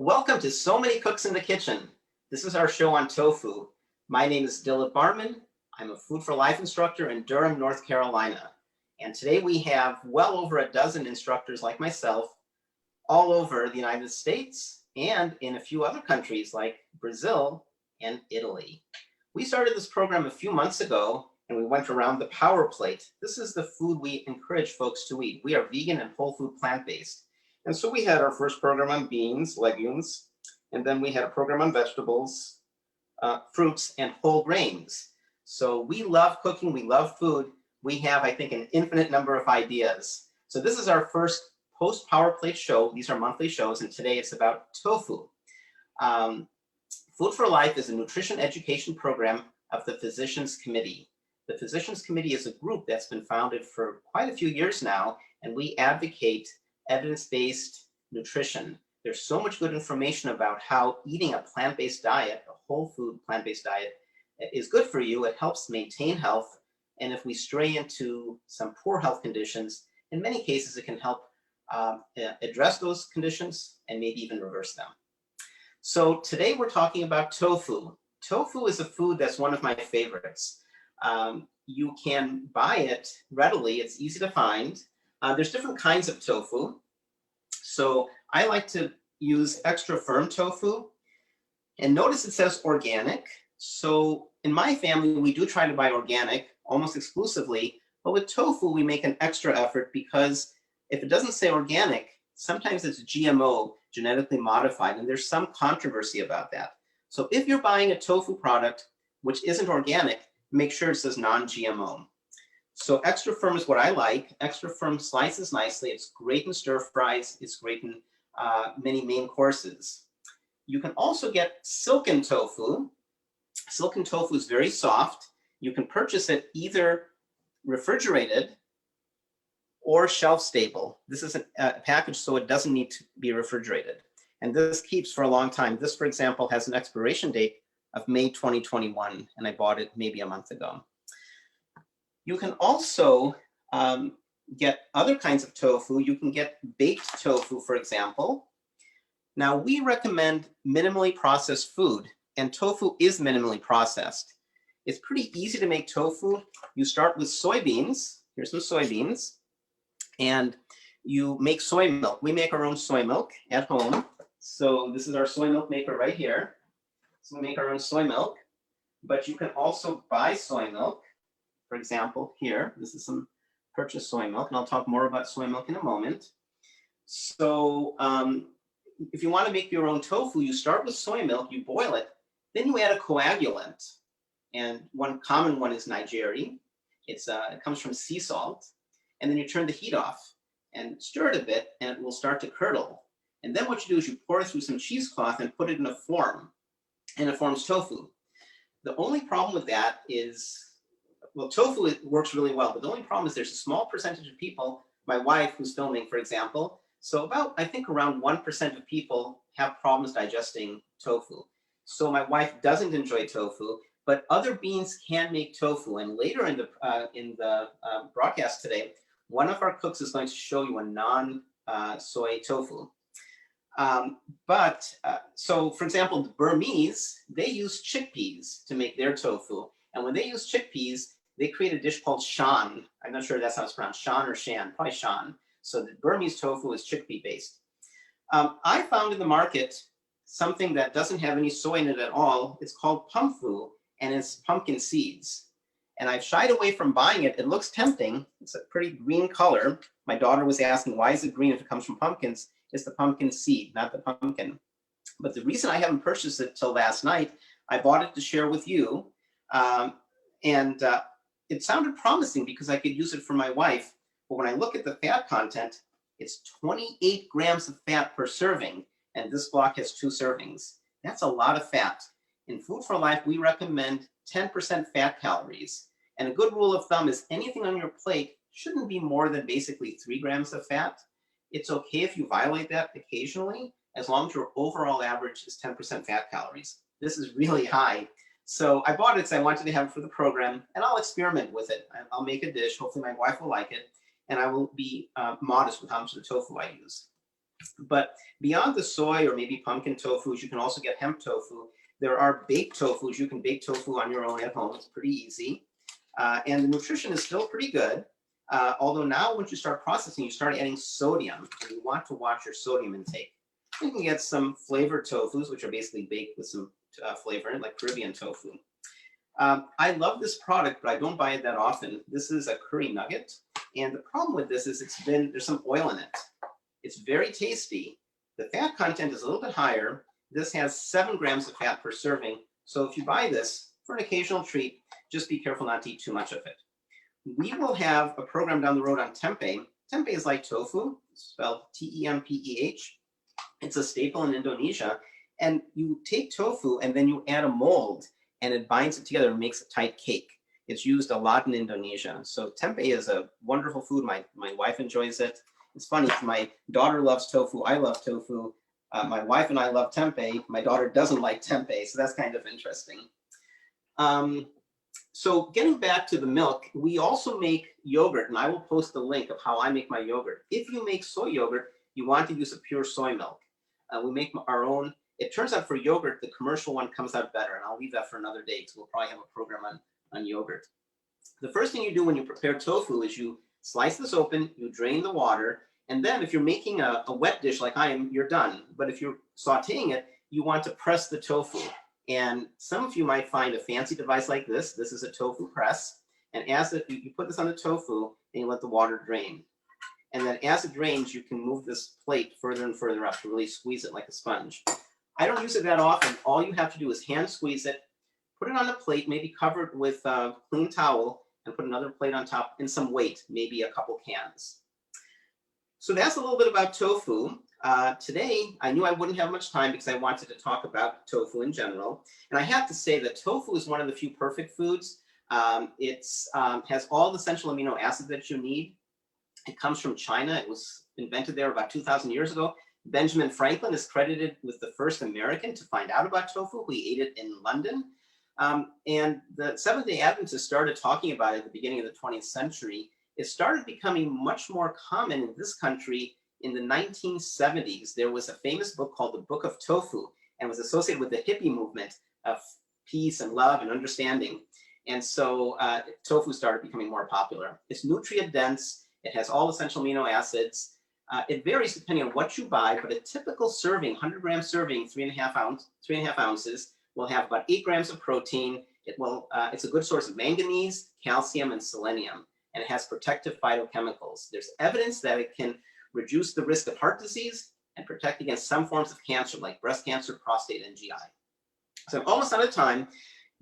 Welcome to So Many Cooks in the Kitchen. This is our show on tofu. My name is David Katz. I'm a Food for Life instructor in Durham, North Carolina. And today we have well over a dozen instructors like myself all over the United States and in a few other countries like Brazil and Italy. We started this program a few months ago and we went around the power plate. This is the food we encourage folks to eat. We are vegan and whole food plant-based. And so we had our first program on beans, legumes, and then we had a program on vegetables, fruits, and whole grains. So we love cooking, we love food. We have, I think, an infinite number of ideas. So this is our first post-Power Plate show. These are monthly shows, and today it's about tofu. Food for Life is a nutrition education program of the Physicians Committee. The Physicians Committee is a group that's been founded for quite a few years now, and we advocate evidence-based nutrition. There's so much good information about how eating a plant-based diet, a whole food plant-based diet, is good for you. It helps maintain health. And if we stray into some poor health conditions, in many cases, it can help address those conditions and maybe even reverse them. So today we're talking about tofu. Tofu is a food that's one of my favorites. You can buy it readily. It's easy to find. There's different kinds of tofu. So I like to use extra firm tofu. And notice it says organic. So in my family, we do try to buy organic almost exclusively. But with tofu, we make an extra effort because if it doesn't say organic, sometimes it's GMO, genetically modified, and there's some controversy about that. So if you're buying a tofu product which isn't organic, make sure it says non-GMO. So extra firm is what I like. Extra firm slices nicely. It's great in stir fries. It's great in many main courses. You can also get silken tofu. Silken tofu is very soft. You can purchase it either refrigerated or shelf stable. This is a package, so it doesn't need to be refrigerated. And this keeps for a long time. This, for example, has an expiration date of May 2021, and I bought it maybe a month ago. You can also get other kinds of tofu. You can get baked tofu, for example. Now, we recommend minimally processed food, and tofu is minimally processed. It's pretty easy to make tofu. You start with soybeans. Here's some soybeans. And you make soy milk. We make our own soy milk at home. So this is our soy milk maker right here. So we make our own soy milk. But you can also buy soy milk. For example, here, this is some purchased soy milk, and I'll talk more about soy milk in a moment. So if you want to make your own tofu, you start with soy milk, you boil it, then you add a coagulant. And one common one is Nigeri. It comes from sea salt. And then you turn the heat off and stir it a bit, and it will start to curdle. And then what you do is you pour it through some cheesecloth and put it in a form, and it forms tofu. The only problem with that is, well, tofu works really well, but the only problem is there's a small percentage of people, my wife who's filming, for example, so about, I think around 1% of people have problems digesting tofu. So my wife doesn't enjoy tofu, but other beans can make tofu. And later in the broadcast today, one of our cooks is going to show you a non-soy tofu. So for example, the Burmese, they use chickpeas to make their tofu. And when they use chickpeas, they create a dish called shan. I'm not sure that's how it's pronounced, shan or shan, probably shan. So the Burmese tofu is chickpea based. I found in the market something that doesn't have any soy in it at all. It's called pumfu, and it's pumpkin seeds. And I've shied away from buying it. It looks tempting. It's a pretty green color. My daughter was asking, why is it green if it comes from pumpkins? It's the pumpkin seed, not the pumpkin. But the reason I haven't purchased it till last night, I bought it to share with you. It sounded promising because I could use it for my wife. But when I look at the fat content, it's 28 grams of fat per serving. And this block has 2 servings. That's a lot of fat. In Food for Life, we recommend 10% fat calories. And a good rule of thumb is anything on your plate shouldn't be more than basically 3 grams of fat. It's okay if you violate that occasionally, as long as your overall average is 10% fat calories. This is really high. So I bought it because I wanted to have it for the program, and I'll experiment with it. I'll make a dish. Hopefully my wife will like it, and I will be modest with how much of the tofu I use. But beyond the soy or maybe pumpkin tofus, you can also get hemp tofu. There are baked tofus. You can bake tofu on your own at home. It's pretty easy. And the nutrition is still pretty good. Although now once you start processing, you start adding sodium. And you want to watch your sodium intake. You can get some flavored tofus, which are basically baked with some flavor in it, like Caribbean tofu. I love this product, but I don't buy it that often. This is a curry nugget. And the problem with this is there's some oil in it. It's very tasty. The fat content is a little bit higher. This has 7 grams of fat per serving. So if you buy this for an occasional treat, just be careful not to eat too much of it. We will have a program down the road on tempeh. Tempeh is like tofu, spelled T-E-M-P-E-H. It's a staple in Indonesia. And you take tofu and then you add a mold and it binds it together and makes a tight cake. It's used a lot in Indonesia. So tempeh is a wonderful food. My wife enjoys it. It's funny, my daughter loves tofu, I love tofu. My wife and I love tempeh. My daughter doesn't like tempeh, so that's kind of interesting. So getting back to the milk, we also make yogurt, and I will post the link of how I make my yogurt. If you make soy yogurt, you want to use a pure soy milk. We make our own. It turns out for yogurt, the commercial one comes out better, and I'll leave that for another day because we'll probably have a program on yogurt. The first thing you do when you prepare tofu is you slice this open, you drain the water, and then if you're making a wet dish like I am, you're done. But if you're sauteing it, you want to press the tofu. And some of you might find a fancy device like this. This is a tofu press. And as you put this on the tofu, and you let the water drain. And then as it drains, you can move this plate further and further up to really squeeze it like a sponge. I don't use it that often. All you have to do is hand squeeze it, put it on a plate, maybe covered with a clean towel, and put another plate on top and some weight, maybe a couple cans. So that's a little bit about tofu. Today, I knew I wouldn't have much time because I wanted to talk about tofu in general. And I have to say that tofu is one of the few perfect foods. It has all the essential amino acids that you need. It comes from China. It was invented there about 2,000 years ago. Benjamin Franklin is credited with the first American to find out about tofu. He ate it in London. And the Seventh-day Adventists started talking about it at the beginning of the 20th century. It started becoming much more common in this country in the 1970s. There was a famous book called The Book of Tofu, and was associated with the hippie movement of peace and love and understanding. And so tofu started becoming more popular. It's nutrient dense. It has all essential amino acids. It varies depending on what you buy, but a typical serving, 100-gram serving, 3.5 ounces, will have about 8 grams of protein. It's a good source of manganese, calcium, and selenium, and it has protective phytochemicals. There's evidence that it can reduce the risk of heart disease and protect against some forms of cancer like breast cancer, prostate, and GI. So I'm almost out of time.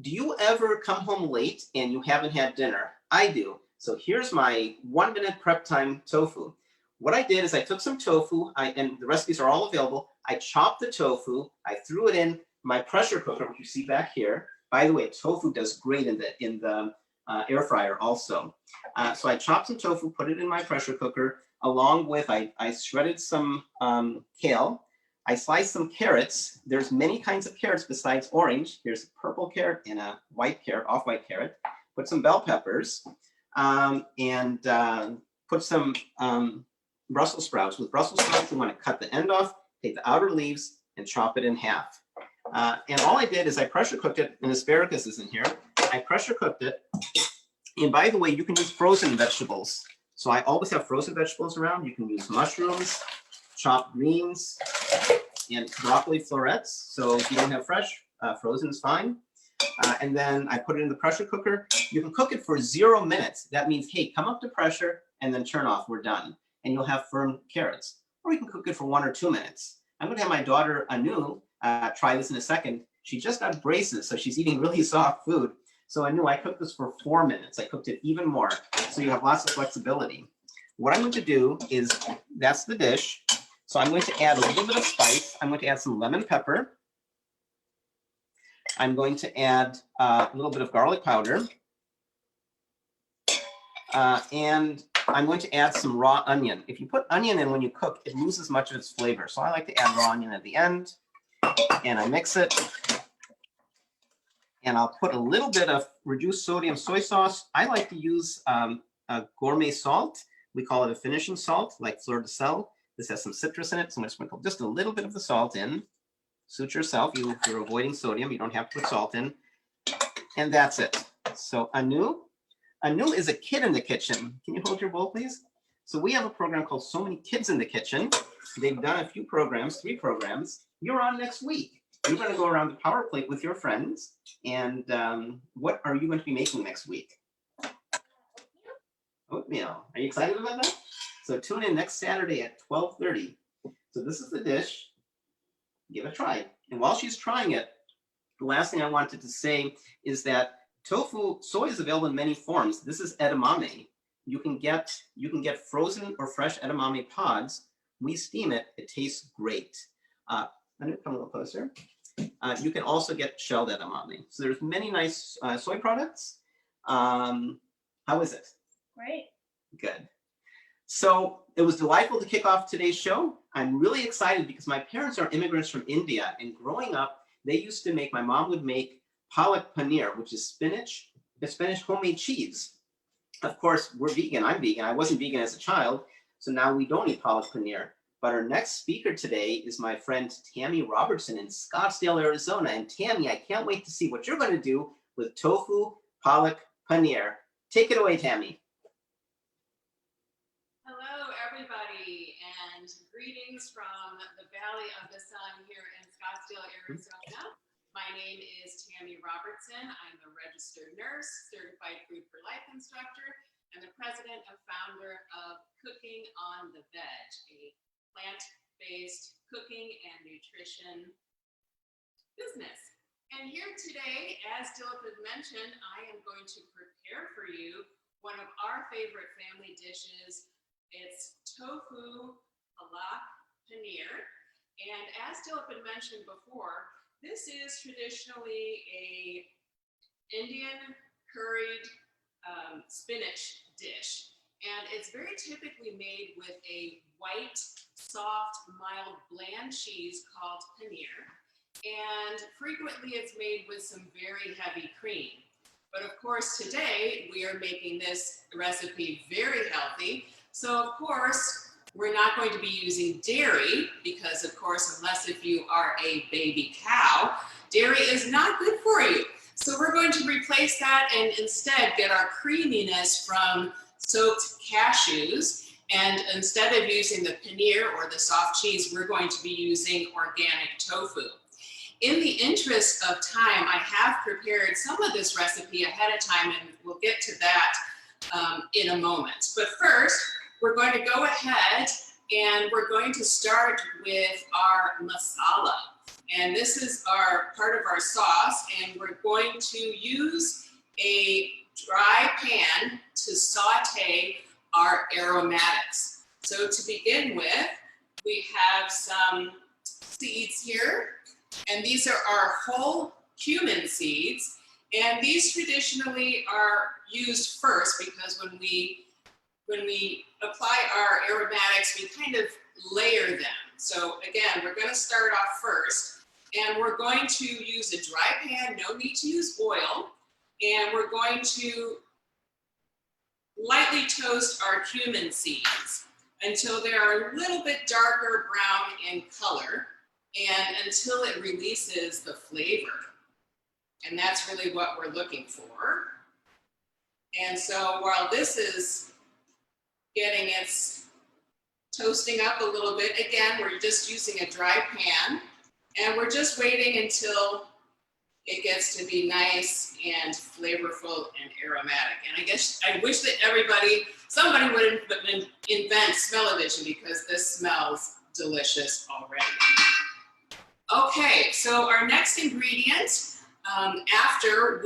Do you ever come home late and you haven't had dinner? I do. So here's my 1-minute prep time tofu. What I did is I took some tofu, and the recipes are all available. I chopped the tofu, I threw it in my pressure cooker, which you see back here. By the way, tofu does great in the air fryer also. So I chopped some tofu, put it in my pressure cooker, along with, I shredded some kale. I sliced some carrots. There's many kinds of carrots besides orange. Here's a purple carrot and a white carrot, off-white carrot. Put some bell peppers and put some Brussels sprouts. With Brussels sprouts, you want to cut the end off, take the outer leaves, and chop it in half. And all I did is I pressure cooked it, and asparagus is in here. I pressure cooked it. And by the way, you can use frozen vegetables. So I always have frozen vegetables around. You can use mushrooms, chopped greens, and broccoli florets. So if you don't have fresh, frozen is fine. And then I put it in the pressure cooker. You can cook it for 0 minutes. That means, hey, come up to pressure and then turn off, we're done. And you'll have firm carrots. Or you can cook it for 1 or 2 minutes. I'm gonna have my daughter, Anu, try this in a second. She just got braces, so she's eating really soft food. So Anu, I cooked this for 4 minutes. I cooked it even more, so you have lots of flexibility. What I'm going to do is, that's the dish. So I'm going to add a little bit of spice. I'm going to add some lemon pepper. I'm going to add a little bit of garlic powder. And I'm going to add some raw onion. If you put onion in when you cook, it loses much of its flavor. So I like to add raw onion at the end. And I mix it. And I'll put a little bit of reduced sodium soy sauce. I like to use a gourmet salt. We call it a finishing salt, like fleur de sel. This has some citrus in it, so I'm going to sprinkle just a little bit of the salt in. Suit yourself. You're avoiding sodium. You don't have to put salt in. And that's it. So Anu is a kid in the kitchen. Can you hold your bowl, please? So we have a program called So Many Kids in the Kitchen. They've done a few programs, 3 programs. You're on next week. You're going to go around the power plate with your friends. And what are you going to be making next week? Oatmeal. Are you excited about that? So tune in next Saturday at 12:30. So this is the dish. Give it a try. And while she's trying it, the last thing I wanted to say is that tofu, soy is available in many forms. This is edamame. You can get frozen or fresh edamame pods. We steam it. It tastes great. I'm going to come a little closer. You can also get shelled edamame. So there's many nice soy products. How is it? Great. Good. So it was delightful to kick off today's show. I'm really excited because my parents are immigrants from India, and growing up, my mom would make Palak Paneer, which is Spanish homemade cheese. Of course, we're vegan. I'm vegan. I wasn't vegan as a child, so now we don't eat Palak Paneer. But our next speaker today is my friend Tammy Robertson in Scottsdale, Arizona. And Tammy, I can't wait to see what you're going to do with tofu Palak Paneer. Take it away, Tammy. Hello, everybody, and greetings from the Valley of the Sun here in Scottsdale, Arizona. My name is Tammy Robertson. I'm a registered nurse, certified food for life instructor, and the president and founder of Cooking on the Veg, a plant-based cooking and nutrition business. And here today, as Dilip had mentioned, I am going to prepare for you one of our favorite family dishes. It's tofu Palak Paneer. And as Dilip had mentioned before, this is traditionally a Indian curried spinach dish. And it's very typically made with a white, soft, mild, bland cheese called paneer. And frequently it's made with some very heavy cream. But of course today we are making this recipe very healthy. So of course we're not going to be using dairy because of course unless if you are a baby cow, dairy is not good for you. So we're going to replace that and instead get our creaminess from soaked cashews. And instead of using the paneer or the soft cheese, we're going to be using organic tofu. In the interest of time, I have prepared some of this recipe ahead of time, and we'll get to that in a moment. But first, we're going to go ahead and we're going to start with our masala. And this is part of our sauce, and we're going to use a dry pan to saute our aromatics. So to begin with, we have some seeds here, and these are our whole cumin seeds. And these traditionally are used first because when we apply our aromatics, we kind of layer them. So again, we're going to start off first, and we're going to use a dry pan, no need to use oil, and we're going to lightly toast our cumin seeds until they're a little bit darker brown in color and until it releases the flavor. And that's really what we're looking for. And so while this is getting its toasting up a little bit, again, we're just using a dry pan and we're just waiting until it gets to be nice and flavorful and aromatic. And I wish that somebody would invent smell-o-vision because this smells delicious already. Okay, so our next ingredient, after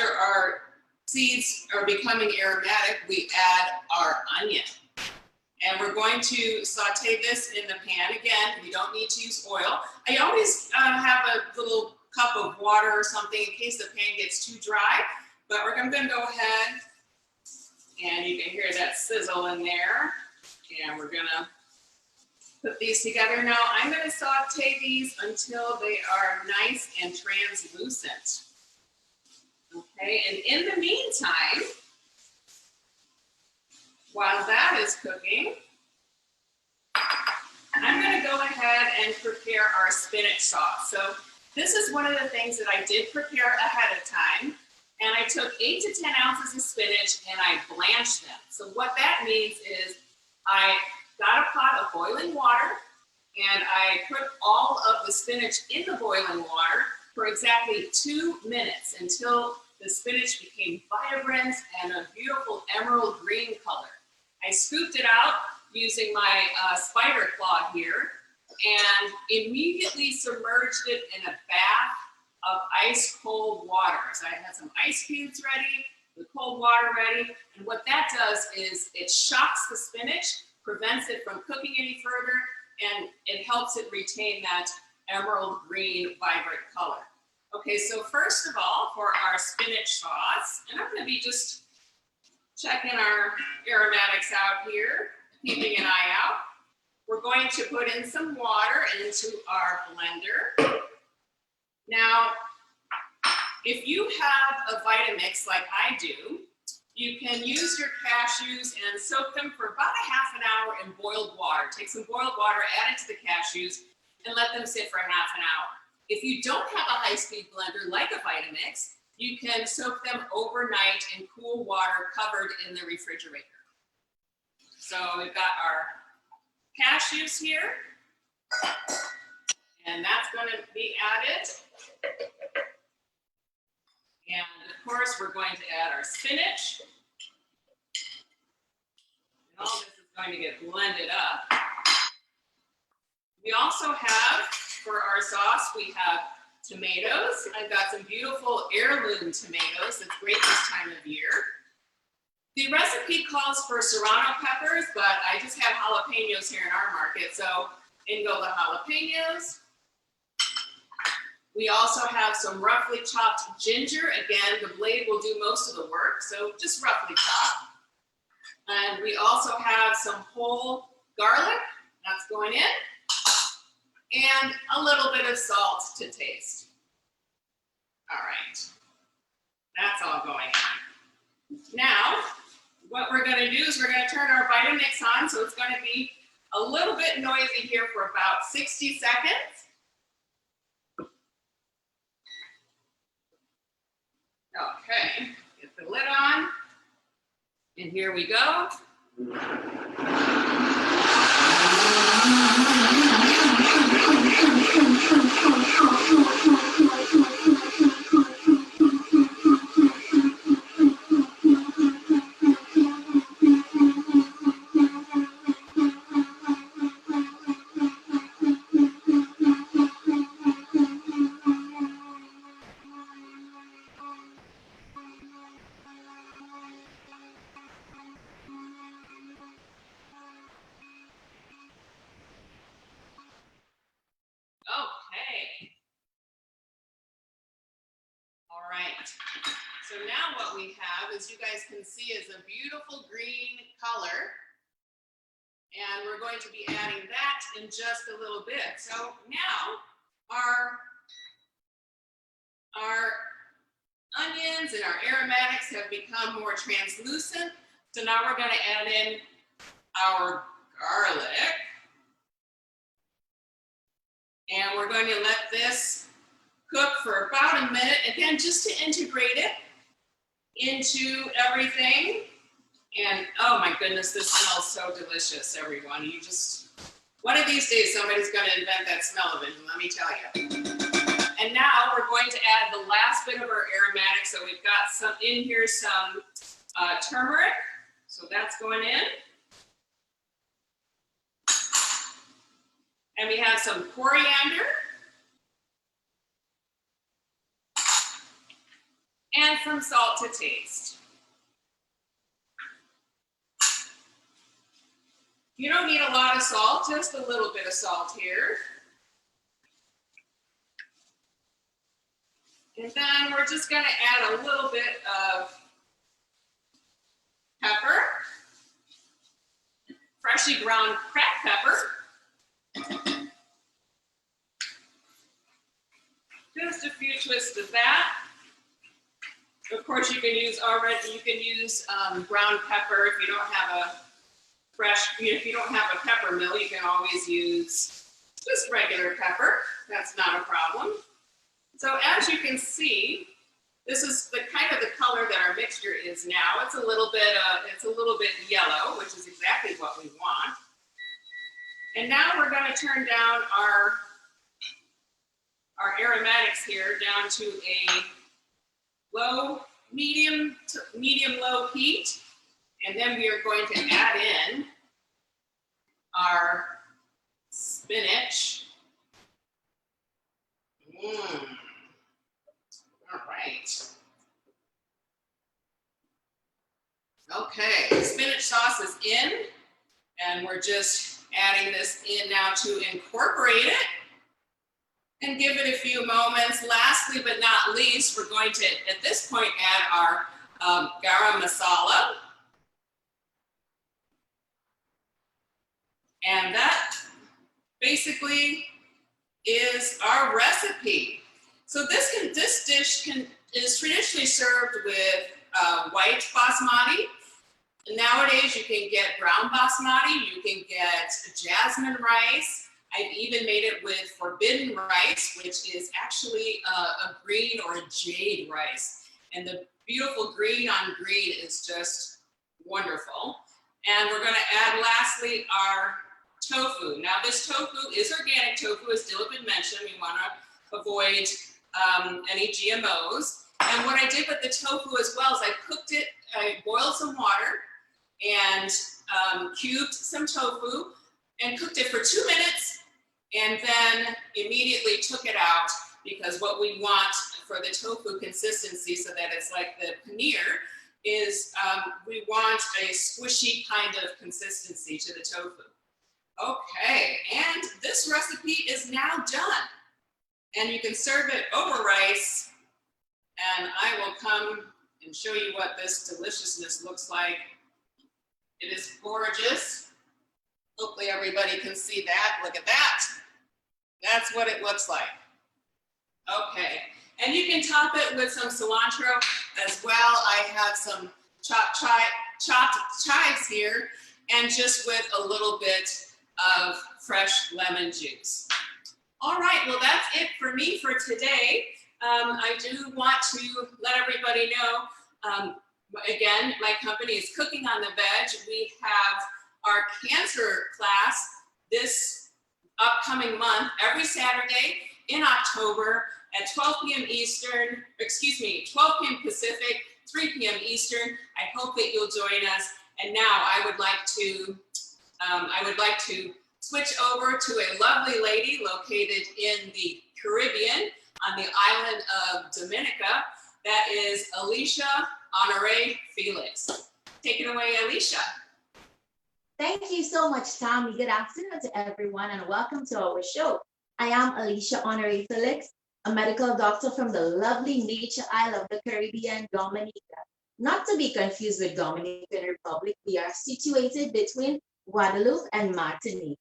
our seeds are becoming aromatic, we add our onion. And we're going to saute this in the pan. Again, we don't need to use oil. I always have a little cup of water or something in case the pan gets too dry, but I'm going to go ahead and you can hear that sizzle in there. And we're going to put these together. Now I'm going to saute these until they are nice and translucent. Okay, and in the meantime, while that is cooking, I'm going to go ahead and prepare our spinach sauce. So this is one of the things that I did prepare ahead of time. And I took 8 to 10 ounces of spinach and I blanched them. So what that means is I got a pot of boiling water and I put all of the spinach in the boiling water for exactly 2 minutes until the spinach became vibrant and a beautiful emerald green color. I scooped it out using my spider claw here and immediately submerged it in a bath of ice cold water. So I had some ice cubes ready, the cold water ready, and what that does is it shocks the spinach, prevents it from cooking any further, and it helps it retain that emerald green vibrant color. Okay, so first of all, for our spinach sauce, and I'm going to be just checking our aromatics out here, keeping an eye out. We're going to put in some water into our blender. Now, if you have a Vitamix like I do, you can use your cashews and soak them for about a half an hour in boiled water. Take some boiled water, add it to the cashews, and let them sit for a half an hour. If you don't have a high-speed blender like a Vitamix, you can soak them overnight in cool water covered in the refrigerator. So we've got our cashews here, and that's going to be added. And of course, we're going to add our spinach. And all this is going to get blended up. We also have, for our sauce, we have tomatoes. I've got some beautiful heirloom tomatoes. It's great this time of year. The recipe calls for serrano peppers, but I just have jalapenos here in our market, so in go the jalapenos. We also have some roughly chopped ginger. Again, the blade will do most of the work, so just roughly chopped. And we also have some whole garlic, that's going in, and a little bit of salt to taste. All right, that's all going in. Now, what we're gonna do is we're gonna turn our Vitamix on, so it's gonna be a little bit noisy here for about 60 seconds. Okay, get the lid on, and here we go. Okay. All right. So now what we have, as you guys can see, is a beautiful green color. And we're going to be adding that in just a little bit. So now our onions and our aromatics have become more translucent. So now we're going to add in our garlic. And we're going to let this cook for about a minute, again, just to integrate it into everything. And oh my goodness, this smells so delicious, everyone. You just, one of these days, somebody's going to invent that smell of it, let me tell you. And now we're going to add the last bit of our aromatics. So we've got some in here, some turmeric. So that's going in. And we have some coriander. And some salt to taste. You don't need a lot of salt, just a little bit of salt here. And then we're just going to add a little bit of pepper, freshly ground cracked pepper. Just a few twists of that. Of course, you can use ground pepper if you don't have fresh, if you don't have a pepper mill, you can always use just regular pepper. That's not a problem. So as you can see, this is the kind of the color that our mixture is now. It's a little bit yellow, which is exactly what we want. And now we're going to turn down our aromatics here down to a medium low heat. And then we are going to add in our spinach. All right. Okay, spinach sauce is in, and we're just adding this in now to incorporate it and give it a few moments. Lastly, but not least, we're going to, at this point, add our garam masala. And that basically is our recipe. So this dish is traditionally served with white basmati. Nowadays, you can get brown basmati, you can get jasmine rice. I've even made it with forbidden rice, which is actually a green or a jade rice. And the beautiful green on green is just wonderful. And we're gonna add lastly our tofu. Now this tofu is organic tofu, as David mentioned. We wanna avoid any GMOs. And what I did with the tofu as well is I boiled some water and cubed some tofu and cooked it for 2 minutes and then immediately took it out, because what we want for the tofu consistency, so that it's like the paneer, is we want a squishy kind of consistency to the tofu. Okay, and this recipe is now done. And you can serve it over rice, and I will come and show you what this deliciousness looks like. It is gorgeous. Hopefully everybody can see that. Look at that. That's what it looks like. Okay, and you can top it with some cilantro as well. I have some chopped chives here, and just with a little bit of fresh lemon juice. All right, well, that's it for me for today. I do want to let everybody know, again, my company is Cooking on the Veg. We have our cancer class this upcoming month, every Saturday in October at 12 p.m. Eastern, 12 p.m. Pacific, 3 p.m. Eastern. I hope that you'll join us. And now I would like to switch over to a lovely lady located in the Caribbean on the island of Dominica. That is Alicia Honore Felix. Take it away, Alicia. Thank you so much, Tammy. Good afternoon to everyone and welcome to our show. I am Alicia Honore Felix, a medical doctor from the lovely nature isle of the Caribbean, Dominica. Not to be confused with Dominican Republic, we are situated between Guadeloupe and Martinique.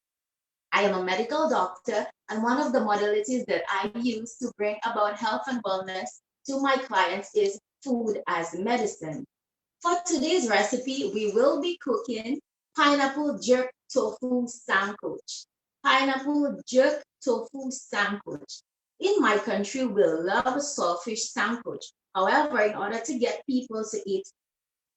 I am a medical doctor, and one of the modalities that I use to bring about health and wellness to my clients is food as medicine. For today's recipe, we will be cooking pineapple jerk tofu sandwich. Pineapple jerk tofu sandwich. In my country, we love saltfish sandwich. However, in order to get people to eat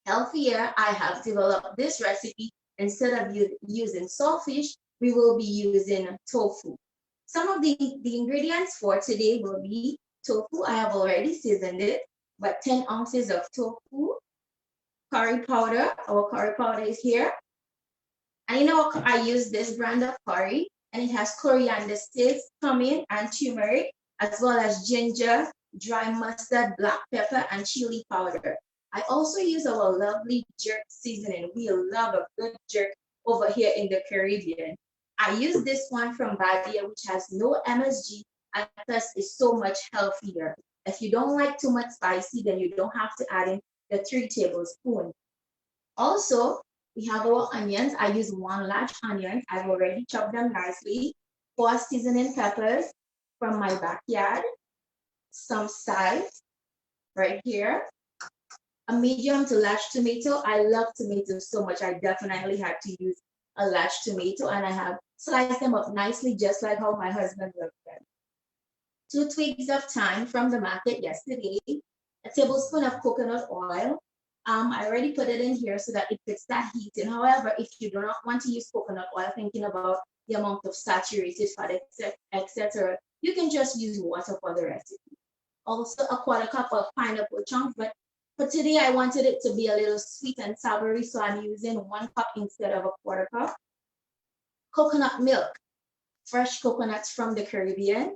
healthier, I have developed this recipe. Instead of using saltfish, we will be using tofu. Some of the ingredients for today will be tofu. I have already seasoned it, but 10 ounces of tofu, curry powder. Our curry powder is here. And you know, I use this brand of curry, and it has coriander sticks, cumin, and turmeric, as well as ginger, dry mustard, black pepper, and chili powder. I also use our lovely jerk seasoning. We love a good jerk over here in the Caribbean. I use this one from Badia, which has no MSG, and plus is so much healthier. If you don't like too much spicy, then you don't have to add in the 3 tablespoons. Also, we have our onions. I use 1 large onion. I've already chopped them nicely. 4 seasoning peppers from my backyard. Some salt right here. A medium to large tomato. I love tomatoes so much. I definitely had to use a large tomato, and I have sliced them up nicely, just like how my husband loves them. 2 twigs of thyme from the market yesterday, a tablespoon of coconut oil. I already put it in here so that it could start heating. However, if you do not want to use coconut oil, thinking about the amount of saturated fat, etc., you can just use water for the recipe. Also, a 1/4 cup of pineapple chunks, but for today, I wanted it to be a little sweet and savory, so I'm using 1 cup instead of a 1/4 cup. Coconut milk, fresh coconuts from the Caribbean.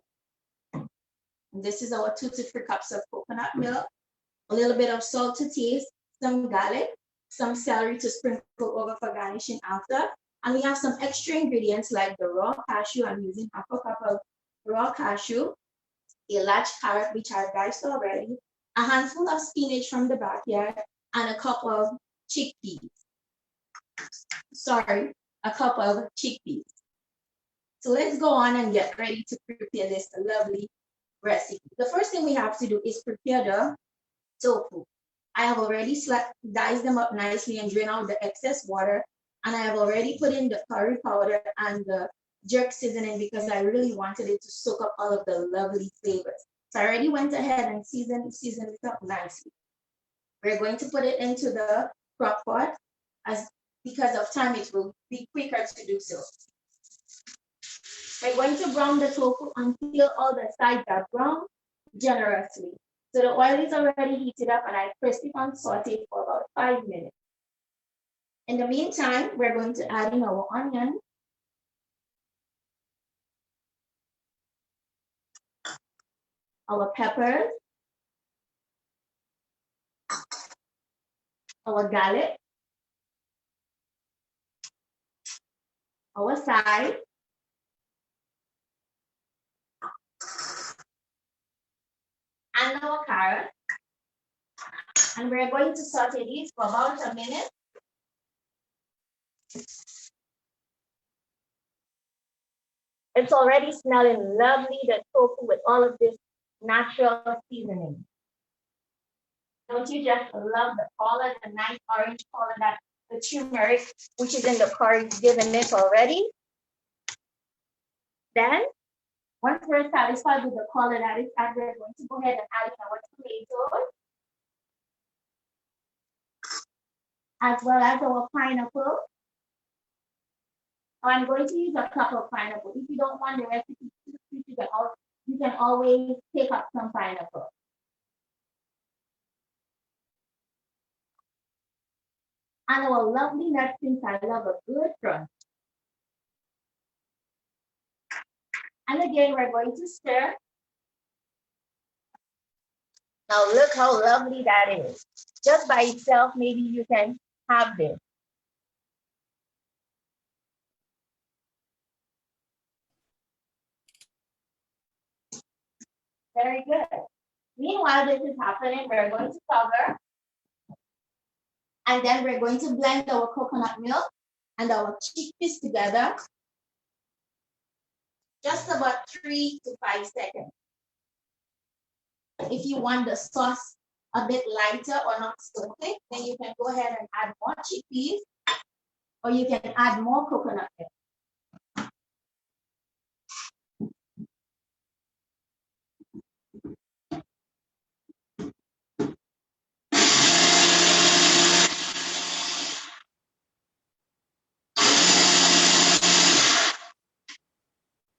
This is our 2 to 3 cups of coconut milk, a little bit of salt to taste, some garlic, some celery to sprinkle over for garnishing after. And we have some extra ingredients like the raw cashew. I'm using 1/2 cup of raw cashew, a large carrot, which I've diced already, a handful of spinach from the backyard, and a cup of chickpeas. Sorry, a cup of chickpeas. So let's go on and get ready to prepare this lovely recipe. The first thing we have to do is prepare the tofu. I have already diced them up nicely and drain out the excess water. And I have already put in the curry powder and the jerk seasoning because I really wanted it to soak up all of the lovely flavors. So I already went ahead and seasoned it up nicely. We're going to put it into the crock pot because of time it will be quicker to do so. We're going to brown the tofu until all the sides are brown generously. So the oil is already heated up and I pressed it on saute for about 5 minutes. In the meantime, we're going to add in our onion, our peppers, our garlic, our thyme, and our carrot. And we're going to saute these for about a minute. It's already smelling lovely, the tofu with all of this natural seasoning. Don't you just love the color, the nice orange color that the turmeric, which is in the curry, is giving it already? Then, once we're satisfied with the color that it's at, we're going to go ahead and add in our tomatoes, as well as our pineapple. I'm going to use a cup of pineapple. If you don't want the recipe too sweet, you can always take up some pineapple. And our lovely nuts, since I love a good crunch. And again, we're going to stir. Now look how lovely that is. Just by itself, maybe you can have this. Very good. Meanwhile, this is happening, we're going to cover. And then we're going to blend our coconut milk and our chickpeas together. Just about 3 to 5 seconds. If you want the sauce a bit lighter or not so thick, then you can go ahead and add more chickpeas, or you can add more coconut milk.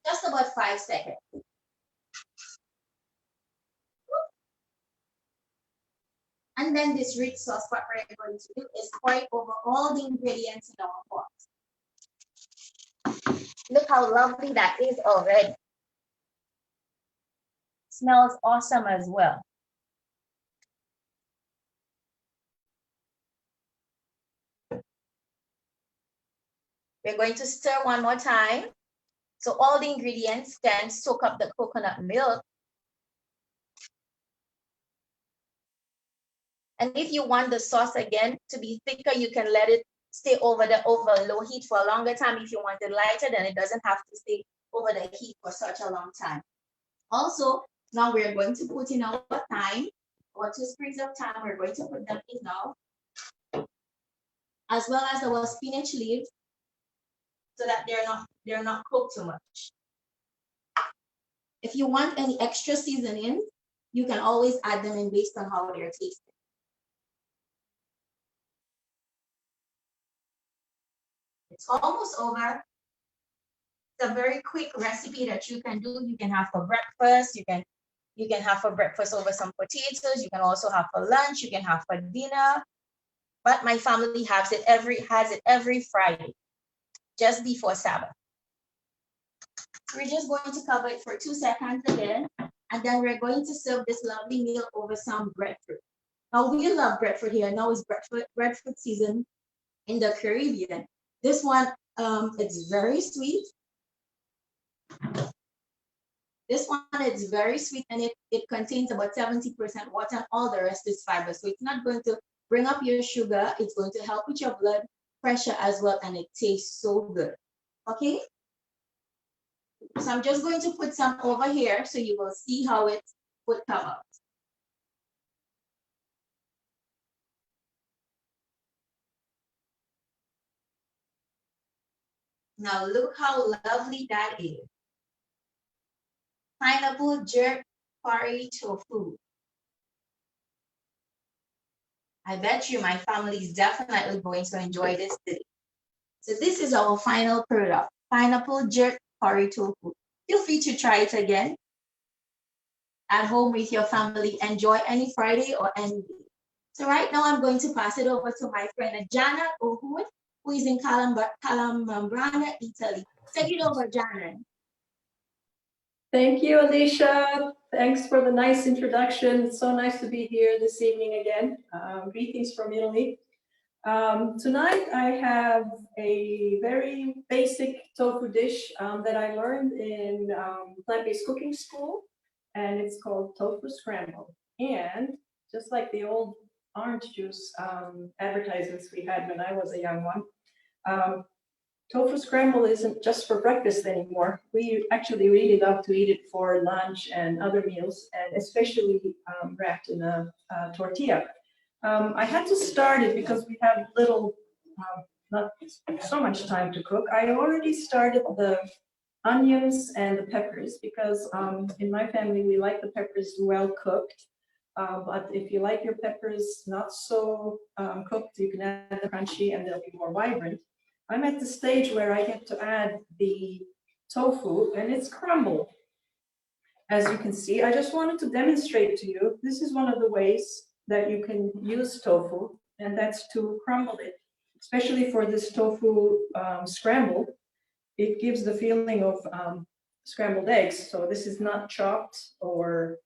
Just about 5 seconds. And then this rich sauce, what we're going to do is pour it over all the ingredients in our pot. Look how lovely that is already. Smells awesome as well. We're going to stir one more time. So all the ingredients can soak up the coconut milk. And if you want the sauce again to be thicker, you can let it stay over low heat for a longer time. If you want it lighter, then it doesn't have to stay over the heat for such a long time. Also, now we're going to put in our thyme, our 2 sprigs of thyme. We're going to put them in now, as well as our spinach leaves. so that they're not cooked too much. If you want any extra seasonings, you can always add them in based on how they're tasting. It's almost over. It's a very quick recipe that you can do. You can have for breakfast. You can have for breakfast over some potatoes. You can also have for lunch. You can have for dinner. But my family has it every Friday, just before Sabbath. We're just going to cover it for 2 seconds again, and then we're going to serve this lovely meal over some breadfruit. Now we love breadfruit here. Now it's breadfruit season in the Caribbean. This one, it's very sweet. This one is very sweet, and it contains about 70% water, and all the rest is fiber. So it's not going to bring up your sugar. It's going to help with your blood pressure as well, and it tastes so good. Okay? So I'm just going to put some over here so you will see how it would come out. Now look how lovely that is. Pineapple jerk curry tofu. I bet you my family is definitely going to enjoy this today. So this is our final product, pineapple jerk curry tofu. Feel free to try it again at home with your family. Enjoy any Friday or any day. So right now I'm going to pass it over to my friend Jana Ohun, who is in Calambrana, Italy. Take it over, Jana. Thank you, Alicia. Thanks for the nice introduction. It's so nice to be here this evening again. Greetings from Italy. Tonight I have a very basic tofu dish that I learned in plant-based cooking school, and it's called Tofu Scramble. And just like the old orange juice advertisements we had when I was a young one, Tofu Scramble isn't just for breakfast anymore. We actually really love to eat it for lunch and other meals, and especially wrapped in a tortilla. I had to start it because we have not so much time to cook. I already started the onions and the peppers because in my family we like the peppers well cooked. But if you like your peppers not so cooked, you can add the crunchy and they'll be more vibrant. I'm at the stage where I get to add the tofu, and it's crumbled. As you can see, I just wanted to demonstrate to you, this is one of the ways that you can use tofu, and that's to crumble it. Especially for this tofu scramble, it gives the feeling of scrambled eggs. So this is not chopped or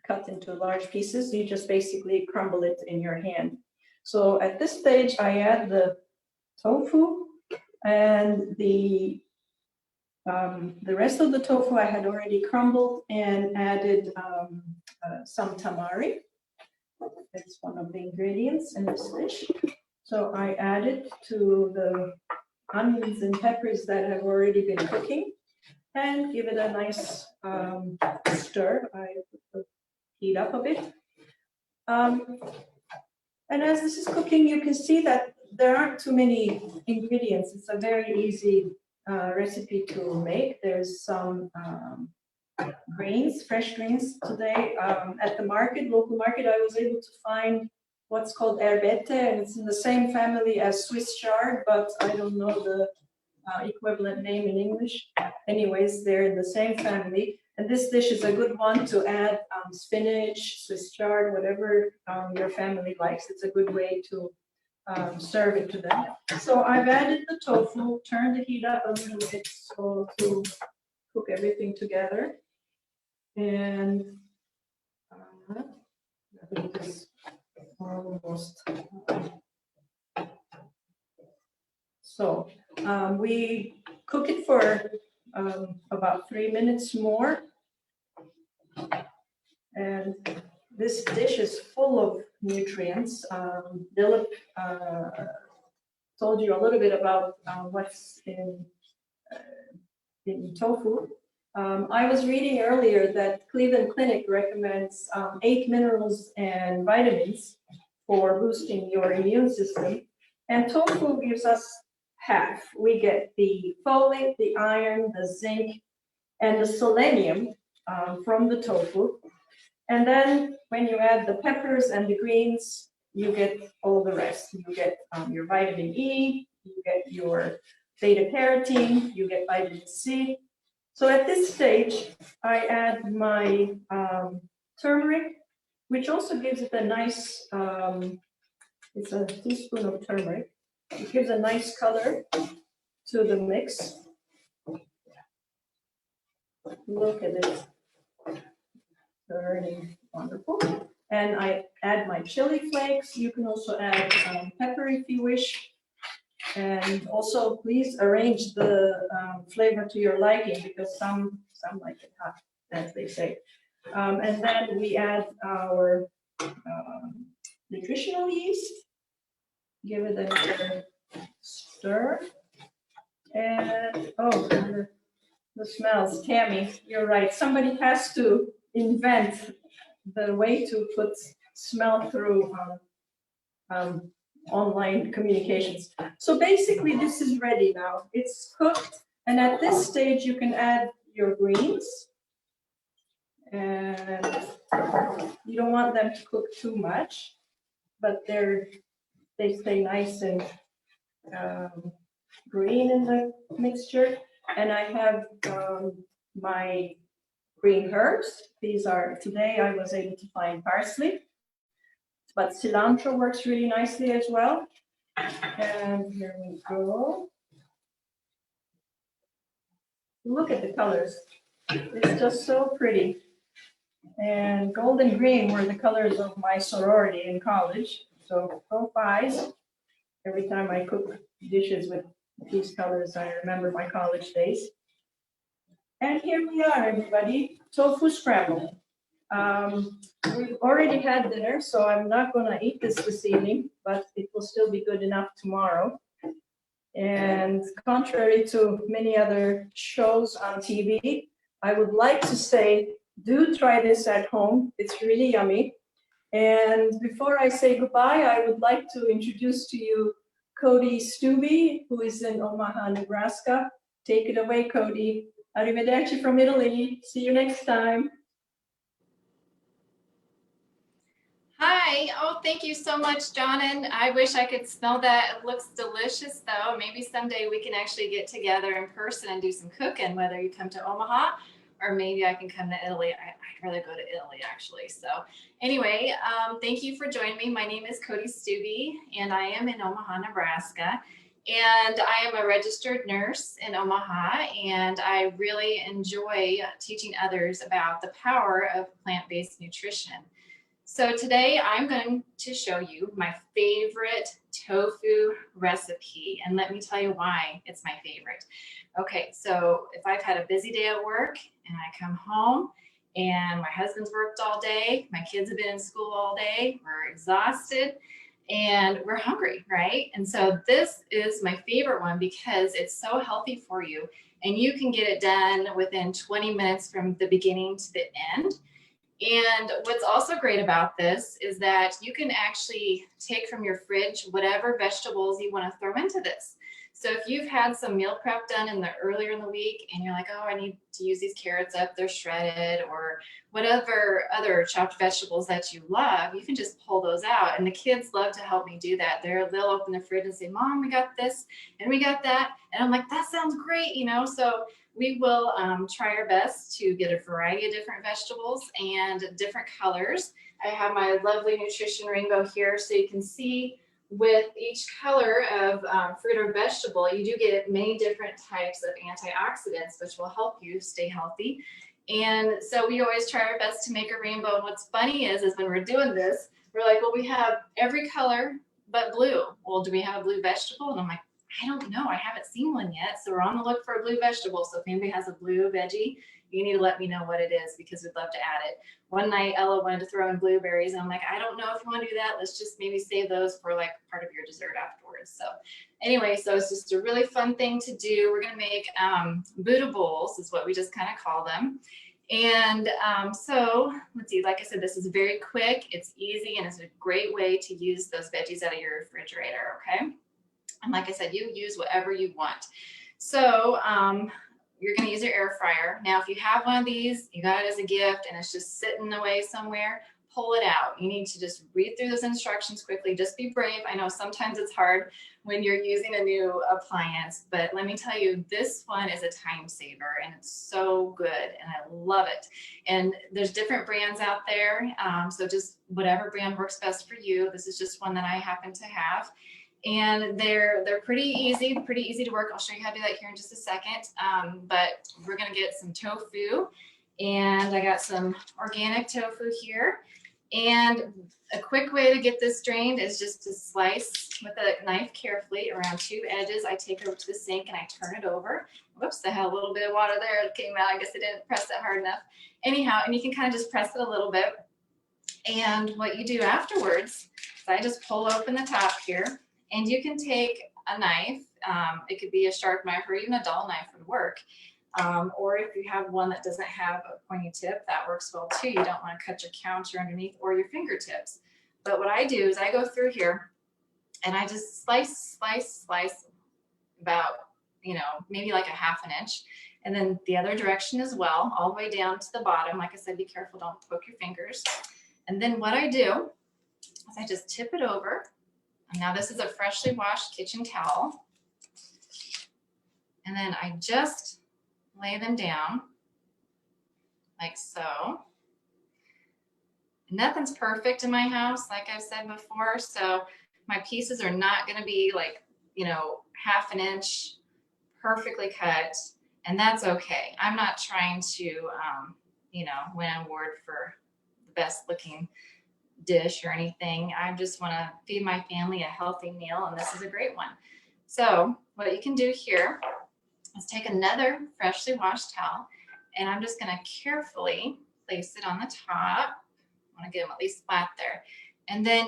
cut into large pieces. You just basically crumble it in your hand. So at this stage, I add the tofu, and the rest of the tofu I had already crumbled and added some tamari. It's one of the ingredients in this dish. So I add it to the onions and peppers that have already been cooking and give it a nice stir. I put the heat up a bit. And as this is cooking, you can see that there aren't too many ingredients. It's a very easy recipe to make. There's some greens, fresh greens today. At the market, local market, I was able to find what's called erbette, and it's in the same family as Swiss chard, but I don't know the equivalent name in English. Anyways, they're in the same family. And this dish is a good one to add spinach, Swiss chard, whatever your family likes. It's a good way to serve it to them. So I've added the tofu, turned the heat up a little bit so to cook everything together. And I think it's almost. So we cook it for about 3 minutes more. And this dish is full of nutrients. Dilip told you a little bit about what's in tofu. I was reading earlier that Cleveland Clinic recommends 8 minerals and vitamins for boosting your immune system. And tofu gives us half. We get the folate, the iron, the zinc, and the selenium from the tofu. And then when you add the peppers and the greens, you get all the rest. You get your vitamin E, you get your beta carotene, you get vitamin C. So at this stage, I add my turmeric, which also gives it a nice, it's a teaspoon of turmeric. It gives a nice color to the mix. Look at it, turning wonderful. And I add my chili flakes. You can also add pepper if you wish. And also, please arrange the flavor to your liking, because some like it hot, as they say. And then we add our nutritional yeast. Give it another stir. And oh, the smells. Tammy, you're right. Somebody has to invent the way to put smell through online communications. So basically this is ready now. It's cooked, and at this stage you can add your greens, and you don't want them to cook too much, but they stay nice and green in the mixture. And I have my green herbs. These are, today I was able to find parsley, but cilantro works really nicely as well. And here we go. Look at the colors. It's just so pretty. And golden green were the colors of my sorority in college. So go Pies. Every time I cook dishes with these colors, I remember my college days. And here we are, everybody. Tofu Scramble. We've already had dinner, so I'm not going to eat this evening, but it will still be good enough tomorrow. And contrary to many other shows on TV, I would like to say, do try this at home. It's really yummy. And before I say goodbye, I would like to introduce to you Cody Stubbe, who is in Omaha, Nebraska. Take it away, Cody. Arrivederci from Italy. See you next time. Hi, oh, thank you so much, John. I wish I could smell that. It looks delicious, though. Maybe someday we can actually get together in person and do some cooking, whether you come to Omaha or maybe I can come to Italy. I'd rather go to Italy, actually. So anyway, thank you for joining me. My name is Cody Stubbe, and I am in Omaha, Nebraska. And I am a registered nurse in Omaha, and I really enjoy teaching others about the power of plant-based nutrition. So today I'm going to show you my favorite tofu recipe, and let me tell you why it's my favorite. Okay, so if I've had a busy day at work and I come home and my husband's worked all day, my kids have been in school all day, we're exhausted and we're hungry, right? And so this is my favorite one because it's so healthy for you, and you can get it done within 20 minutes from the beginning to the end. And what's also great about this is that you can actually take from your fridge whatever vegetables you want to throw into this. So if you've had some meal prep done earlier in the week and you're like, oh, I need to use these carrots up, they're shredded, or whatever other chopped vegetables that you love, you can just pull those out. And the kids love to help me do that. They'll open the fridge and say, Mom, we got this and we got that. And I'm like, that sounds great, you know? So we will try our best to get a variety of different vegetables and different colors. I have my lovely nutrition rainbow here so you can see with each color of fruit or vegetable, you do get many different types of antioxidants, which will help you stay healthy. And so we always try our best to make a rainbow. And what's funny is when we're doing this, we're like, well, we have every color but blue. Well, do we have a blue vegetable? And I'm like, I don't know. I haven't seen one yet. So we're on the look for a blue vegetable. So if anybody has a blue veggie, you need to let me know what it is because we'd love to add it. One night, Ella wanted to throw in blueberries. And I'm like, I don't know if you want to do that. Let's just maybe save those for like part of your dessert afterwards. So anyway, so it's just a really fun thing to do. We're going to make Buddha bowls is what we just kind of call them. And so let's see, like I said, this is very quick. It's easy and it's a great way to use those veggies out of your refrigerator. Okay. And like I said, you use whatever you want. So you're going to use your air fryer. Now, if you have one of these, you got it as a gift and it's just sitting away somewhere, pull it out. You need to just read through those instructions quickly. Just be brave. I know sometimes it's hard when you're using a new appliance, but let me tell you, this one is a time saver and it's so good and I love it. And there's different brands out there. So just whatever brand works best for you. This is just one that I happen to have. And they're pretty easy to work. I'll show you how to do that here in just a second. But we're gonna get some tofu, and I got some organic tofu here. And a quick way to get this drained is just to slice with a knife carefully around 2 edges. I take it over to the sink and I turn it over. Whoops, I had a little bit of water there. It came out. I guess I didn't press it hard enough. Anyhow, and you can kind of just press it a little bit. And what you do afterwards is I just pull open the top here. And you can take a knife, it could be a sharp knife or even a dull knife would work. Or if you have one that doesn't have a pointy tip, that works well too. You don't want to cut your counter underneath or your fingertips. But what I do is I go through here and I just slice about, maybe like a 1/2 inch. And then the other direction as well, all the way down to the bottom. Like I said, be careful, don't poke your fingers. And then what I do is I just tip it over. Now this is a freshly washed kitchen towel. And then I just lay them down like so. Nothing's perfect in my house, like I've said before. So my pieces are not gonna be like, 1/2 inch perfectly cut. And that's okay. I'm not trying to, win an award for the best looking dish or anything. I just want to feed my family a healthy meal, and this is a great one. So what you can do here is take another freshly washed towel, and I'm just going to carefully place it on the top. I want to get them at least flat there. And then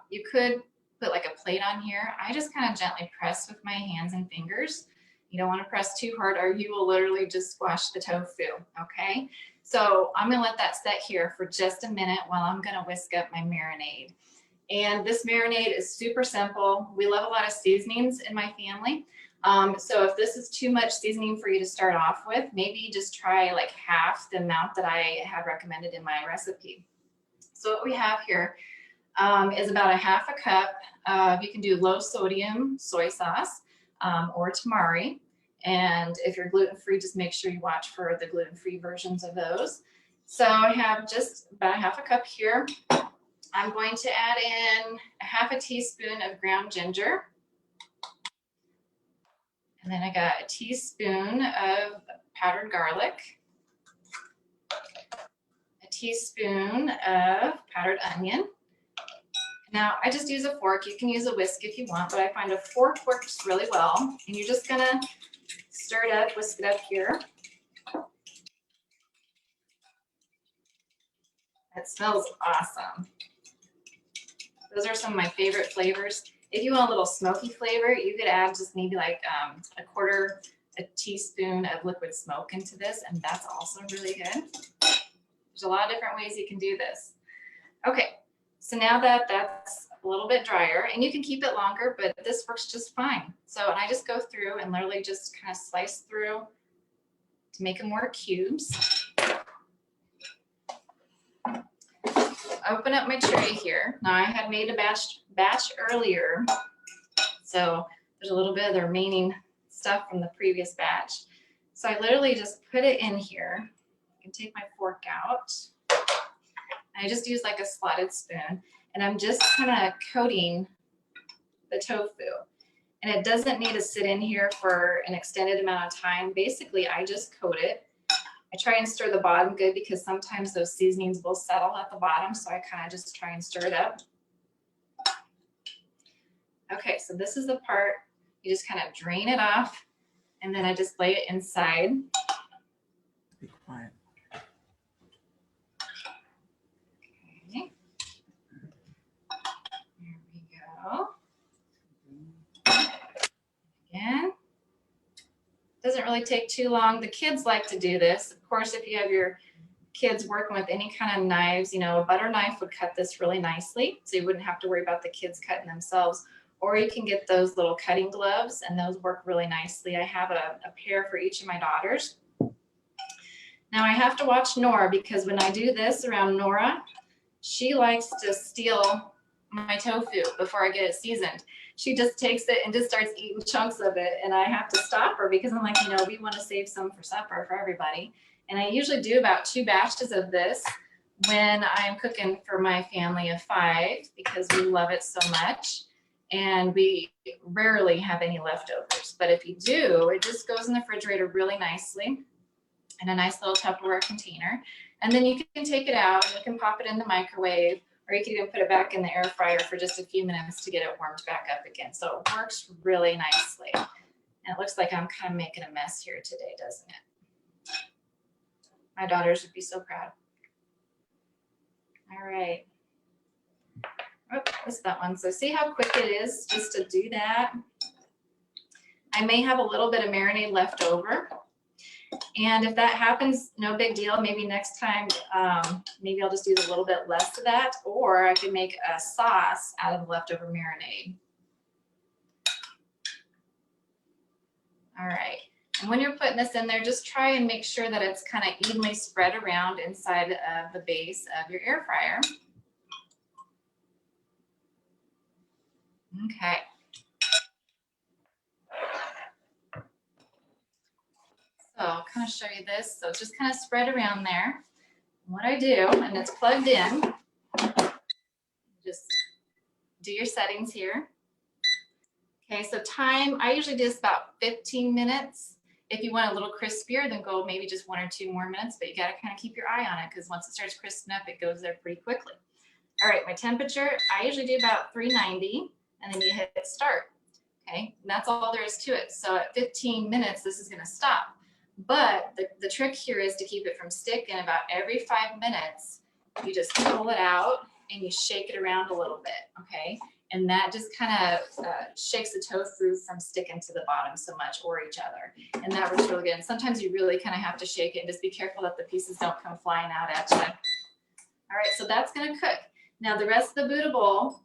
you could put like a plate on here. I just kind of gently press with my hands and fingers. You don't want to press too hard or you will literally just squash the tofu, okay? So I'm gonna let that set here for just a minute while I'm gonna whisk up my marinade. And this marinade is super simple. We love a lot of seasonings in my family. So if this is too much seasoning for you to start off with, maybe just try like half the amount that I have recommended in my recipe. So what we have here is about a 1/2 cup of, you can do low sodium soy sauce or tamari. And if you're gluten-free, just make sure you watch for the gluten-free versions of those. So I have just about a 1/2 cup here. I'm going to add in a 1/2 teaspoon of ground ginger. And then I got a teaspoon of powdered garlic, a teaspoon of powdered onion. Now I just use a fork. You can use a whisk if you want, but I find a fork works really well. And you're just gonna stir it up, whisk it up here. That smells awesome. Those are some of my favorite flavors. If you want a little smoky flavor, you could add just maybe like a teaspoon of liquid smoke into this, and that's also really good. There's a lot of different ways you can do this. Okay, so now that that's a little bit drier, and you can keep it longer, but this works just fine. So, and I just go through and literally just kind of slice through to make them more cubes. Open up my tray here. Now I had made a batch earlier, so there's a little bit of the remaining stuff from the previous batch. So I literally just put it in here. I can take my fork out. I just use like a slotted spoon, and I'm just kind of coating the tofu. And it doesn't need to sit in here for an extended amount of time. Basically, I just coat it. I try and stir the bottom good because sometimes those seasonings will settle at the bottom, so I kind of just try and stir it up. Okay, so this is the part you just kind of drain it off, and then I just lay it inside. Be quiet. Okay. There we go. Again. Doesn't really take too long. The kids like to do this. Of course, if you have your kids working with any kind of knives, a butter knife would cut this really nicely, so you wouldn't have to worry about the kids cutting themselves. or you can get those little cutting gloves, and those work really nicely. I have a pair for each of my daughters. Now I have to watch Nora, because when I do this around Nora, she likes to steal my tofu before I get it seasoned. She just takes it and just starts eating chunks of it, and I have to stop her because I'm like, you know, we want to save some for supper for everybody. And I usually do about 2 batches of this when I'm cooking for my family of 5, because we love it so much, and we rarely have any leftovers. But if you do, it just goes in the refrigerator really nicely in a nice little Tupperware container. And then you can take it out and you can pop it in the microwave, or you can even put it back in the air fryer for just a few minutes to get it warmed back up again. So it works really nicely. And it looks like I'm kind of making a mess here today, doesn't it? My daughters would be so proud. All right. Oh, missed that one. So see how quick it is just to do that? I may have a little bit of marinade left over. And if that happens, no big deal. Maybe next time, maybe I'll just use a little bit less of that, or I can make a sauce out of the leftover marinade. All right. And when you're putting this in there, just try and make sure that it's kind of evenly spread around inside of the base of your air fryer. Okay. So I'll kind of show you this. So just kind of spread around there. What I do, and it's plugged in, just do your settings here. Okay, so time, I usually do this about 15 minutes. If you want a little crispier, then go maybe just 1 or 2 more minutes, but you got to kind of keep your eye on it, because once it starts crisping up, it goes there pretty quickly. All right, my temperature, I usually do about 390, and then you hit start. Okay, and that's all there is to it. So at 15 minutes, this is going to stop. But the trick here is to keep it from sticking. About every 5 minutes, you just pull it out and you shake it around a little bit, okay? And that just kind of shakes the tofu from sticking to the bottom so much, or each other. And that works really good. And sometimes you really kind of have to shake it and just be careful that the pieces don't come flying out at you. All right, so that's going to cook. Now the rest of the Buddha bowl,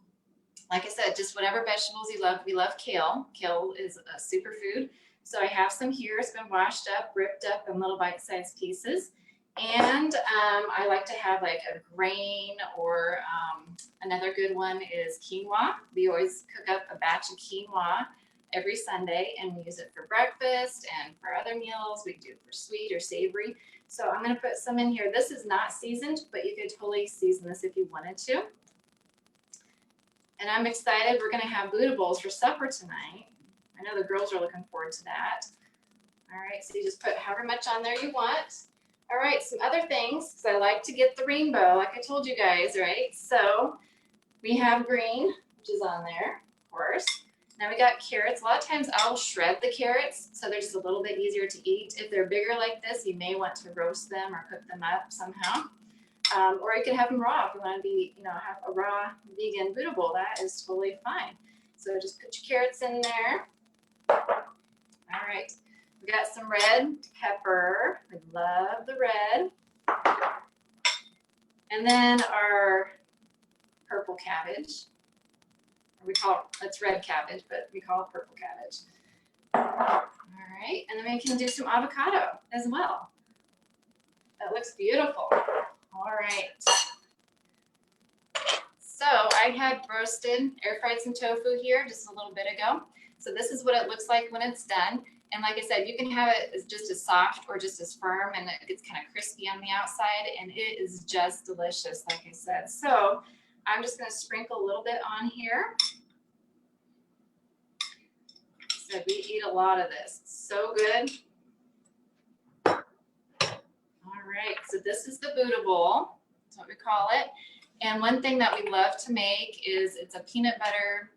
like I said, just whatever vegetables you love. We love kale. Kale is a superfood. So I have some here. It's been washed up, ripped up in little bite-sized pieces. And I like to have like a grain, or another good one is quinoa. We always cook up a batch of quinoa every Sunday, and we use it for breakfast and for other meals. We do it for sweet or savory. So I'm going to put some in here. This is not seasoned, but you could totally season this if you wanted to. And I'm excited. We're going to have Buddha bowls for supper tonight. I know the girls are looking forward to that. All right, so you just put however much on there you want. All right, some other things, because I like to get the rainbow, like I told you guys, right? So we have green, which is on there, of course. Now we got carrots. A lot of times I'll shred the carrots, so they're just a little bit easier to eat. If they're bigger like this, you may want to roast them or cook them up somehow. Or you can have them raw if you want to be, you know, have a raw vegan Buddha bowl. That is totally fine. So just put your carrots in there. All right, we got some red pepper. We love the red. And then our purple cabbage. We call it, it's red cabbage, but we call it purple cabbage. All right, and then we can do some avocado as well. That looks beautiful. All right. So I had roasted, air fried some tofu here just a little bit ago. So this is what it looks like when it's done. And like I said, you can have it as just as soft or just as firm, and it gets kind of crispy on the outside, and it is just delicious, like I said. So I'm just going to sprinkle a little bit on here. So we eat a lot of this. It's so good. All right, so this is the Buddha bowl. That's what we call it. And one thing that we love to make is it's a peanut butter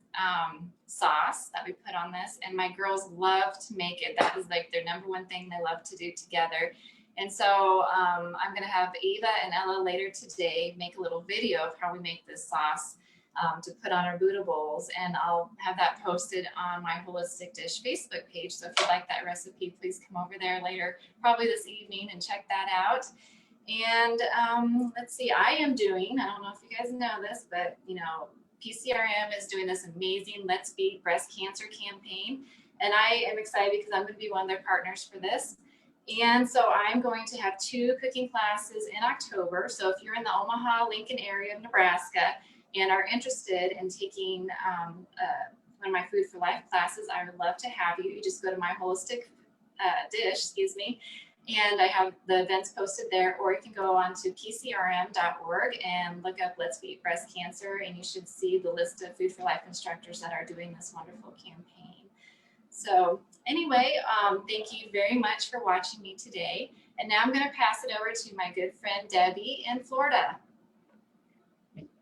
sauce that we put on this, and my girls love to make it. That is like their #1 thing they love to do together. And so I'm going to have Ava and Ella later today make a little video of how we make this sauce to put on our Buddha bowls, and I'll have that posted on my Holistic Dish Facebook page. So if you like that recipe, please come over there later, probably this evening, and check that out. And let's see, I am doing, I don't know if you guys know this, but you know, PCRM is doing this amazing Let's Beat Breast Cancer campaign. And I am excited because I'm going to be one of their partners for this. And so I'm going to have 2 cooking classes in October. So if you're in the Omaha, Lincoln area of Nebraska and are interested in taking one of my Food for Life classes, I would love to have you. You just go to my holistic dish, and I have the events posted there, or you can go on to pcrm.org and look up Let's Beat Breast Cancer, and you should see the list of Food for Life instructors that are doing this wonderful campaign. So anyway, thank you very much for watching me today. And now I'm going to pass it over to my good friend Debbie in Florida.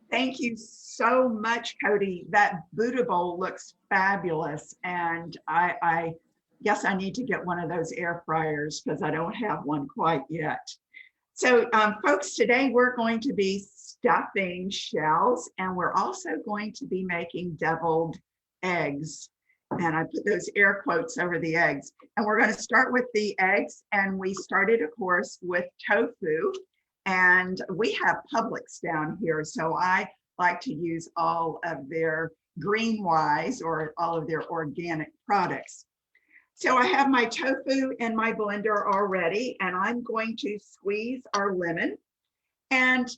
Thank you so much, Cody. That Buddha bowl looks fabulous. And I guess I need to get one of those air fryers because I don't have one quite yet. So folks, today we're going to be stuffing shells, and we're also going to be making deviled eggs. And I put those air quotes over the eggs. And we're going to start with the eggs. And we started, of course, with tofu. And we have Publix down here. So I like to use all of their Green Wise or all of their organic products. So I have my tofu in my blender already, and I'm going to squeeze our lemon. And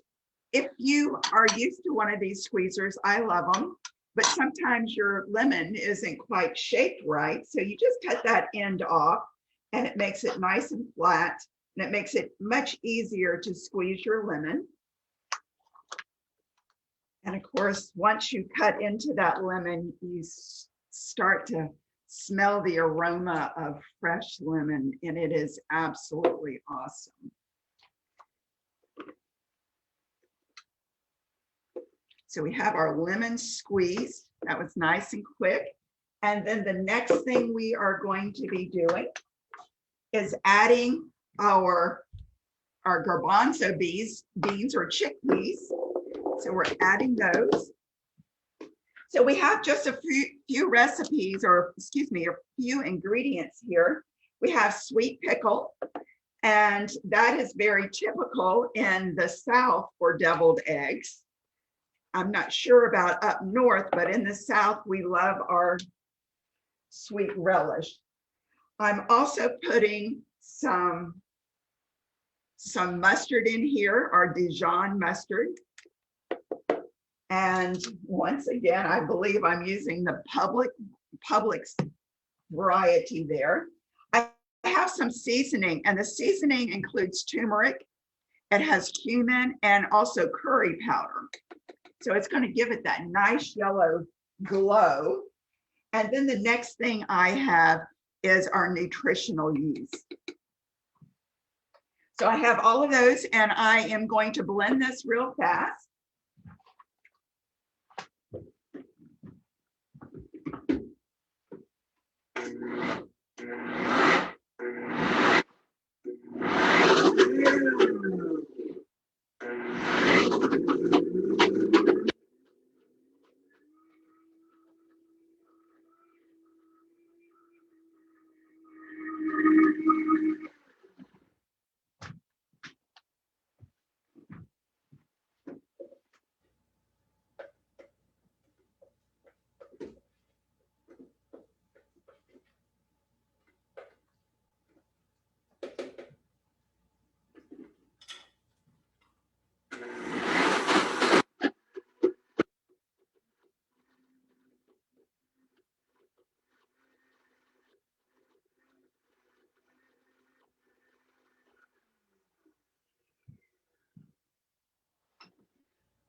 if you are used to one of these squeezers, I love them. But sometimes your lemon isn't quite shaped right. So you just cut that end off, and it makes it nice and flat, and it makes it much easier to squeeze your lemon. And of course, once you cut into that lemon, you start to smell the aroma of fresh lemon, and it is absolutely awesome. So we have our lemon squeeze. That was nice and quick. And then the next thing we are going to be doing is adding our garbanzo beans or chickpeas. So we're adding those. So we have just a few recipes, or excuse me, a few ingredients here. We have sweet pickle, and that is very typical in the South for deviled eggs. I'm not sure about up north, but in the South, we love our sweet relish. I'm also putting some mustard in here, our Dijon mustard. And once again, I believe I'm using the Publix variety there. I have some seasoning, and the seasoning includes turmeric. It has cumin and also curry powder. So it's going to give it that nice yellow glow. And then the next thing I have is our nutritional yeast. So I have all of those, and I am going to blend this real fast.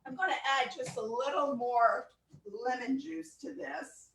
I'm going to add just a little more lemon juice to this.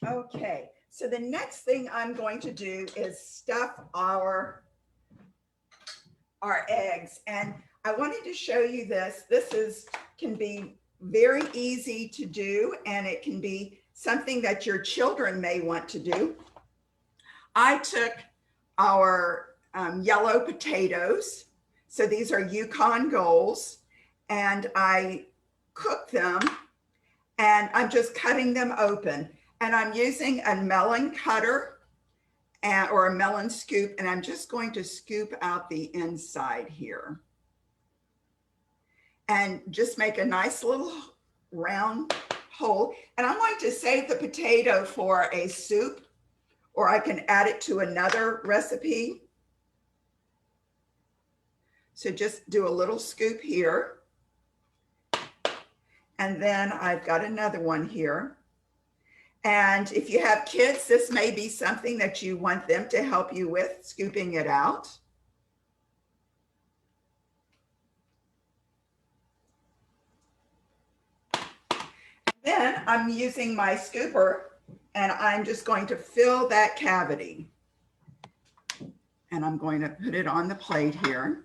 Okay, so the next thing I'm going to do is stuff our eggs. And I wanted to show you this. This can be very easy to do, and it can be something that your children may want to do. I took our yellow potatoes. So these are Yukon Golds, and I cooked them, and I'm just cutting them open. And I'm using a melon cutter or a melon scoop, and I'm just going to scoop out the inside here. And just make a nice little round hole. And I'm going to save the potato for a soup, or I can add it to another recipe. So just do a little scoop here. And then I've got another one here. And if you have kids, this may be something that you want them to help you with, scooping it out. Then I'm using my scooper, and I'm just going to fill that cavity. And I'm going to put it on the plate here.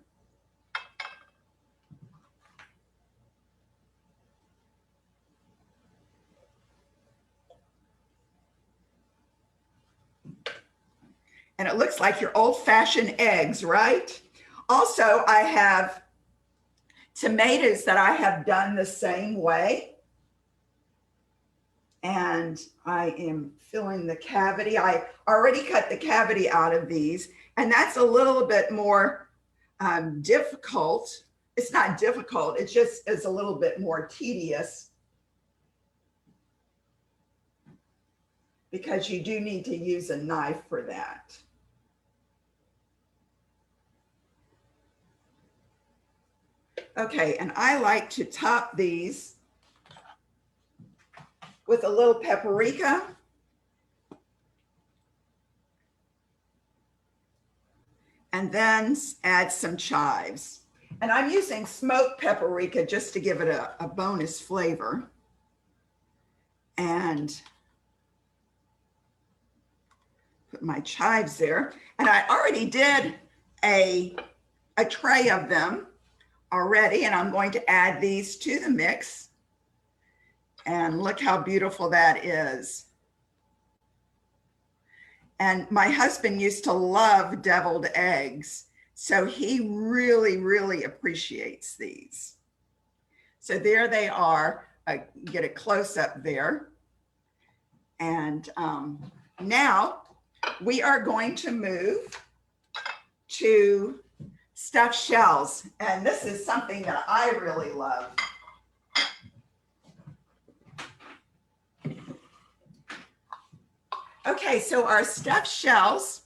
And it looks like your old-fashioned eggs, right? Also, I have tomatoes that I have done the same way. And I am filling the cavity. I already cut the cavity out of these, and that's a little bit more difficult. It's not difficult, it just is a little bit more tedious, because you do need to use a knife for that. Okay, and I like to top these with a little paprika. And then add some chives. And I'm using smoked paprika just to give it a bonus flavor. And put my chives there. And I already did a tray of them already, and I'm going to add these to the mix. And look how beautiful that is. And my husband used to love deviled eggs, so he really, really appreciates these. So there they are. Get a close up there. And now we are going to move to stuffed shells. And this is something that I really love. Okay, so our stuffed shells,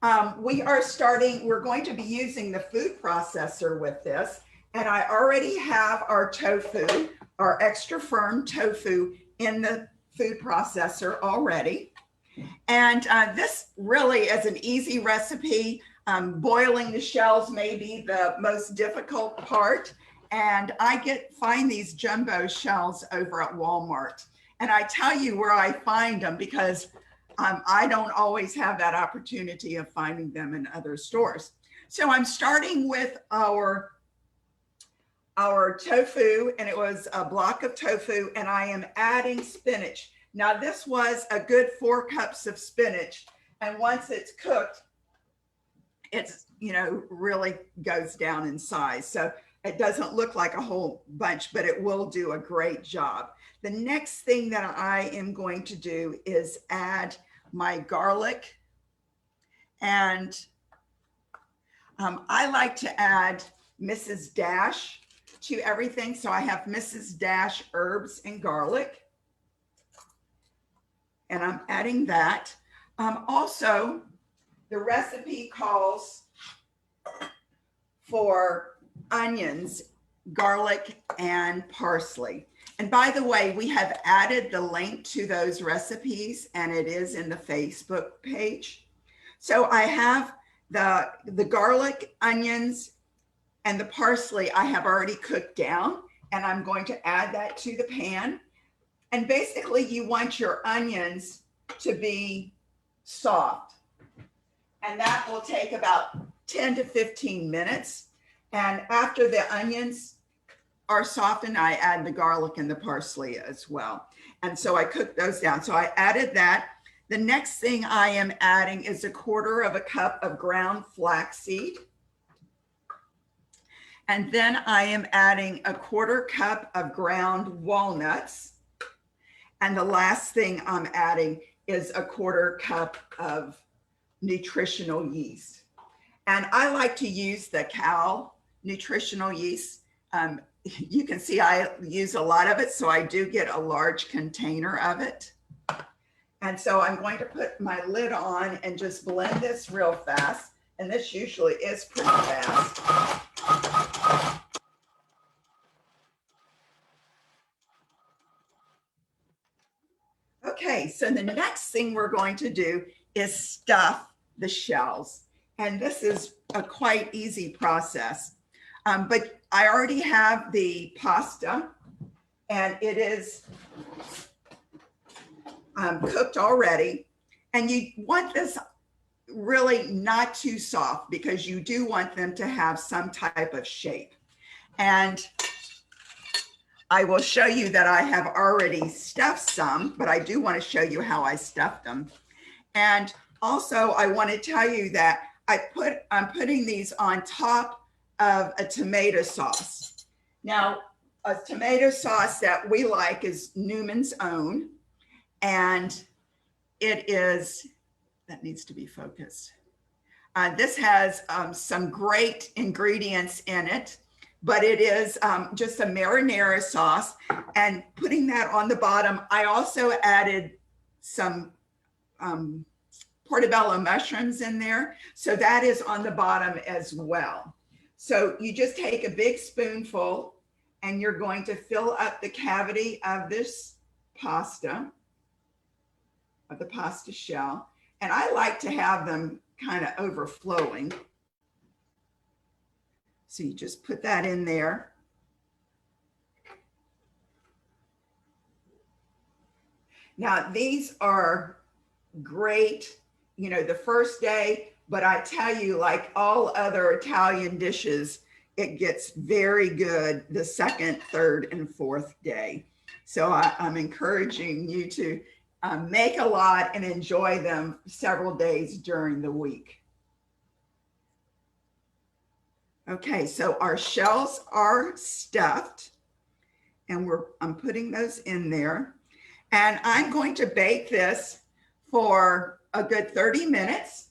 we're going to be using the food processor with this. And I already have our tofu, our extra firm tofu in the food processor already. And this really is an easy recipe. Boiling the shells may be the most difficult part. And I find these jumbo shells over at Walmart. And I tell you where I find them, because I don't always have that opportunity of finding them in other stores. So I'm starting with our tofu, and it was a block of tofu, and I am adding spinach. Now this was a good 4 cups of spinach, and once it's cooked, it's, really goes down in size. So it doesn't look like a whole bunch, but it will do a great job. The next thing that I am going to do is add my garlic. And I like to add Mrs. Dash to everything. So I have Mrs. Dash herbs and garlic. And I'm adding that. Also, the recipe calls for onions, garlic, and parsley. And by the way, we have added the link to those recipes, and it is in the Facebook page. So I have the garlic, onions, and the parsley I have already cooked down, and I'm going to add that to the pan. And basically you want your onions to be soft. And that will take about 10 to 15 minutes. And after the onions are softened, I add the garlic and the parsley as well. And so I cook those down. So I added that. The next thing I am adding is 1/4 cup of ground flaxseed. And then I am adding 1/4 cup of ground walnuts. And the last thing I'm adding is 1/4 cup of nutritional yeast. And I like to use the cow nutritional yeast. You can see I use a lot of it, so I do get a large container of it. And so I'm going to put my lid on and just blend this real fast. And this usually is pretty fast. Okay, so the next thing we're going to do is stuff the shells. And this is a quite easy process. But I already have the pasta, and it is cooked already. And you want this really not too soft, because you do want them to have some type of shape. And I will show you that I have already stuffed some, but I do want to show you how I stuffed them. And also I want to tell you that I'm putting these on top of a tomato sauce. Now, a tomato sauce that we like is Newman's Own, and it is, that needs to be focused. This has some great ingredients in it, but it is just a marinara sauce. And putting that on the bottom, I also added some portobello mushrooms in there. So that is on the bottom as well. So you just take a big spoonful and you're going to fill up the cavity of this pasta, of the pasta shell. And I like to have them kind of overflowing. So you just put that in there. Now, these are great, you know, the first day, but I tell you, like all other Italian dishes, it gets very good the second, third, and fourth day. So I'm encouraging you to make a lot and enjoy them several days during the week. Okay, so our shells are stuffed, and I'm putting those in there. And I'm going to bake this for a good 30 minutes.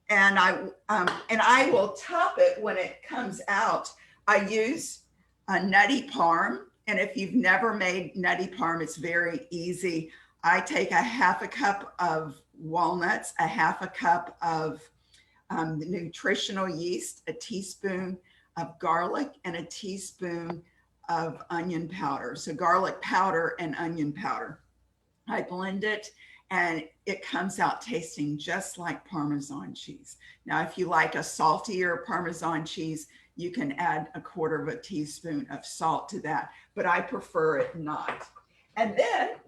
And I will top it when it comes out. I use a Nutty Parm. And if you've never made Nutty Parm, it's very easy. I take 1/2 cup of walnuts, 1/2 cup of nutritional yeast, a teaspoon of garlic, and a teaspoon of onion powder. So garlic powder and onion powder. I blend it, and it comes out tasting just like Parmesan cheese. Now, if you like a saltier Parmesan cheese, you can add 1/4 teaspoon of salt to that, but I prefer it not. And then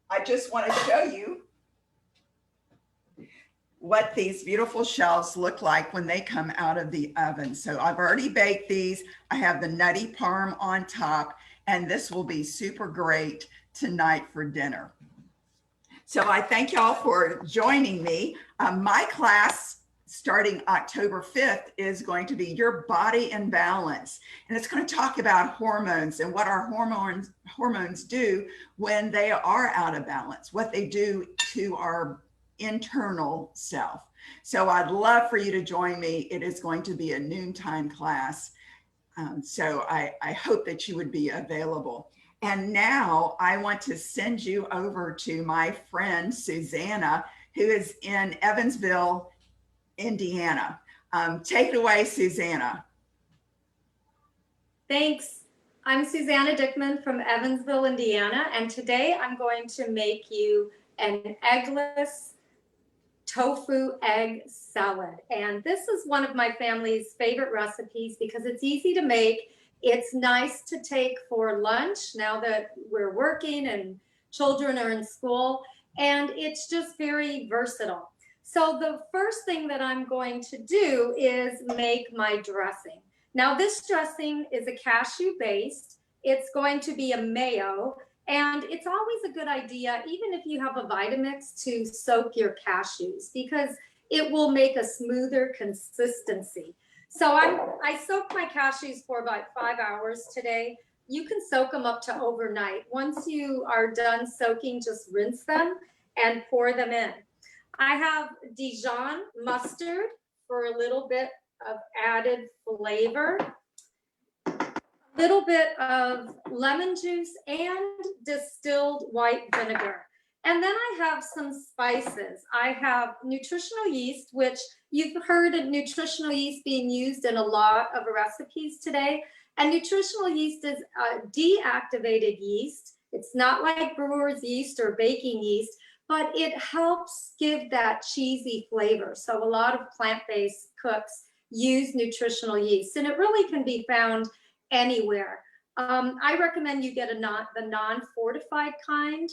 I just want to show you what these beautiful shells look like when they come out of the oven. So I've already baked these. I have the Nutty Parm on top, and this will be super great tonight for dinner. So I thank y'all for joining me. My class starting October 5th is going to be Your Body in Balance. And it's going to talk about hormones and what our hormones do when they are out of balance, what they do to our internal self. So I'd love for you to join me. It is going to be a noontime class. So I hope that you would be available. And now I want to send you over to my friend, Susanna, who is in Evansville, Indiana. Take it away, Susanna. Thanks. I'm Susanna Dickman from Evansville, Indiana, and today I'm going to make you an eggless tofu egg salad. And this is one of my family's favorite recipes because it's easy to make. It's nice to take for lunch now that we're working and children are in school, and it's just very versatile. So the first thing that I'm going to do is make my dressing. Now this dressing is a cashew based. it's going to be a mayo. And it's always a good idea, even if you have a Vitamix, to soak your cashews because it will make a smoother consistency. So I soaked my cashews for about 5 hours today. You can soak them up to overnight. Once you are done soaking, just rinse them and pour them in. I have Dijon mustard for a little bit of added flavor. Little bit of lemon juice and distilled white vinegar. And then I have some spices. I have nutritional yeast, which you've heard of nutritional yeast being used in a lot of recipes today. And nutritional yeast is a deactivated yeast. It's not like brewer's yeast or baking yeast, but it helps give that cheesy flavor. So a lot of plant-based cooks use nutritional yeast, and it really can be found anywhere. I recommend you get the non-fortified kind,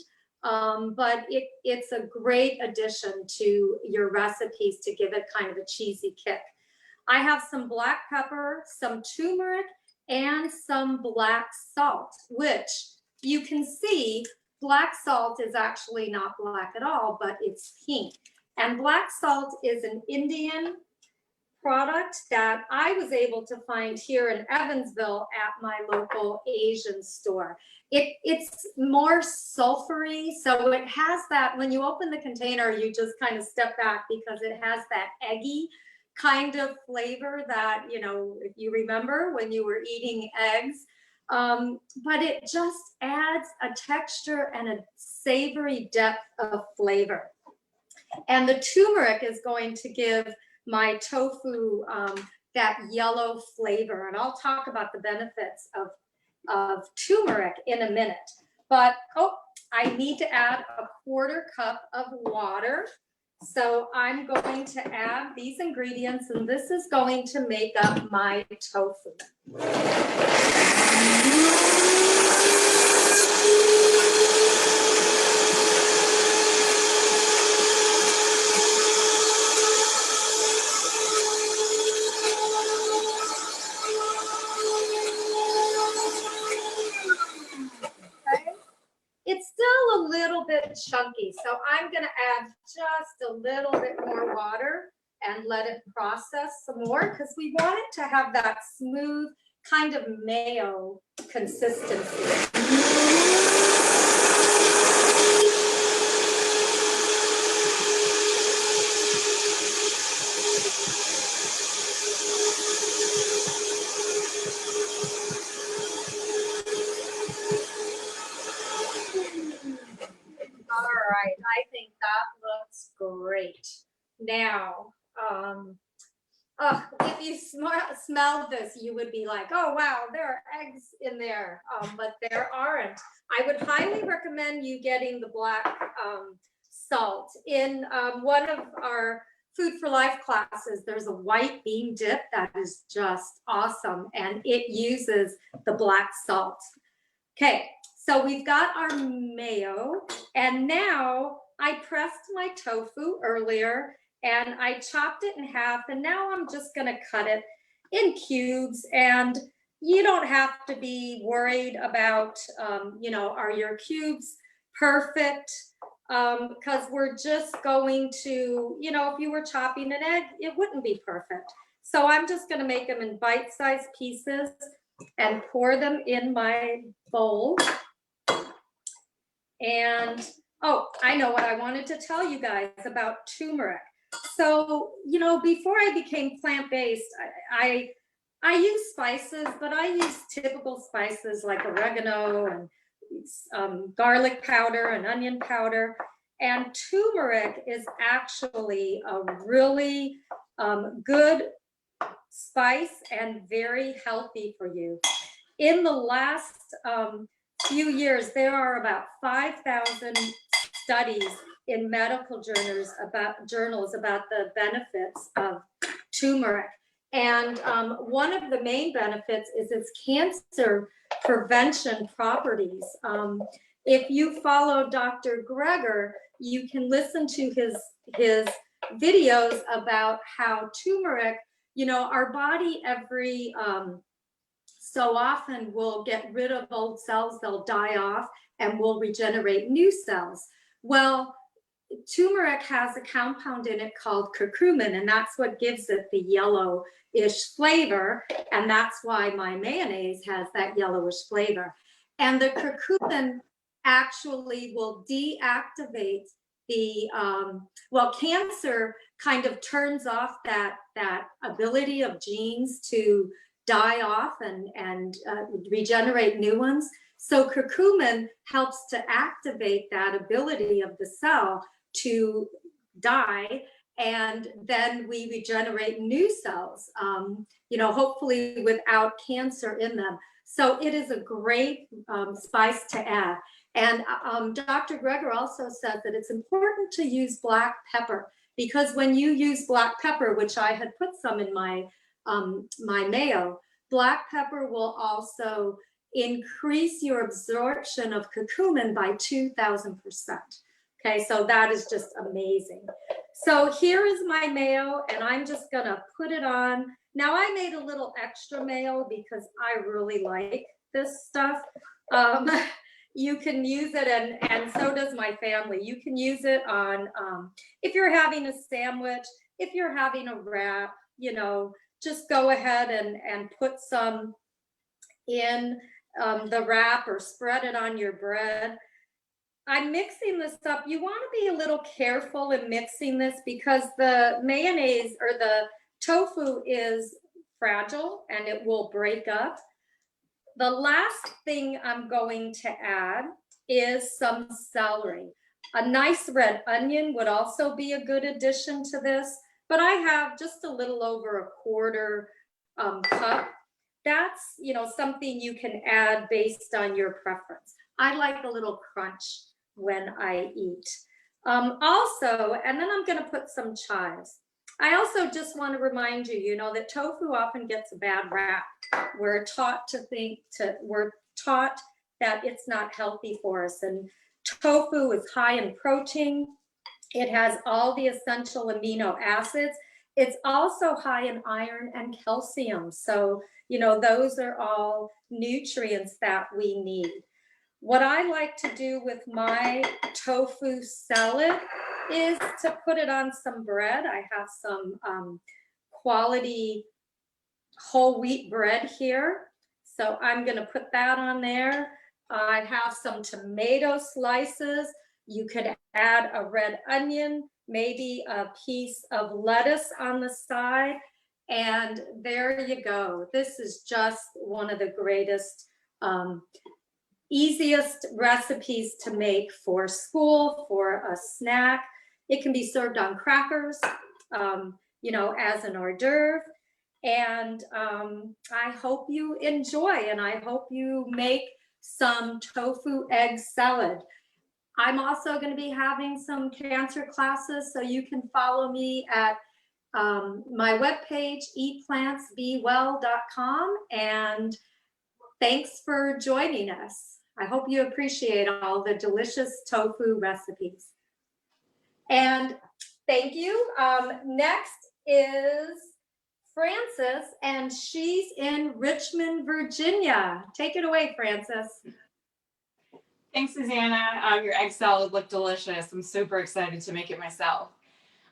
but it's a great addition to your recipes to give it kind of a cheesy kick. I have some black pepper, some turmeric, and some black salt, which you can see black salt is actually not black at all, but it's pink. And black salt is an Indian product that I was able to find here in Evansville at my local Asian store. It's more sulfury, so it has that, when you open the container, you just kind of step back because it has that eggy kind of flavor that, you know, if you remember when you were eating eggs, but it just adds a texture and a savory depth of flavor. And the turmeric is going to give my tofu that yellow flavor, and I'll talk about the benefits of turmeric in a minute. But I need to add a 1/4 cup of water. So I'm going to add these ingredients, and this is going to make up my tofu. It's still a little bit chunky, so I'm going to add just a little bit more water and let it process some more because we want it to have that smooth kind of mayo consistency. All right, I think that looks great. Now, if you smell this, you would be like, oh, wow, there are eggs in there, but there aren't. I would highly recommend you getting the black salt. In one of our Food for Life classes, there's a white bean dip that is just awesome, and it uses the black salt. Okay, so we've got our mayo, and now I pressed my tofu earlier, and I chopped it in half, and now I'm just gonna cut it in cubes, and you don't have to be worried about, you know, are your cubes perfect? Because we're just going to, you know, if you were chopping an egg, it wouldn't be perfect. So I'm just gonna make them in bite-sized pieces and pour them in my bowl. And, oh, I know what I wanted to tell you guys about turmeric. So, you know, before I became plant-based, I use spices, but I use typical spices like oregano and garlic powder and onion powder. And turmeric is actually a really good spice and very healthy for you. In the last few years, there are about 5,000 studies in medical journals about the benefits of turmeric. And one of the main benefits is its cancer prevention properties. If you follow Dr. Greger, you can listen to his videos about how turmeric, you know, our body every so often we'll get rid of old cells, they'll die off, and we'll regenerate new cells. Well, turmeric has a compound in it called curcumin, and that's what gives it the yellowish flavor, and that's why my mayonnaise has that yellowish flavor. And the curcumin actually will deactivate the, well, cancer kind of turns off that ability of genes to die off and regenerate new ones. So curcumin helps to activate that ability of the cell to die, and then we regenerate new cells, you know, hopefully without cancer in them. So it is a great spice to add. And Dr. Greger also said that it's important to use black pepper, because when you use black pepper, which I had put some in my my mayo, black pepper will also increase your absorption of curcumin by 2,000%. Okay, so that is just amazing. So here is my mayo, and I'm just gonna put it on. Now I made a little extra mayo because I really like this stuff. You can use it, and so does my family. You can use it on, if you're having a sandwich, if you're having a wrap, you know, just go ahead and put some in the wrap or spread it on your bread. I'm mixing this up. You want to be a little careful in mixing this because the mayonnaise or the tofu is fragile and it will break up. The last thing I'm going to add is some celery. A nice red onion would also be a good addition to this, but I have just a little over 1/4 cup. That's, you know, something you can add based on your preference. I like a little crunch when I eat. Also, and then I'm going to put some chives. I also just want to remind you, you know, that tofu often gets a bad rap. We're taught that it's not healthy for us. And tofu is high in protein. It has all the essential amino acids. It's also high in iron and calcium. So, you know, those are all nutrients that we need. What I like to do with my tofu salad is to put it on some bread. I have some quality whole wheat bread here. So I'm gonna put that on there. I have some tomato slices. You could add a red onion, maybe a piece of lettuce on the side. And there you go. This is just one of the greatest, easiest recipes to make for school, for a snack. It can be served on crackers, you know, as an hors d'oeuvre. And I hope you enjoy, and I hope you make some tofu egg salad. I'm also going to be having some cancer classes, so you can follow me at my webpage, eatplantsbewell.com. And thanks for joining us. I hope you appreciate all the delicious tofu recipes. And thank you. Next is Frances, and she's in Richmond, Virginia. Take it away, Frances. Thanks, Susanna. Your egg salad looked delicious. I'm super excited to make it myself.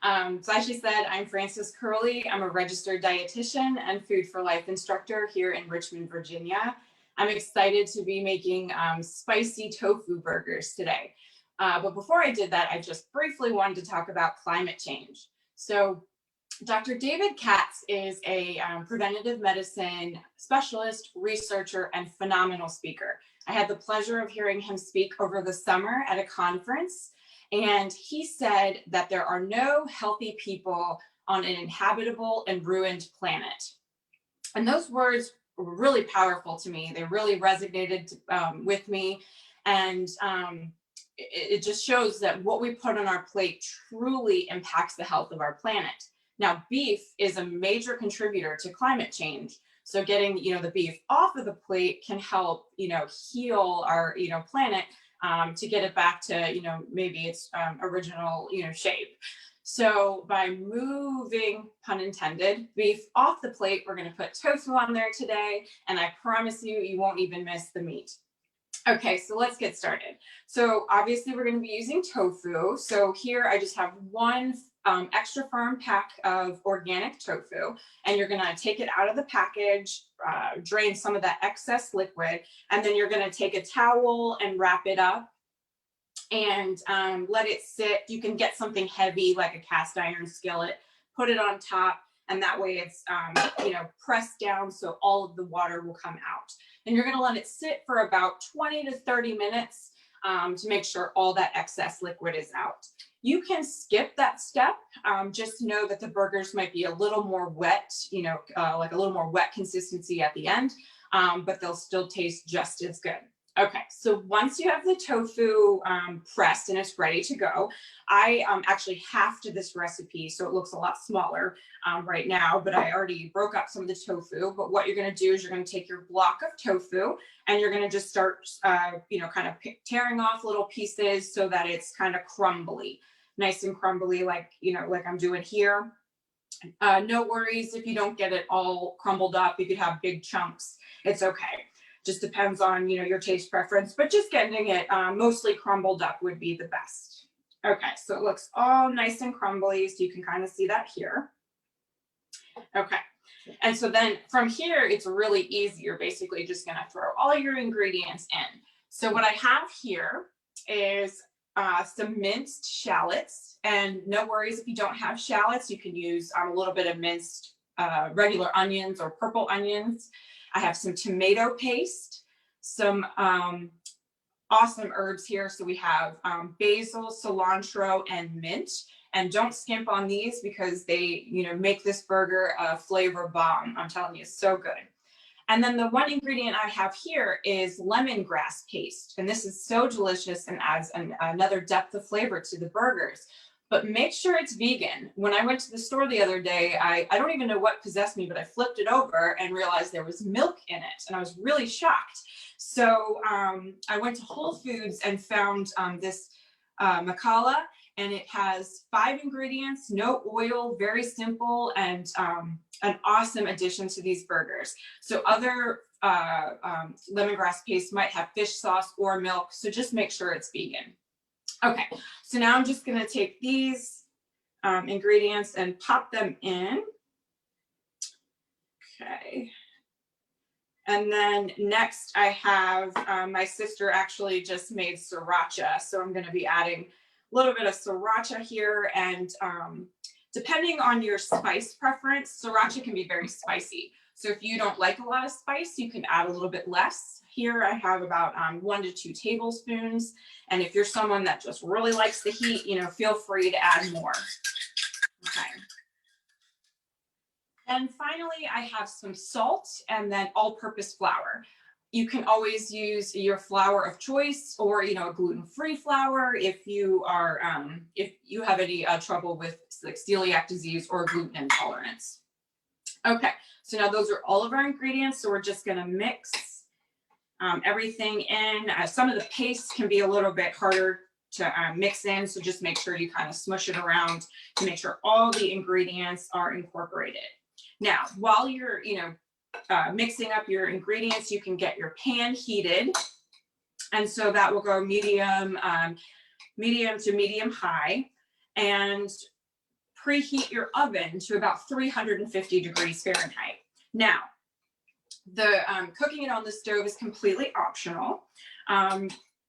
So as she said, I'm Frances Curley. I'm a registered dietitian and Food for Life instructor here in Richmond, Virginia. I'm excited to be making spicy tofu burgers today. But before I did that, I just briefly wanted to talk about climate change. So Dr. David Katz is a preventative medicine specialist, researcher, and phenomenal speaker. I had the pleasure of hearing him speak over the summer at a conference, and he said that there are no healthy people on an inhabitable and ruined planet. And those words were really powerful to me. They really resonated with me, and it just shows that what we put on our plate truly impacts the health of our planet. Now, beef is a major contributor to climate change. So getting, you know, the beef off of the plate can help, you know, heal our, you know, planet to get it back to, you know, maybe its original, you know, shape. So by moving, pun intended, beef off the plate, we're gonna put tofu on there today, and I promise you, you won't even miss the meat. Okay, so let's get started. So obviously we're gonna be using tofu. So here I just have one extra firm pack of organic tofu, and you're gonna take it out of the package, drain some of that excess liquid, and then you're gonna take a towel and wrap it up and let it sit. You can get something heavy like a cast iron skillet, put it on top, and that way it's pressed down so all of the water will come out. And you're gonna let it sit for about 20 to 30 minutes to make sure all that excess liquid is out. You can skip that step. Just know that the burgers might be a little more wet, like a little more wet consistency at the end, but they'll still taste just as good. Okay, so once you have the tofu pressed and it's ready to go, I actually halved this recipe so it looks a lot smaller right now, but I already broke up some of the tofu. But what you're gonna do is you're gonna take your block of tofu and you're gonna just start, kind of tearing off little pieces so that it's kind of crumbly, nice and crumbly, like I'm doing here. No worries if you don't get it all crumbled up. You could have big chunks, it's okay. Just depends on, your taste preference, but just getting it mostly crumbled up would be the best. Okay, so it looks all nice and crumbly, so you can kind of see that here. Okay, and so then from here, it's really easy. You're basically just gonna throw all your ingredients in. So what I have here is some minced shallots, and no worries if you don't have shallots, you can use a little bit of minced regular onions or purple onions. I have some tomato paste, some awesome herbs here. So we have basil, cilantro, and mint. And don't skimp on these because they, make this burger a flavor bomb. I'm telling you, it's so good. And then the one ingredient I have here is lemongrass paste. And this is so delicious and adds another depth of flavor to the burgers. But make sure it's vegan. When I went to the store the other day, I don't even know what possessed me, but I flipped it over and realized there was milk in it. And I was really shocked. So I went to Whole Foods and found this Macala, and it has 5 ingredients, no oil, very simple, and an awesome addition to these burgers. So other lemongrass paste might have fish sauce or milk, so just make sure it's vegan. Okay, so now I'm just gonna take these ingredients and pop them in. Okay. And then next I have, my sister actually just made sriracha. So I'm gonna be adding a little bit of sriracha here, and depending on your spice preference, sriracha can be very spicy. So if you don't like a lot of spice, you can add a little bit less. Here I have about 1 to 2 tablespoons. And if you're someone that just really likes the heat, feel free to add more. Okay. And finally, I have some salt and then all-purpose flour. You can always use your flour of choice, or a gluten-free flour if you are if you have any trouble with like celiac disease or gluten intolerance. Okay, so now those are all of our ingredients. So we're just gonna mix everything in. Some of the paste can be a little bit harder to mix in, so just make sure you kind of smush it around to make sure all the ingredients are incorporated. Now, while you're mixing up your ingredients, you can get your pan heated, and so that will go medium to medium high, and preheat your oven to about 350 degrees Fahrenheit. Now, the cooking it on the stove is completely optional.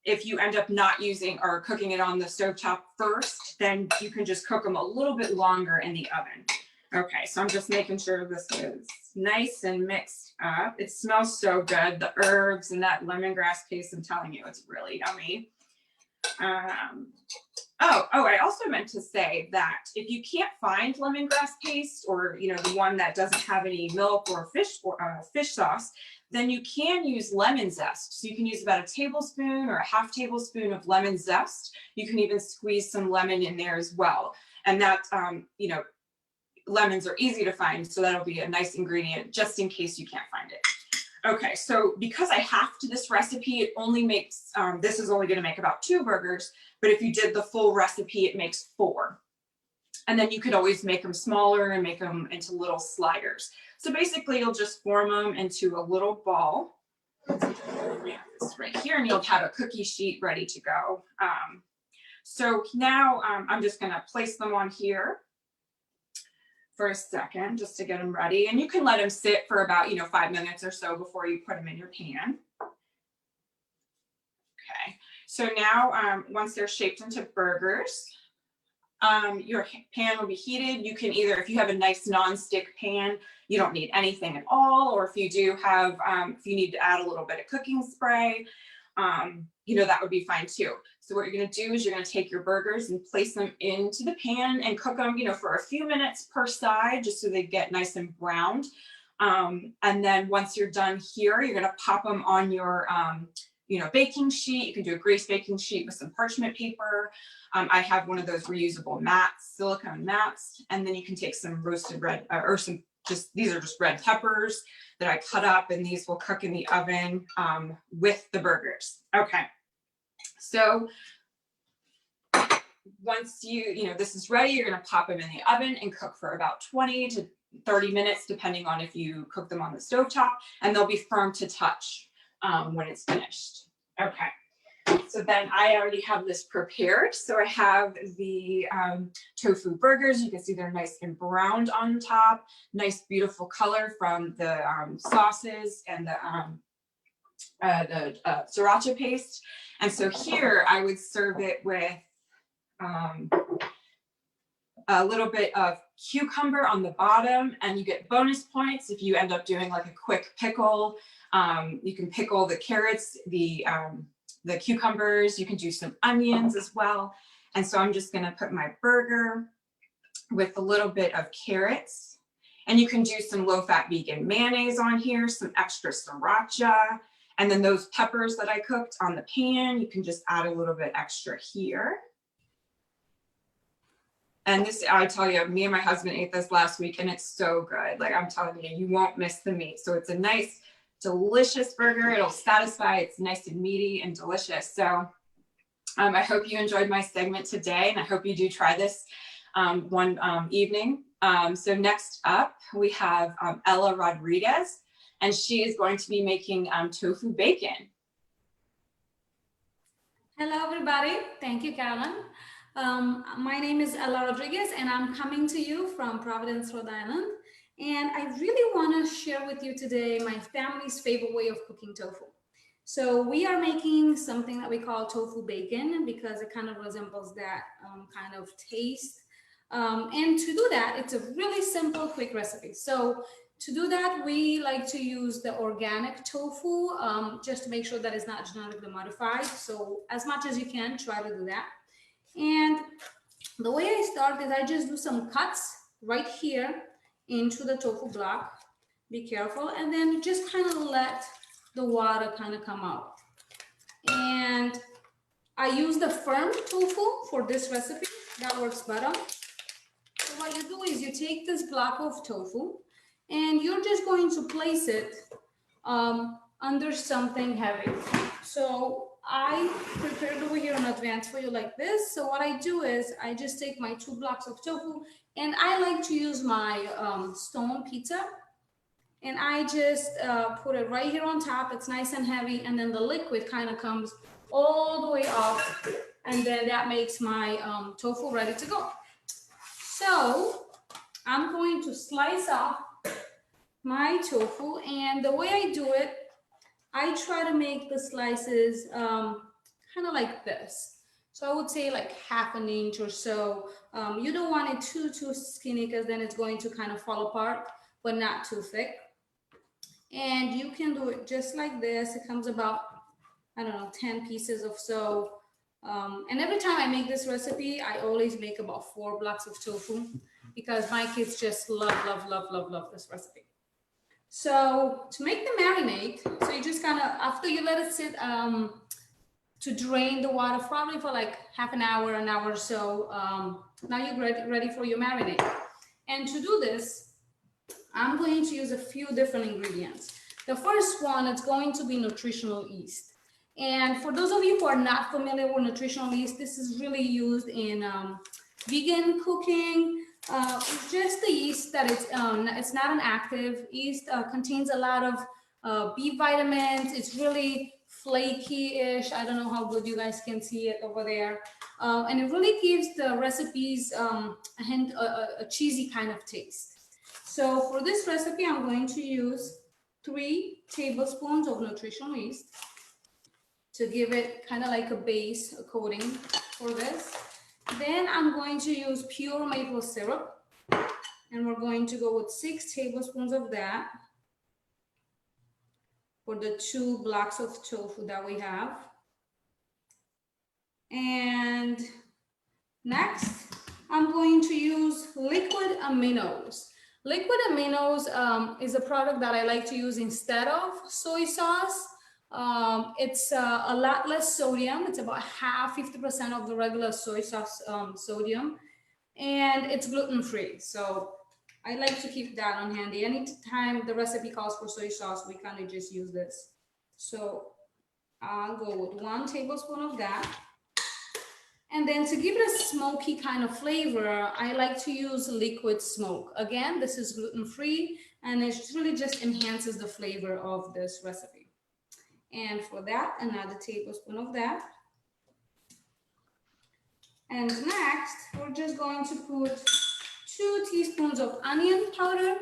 If you end up not using or cooking it on the stovetop first, then you can just cook them a little bit longer in the oven. Okay, so I'm just making sure this is nice and mixed up. It smells so good. The herbs and that lemongrass paste, I'm telling you, it's really yummy. I also meant to say that if you can't find lemongrass paste, or the one that doesn't have any milk or fish sauce, then you can use lemon zest. So you can use about a tablespoon or a half tablespoon of lemon zest. You can even squeeze some lemon in there as well. And that, lemons are easy to find, so that'll be a nice ingredient just in case you can't find it. Okay, so because I halved this recipe, it only makes, this is only gonna make about 2 burgers, but if you did the full recipe, it makes 4. And then you could always make them smaller and make them into little sliders. So basically you'll just form them into a little ball. We have this right here, and you'll have a cookie sheet ready to go. So now I'm just gonna place them on here for a second just to get them ready. And you can let them sit for about 5 minutes or so before you put them in your pan. Okay, so now once they're shaped into burgers, your pan will be heated. You can either, if you have a nice non-stick pan, you don't need anything at all, or if you do have, if you need to add a little bit of cooking spray, that would be fine too. So what you're gonna do is you're gonna take your burgers and place them into the pan and cook them, for a few minutes per side, just so they get nice and browned. And then once you're done here, you're gonna pop them on your, baking sheet. You can do a grease baking sheet with some parchment paper. I have one of those reusable mats, silicone mats, and then you can take some roasted red, these are just red peppers that I cut up, and these will cook in the oven with the burgers. Okay, so once this is ready, you're gonna pop them in the oven and cook for about 20 to 30 minutes, depending on if you cook them on the stovetop, and they'll be firm to touch when it's finished. Okay, so then I already have this prepared. So I have the tofu burgers. You can see they're nice and browned on top, nice beautiful color from the sauces and the sriracha paste. And so here I would serve it with a little bit of cucumber on the bottom, and you get bonus points if you end up doing like a quick pickle. You can pickle the carrots, the cucumbers. You can do some onions as well. And so I'm just gonna put my burger with a little bit of carrots, and you can do some low-fat vegan mayonnaise on here, some extra sriracha, and then those peppers that I cooked on the pan, you can just add a little bit extra here. And this, I tell you, me and my husband ate this last week, and it's so good. Like, I'm telling you, you won't miss the meat. So it's a nice, delicious burger. It'll satisfy. It's nice and meaty and delicious. So I hope you enjoyed my segment today, and I hope you do try this one evening. So next up, we have Ella Rodriguez, and she is going to be making tofu bacon. Hello, everybody. Thank you, Carolyn. My name is Ella Rodriguez, and I'm coming to you from Providence, Rhode Island. And I really want to share with you today my family's favorite way of cooking tofu. So we are making something that we call tofu bacon, because it kind of resembles that kind of taste. And to do that, it's a really simple, quick recipe. So to do that, we like to use the organic tofu, just to make sure that it's not genetically modified. So as much as you can, try to do that. And the way I start is I just do some cuts right here into the tofu block. Be careful, and then just kind of let the water kind of come out. And I use the firm tofu for this recipe. That works better. So what you do is you take this block of tofu, and you're just going to place it under something heavy. So I prepared over here in advance for you like this. So what I do is I just take my 2 blocks of tofu, and I like to use my stone pizza, and I just put it right here on top. It's nice and heavy, and then the liquid kind of comes all the way off, and then that makes my tofu ready to go. So I'm going to slice off my tofu, and the way I do it, I try to make the slices kind of like this. So I would say like 1/2 inch or so. You don't want it too skinny, because then it's going to kind of fall apart, but not too thick. And you can do it just like this. It comes about, I don't know, 10 pieces or so. And every time I make this recipe, I always make about 4 blocks of tofu, because my kids just love this recipe. So to make the marinade, so you just kind of, after you let it sit to drain the water, probably for like 1/2 hour, an hour or so, now you're ready for your marinade. And to do this, I'm going to use a few different ingredients. The first one, it's going to be nutritional yeast. And for those of you who are not familiar with nutritional yeast, this is really used in vegan cooking. Just the yeast that it's not an active yeast, contains a lot of B vitamins. It's really flaky-ish. I don't know how good you guys can see it over there. And it really gives the recipes a hint, a cheesy kind of taste. So for this recipe, I'm going to use 3 tablespoons of nutritional yeast to give it kind of like a base, a coating for this. Then I'm going to use pure maple syrup, and we're going to go with 6 tablespoons of that for the 2 blocks of tofu that we have. And next, I'm going to use liquid aminos. Liquid aminos is a product that I like to use instead of soy sauce. It's a lot less sodium. It's about half, 50% of the regular soy sauce sodium, and it's gluten-free. So I like to keep that on handy. Anytime the recipe calls for soy sauce, we kind of just use this. So I'll go with 1 tablespoon of that. And then to give it a smoky kind of flavor, I like to use liquid smoke. Again, this is gluten-free, and it really just enhances the flavor of this recipe. And for that, another tablespoon of that. And next, we're just going to put 2 teaspoons of onion powder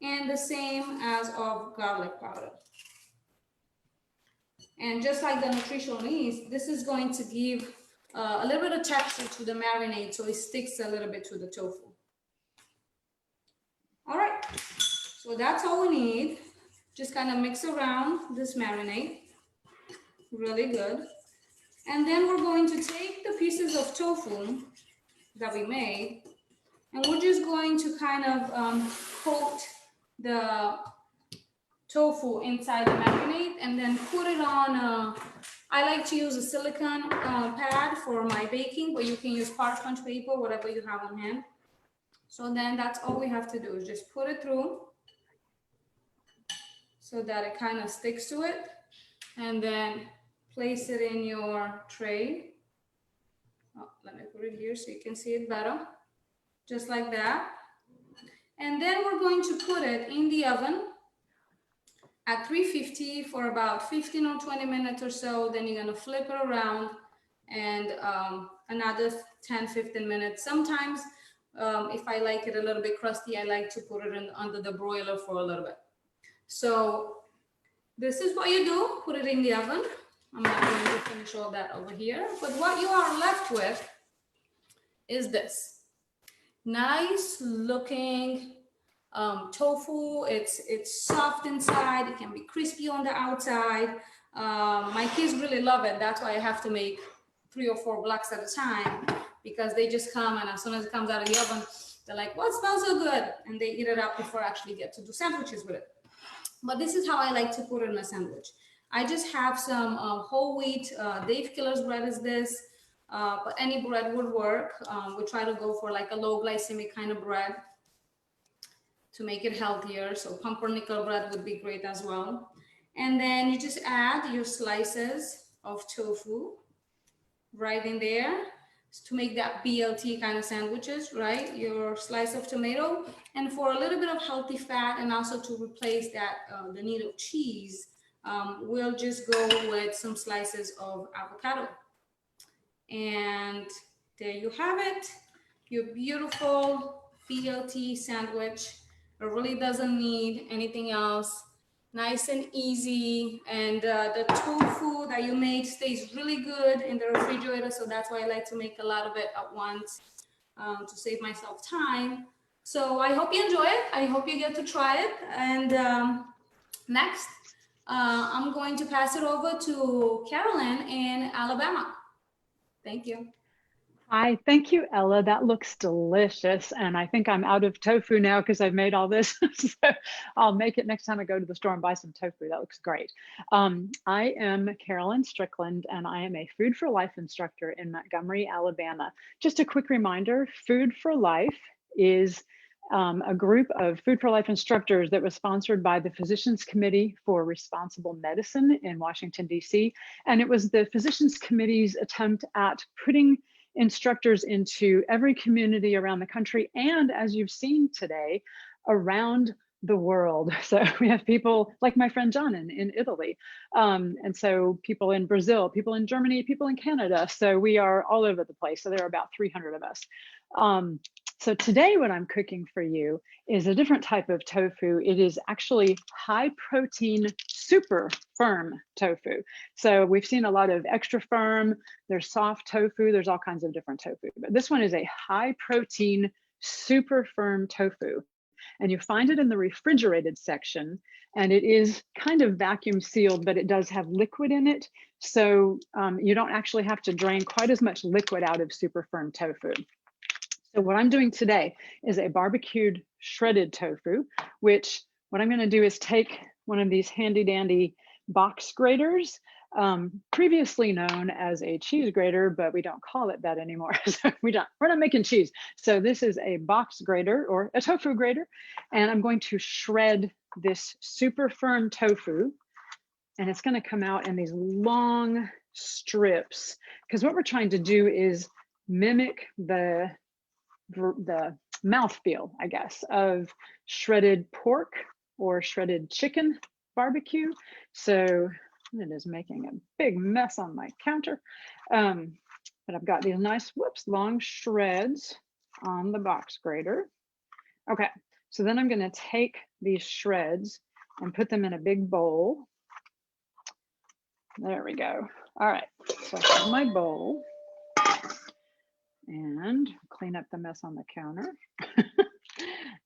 and the same as of garlic powder. And just like the nutritional yeast, this is going to give a little bit of texture to the marinade, so it sticks a little bit to the tofu. All right, so that's all we need. Just kind of mix around this marinade, really good. And then we're going to take the pieces of tofu that we made, and we're just going to kind of coat the tofu inside the marinade and then put it on I like to use a silicone pad for my baking, but you can use parchment paper, whatever you have on hand. So then that's all we have to do is just put it through so that it kind of sticks to it, and then place it in your tray. Oh, let me put it here so you can see it better. Just like that. And then we're going to put it in the oven at 350 for about 15 or 20 minutes or so. Then you're gonna flip it around and another 10-15 minutes. Sometimes if I like it a little bit crusty, I like to put it in under the broiler for a little bit. So this is what you do, put it in the oven. I'm not going to finish all that over here, but what you are left with is this nice looking tofu. It's soft inside, it can be crispy on the outside. My kids really love it. That's why I have to make 3 or 4 blocks at a time, because they just come and as soon as it comes out of the oven, they're like, "What smells so good?" And they eat it up before I actually get to do sandwiches with it. But this is how I like to put it in a sandwich. I just have some whole wheat, Dave Killer's bread is this, but any bread would work. We try to go for like a low glycemic kind of bread to make it healthier. So pumpernickel bread would be great as well. And then you just add your slices of tofu right in there to make that BLT kind of sandwiches, right? Your slice of tomato. And for a little bit of healthy fat and also to replace that, the need of cheese, we'll just go with some slices of avocado. And there you have it, your beautiful BLT sandwich. It really doesn't need anything else. Nice and easy, and the tofu that you made stays really good in the refrigerator, so that's why I like to make a lot of it at once to save myself time. So I hope you enjoy it. I hope you get to try it. And next, I'm going to pass it over to Carolyn in Alabama. Thank you. Hi, thank you, Ella. That looks delicious. And I think I'm out of tofu now because I've made all this. So I'll make it next time I go to the store and buy some tofu. That looks great. I am Carolyn Strickland, and I am a Food for Life instructor in Montgomery, Alabama. Just a quick reminder, Food for Life is a group of Food for Life instructors that was sponsored by the Physicians Committee for Responsible Medicine in Washington, D.C. And it was the Physicians Committee's attempt at putting instructors into every community around the country, and as you've seen today, around the world. So we have people like my friend John in Italy, and so people in Brazil, people in Germany, people in Canada. So we are all over the place. So there are about 300 of us. So today what I'm cooking for you is a different type of tofu. It is actually high protein, super firm tofu. So we've seen a lot of extra firm, there's soft tofu, there's all kinds of different tofu, but this one is a high protein, super firm tofu. And you find it in the refrigerated section, and it is kind of vacuum sealed, but it does have liquid in it. So you don't actually have to drain quite as much liquid out of super firm tofu. So what I'm doing today is a barbecued shredded tofu, which what I'm going to do is take one of these handy dandy box graters, previously known as a cheese grater, but we don't call it that anymore. So we're not making cheese. So this is a box grater or a tofu grater, and I'm going to shred this super firm tofu, and it's going to come out in these long strips, because what we're trying to do is mimic the mouthfeel, I guess, of shredded pork or shredded chicken barbecue. So it is making a big mess on my counter. But I've got these nice, long shreds on the box grater. Okay, so then I'm gonna take these shreds and put them in a big bowl. There we go. All right, so I have my bowl. And clean up the mess on the counter.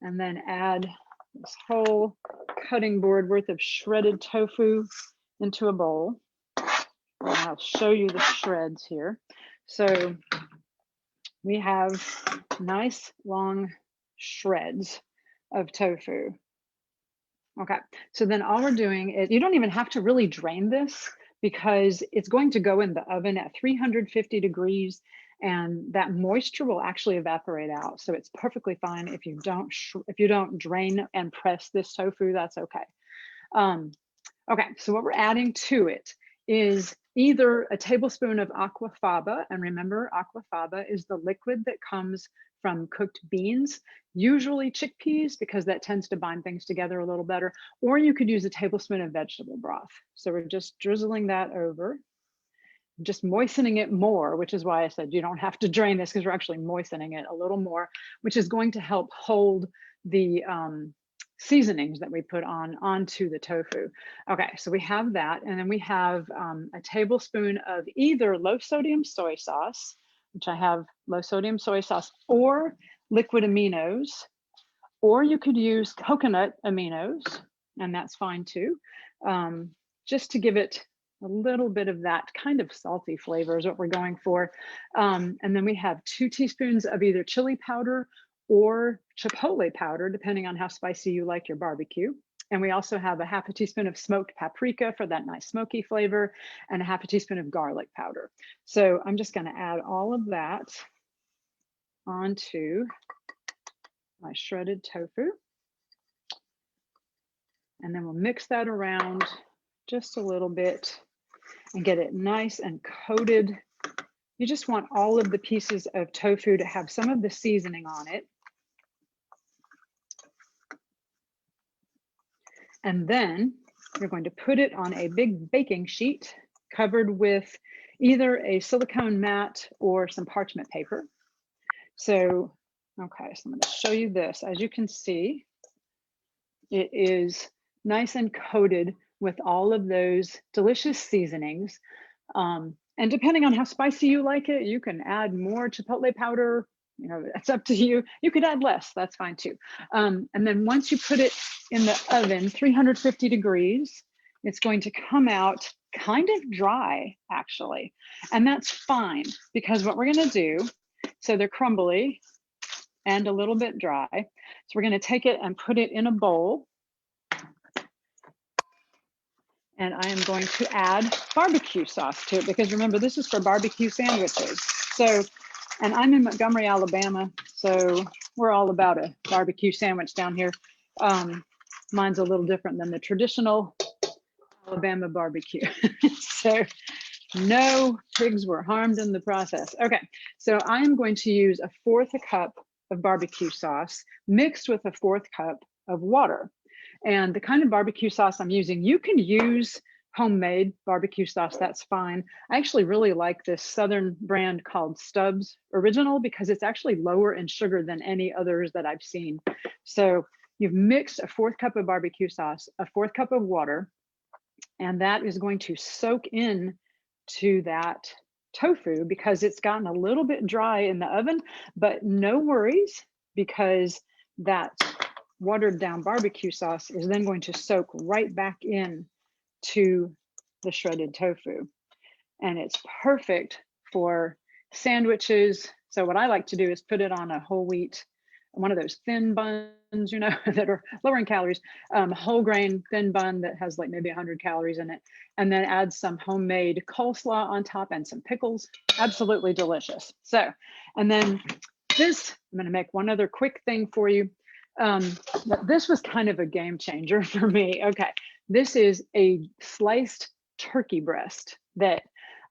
And then add this whole cutting board worth of shredded tofu into a bowl. And I'll show you the shreds here. So we have nice long shreds of tofu. Okay, so then all we're doing is, you don't even have to really drain this, because it's going to go in the oven at 350 degrees, and that moisture will actually evaporate out. So it's perfectly fine if you don't drain and press this tofu, that's okay. Okay, so what we're adding to it is either a tablespoon of aquafaba, and remember, aquafaba is the liquid that comes from cooked beans, usually chickpeas, because that tends to bind things together a little better, or you could use a tablespoon of vegetable broth. So we're just drizzling that over, just moistening it more, which is why I said you don't have to drain this, because we're actually moistening it a little more, which is going to help hold the seasonings that we put onto the tofu. Okay, so we have that, and then we have a tablespoon of either low sodium soy sauce, which I have low sodium soy sauce, or liquid aminos, or you could use coconut aminos, and that's fine too, just to give it a little bit of that kind of salty flavor is what we're going for. And then we have 2 teaspoons of either chili powder or chipotle powder, depending on how spicy you like your barbecue. And we also have a half a teaspoon of smoked paprika for that nice smoky flavor, and a half a teaspoon of garlic powder. So I'm just going to add all of that onto my shredded tofu. And then we'll mix that around just a little bit and get it nice and coated. You just want all of the pieces of tofu to have some of the seasoning on it. And then you're going to put it on a big baking sheet covered with either a silicone mat or some parchment paper. So, okay, so I'm going to show you this. As you can see, it is nice and coated with all of those delicious seasonings. And depending on how spicy you like it, you can add more chipotle powder. You know, it's up to you. You could add less, that's fine too. And then once you put it in the oven, 350 degrees, it's going to come out kind of dry, actually. And that's fine, because what we're gonna do, so they're crumbly and a little bit dry. So we're gonna take it and put it in a bowl. And I am going to add barbecue sauce to it, because remember, this is for barbecue sandwiches. So, and I'm in Montgomery, Alabama, so we're all about a barbecue sandwich down here. Mine's a little different than the traditional Alabama barbecue. So No pigs were harmed in the process. Okay, so I'm going to use 1/4 cup of barbecue sauce mixed with 1/4 cup of water. And the kind of barbecue sauce I'm using, you can use homemade barbecue sauce, that's fine. I actually really like this Southern brand called Stubbs Original because it's actually lower in sugar than any others that I've seen. So you've mixed 1/4 cup of barbecue sauce, 1/4 cup of water, and that is going to soak in to that tofu because it's gotten a little bit dry in the oven, but no worries because that watered down barbecue sauce is then going to soak right back in to the shredded tofu. And it's perfect for sandwiches. So what I like to do is put it on a whole wheat, one of those thin buns, you know, that are lower in calories, whole grain thin bun that has like maybe 100 calories in it, and then add some homemade coleslaw on top and some pickles. Absolutely delicious. So, and then this, I'm gonna make one other quick thing for you. This was kind of a game changer for me. Okay, this is a sliced turkey breast that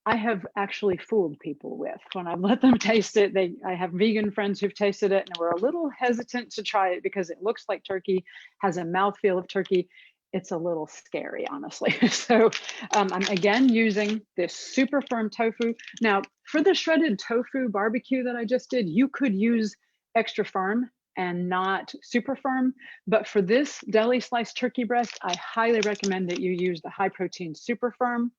I have actually fooled people with. When I've let them taste it, I have vegan friends who've tasted it and were a little hesitant to try it because it looks like turkey, has a mouthfeel of turkey. It's a little scary, honestly. So I'm again using this super firm tofu. Now, for the shredded tofu barbecue that I just did, you could use extra firm and not super firm. But for this deli sliced turkey breast, I highly recommend that you use the high protein super firm.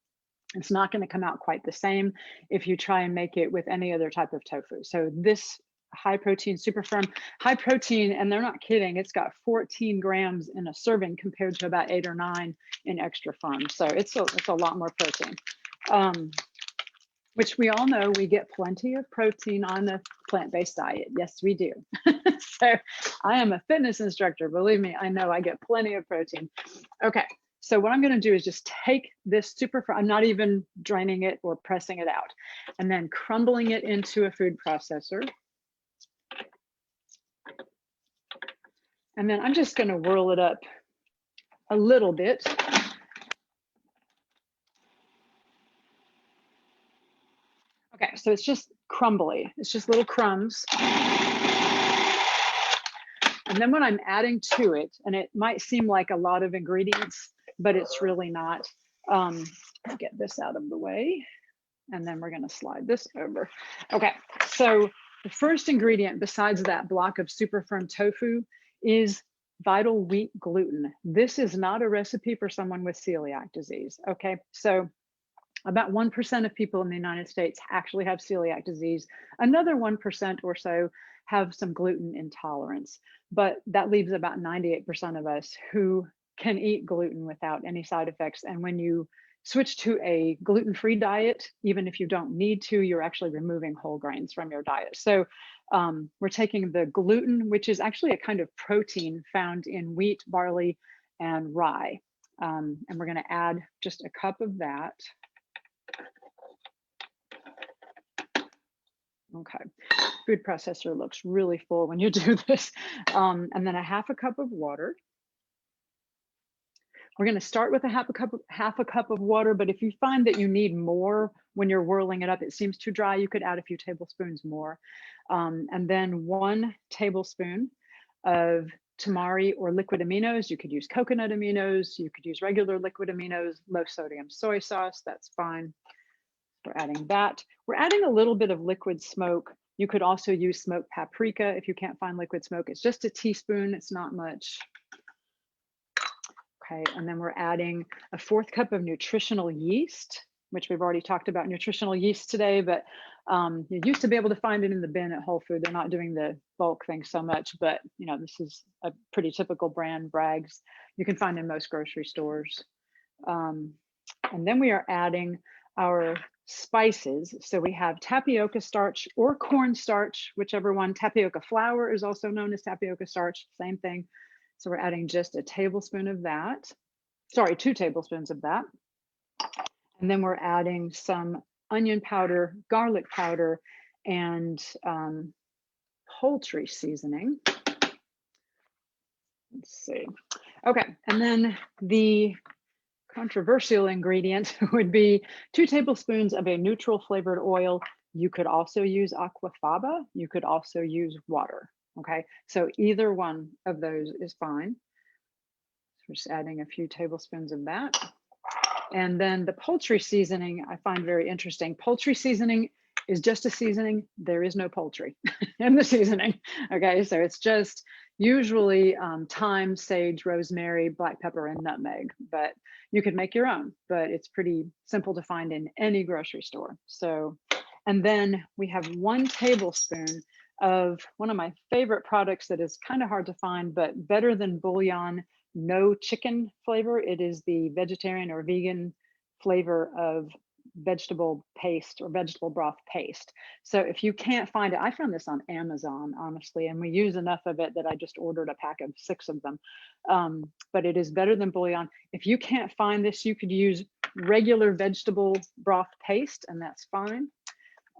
It's not going to come out quite the same if you try and make it with any other type of tofu. So this high protein, super firm, high protein, and they're not kidding, it's got 14 grams in a serving compared to about 8 or 9 in extra firm. So it's a lot more protein, which we all know we get plenty of protein on a plant-based diet. Yes, we do. So I am a fitness instructor. Believe me, I know I get plenty of protein. Okay. So what I'm going to do is just take this super firm, I'm not even draining it or pressing it out, and then crumbling it into a food processor. And then I'm just going to whirl it up a little bit. Okay, so it's just crumbly. It's just little crumbs. And then when I'm adding to it, and it might seem like a lot of ingredients, but it's really not. Get this out of the way, and then we're going to slide this over. Okay, so the first ingredient besides that block of super firm tofu is vital wheat gluten. This is not a recipe for someone with celiac disease. Okay, so about 1% of people in the United States actually have celiac disease. Another 1% or so have some gluten intolerance, but that leaves about 98% of us who can eat gluten without any side effects. And when you switch to a gluten-free diet, even if you don't need to, you're actually removing whole grains from your diet. So we're taking the gluten, which is actually a kind of protein found in wheat, barley, and rye. And we're going to add just a cup of that. Okay, food processor looks really full when you do this. And then a 1/2 cup of water. We're going to start with a 1/2 cup of water, but if you find that you need more when you're whirling it up, it seems too dry, you could add a few tablespoons more. And then 1 tablespoon of tamari or liquid aminos. You could use coconut aminos, you could use regular liquid aminos, low sodium soy sauce, that's fine. We're adding that. We're adding a little bit of liquid smoke. You could also use smoked paprika if you can't find liquid smoke. It's just a teaspoon, it's not much. Okay, and then we're adding a 1/4 cup of nutritional yeast, which we've already talked about nutritional yeast today, but you used to be able to find it in the bin at Whole Foods. They're not doing the bulk thing so much, but you know, this is a pretty typical brand, Bragg's. You can find in most grocery stores. And then we are adding our spices. So we have tapioca starch or cornstarch, whichever one. Tapioca flour is also known as tapioca starch, same thing. So we're adding just a tablespoon of that. Sorry, 2 tablespoons of that. And then we're adding some onion powder, garlic powder, and poultry seasoning. Let's see. Okay, and then the controversial ingredient would be 2 tablespoons of a neutral flavored oil. You could also use aquafaba. You could also use water. Okay, so either one of those is fine. So we're just adding a few tablespoons of that. And then the poultry seasoning I find very interesting. Poultry seasoning is just a seasoning. There is no poultry in the seasoning. Okay, so it's just usually thyme, sage, rosemary, black pepper, and nutmeg. But you could make your own, but it's pretty simple to find in any grocery store. So, and then we have 1 tablespoon of one of my favorite products that is kind of hard to find, but better than bouillon, no chicken flavor. It is the vegetarian or vegan flavor of vegetable paste or vegetable broth paste. So if you can't find it, I found this on Amazon, honestly, and we use enough of it that I just ordered a pack of 6 of them. But it is better than bouillon. If you can't find this, you could use regular vegetable broth paste, and that's fine.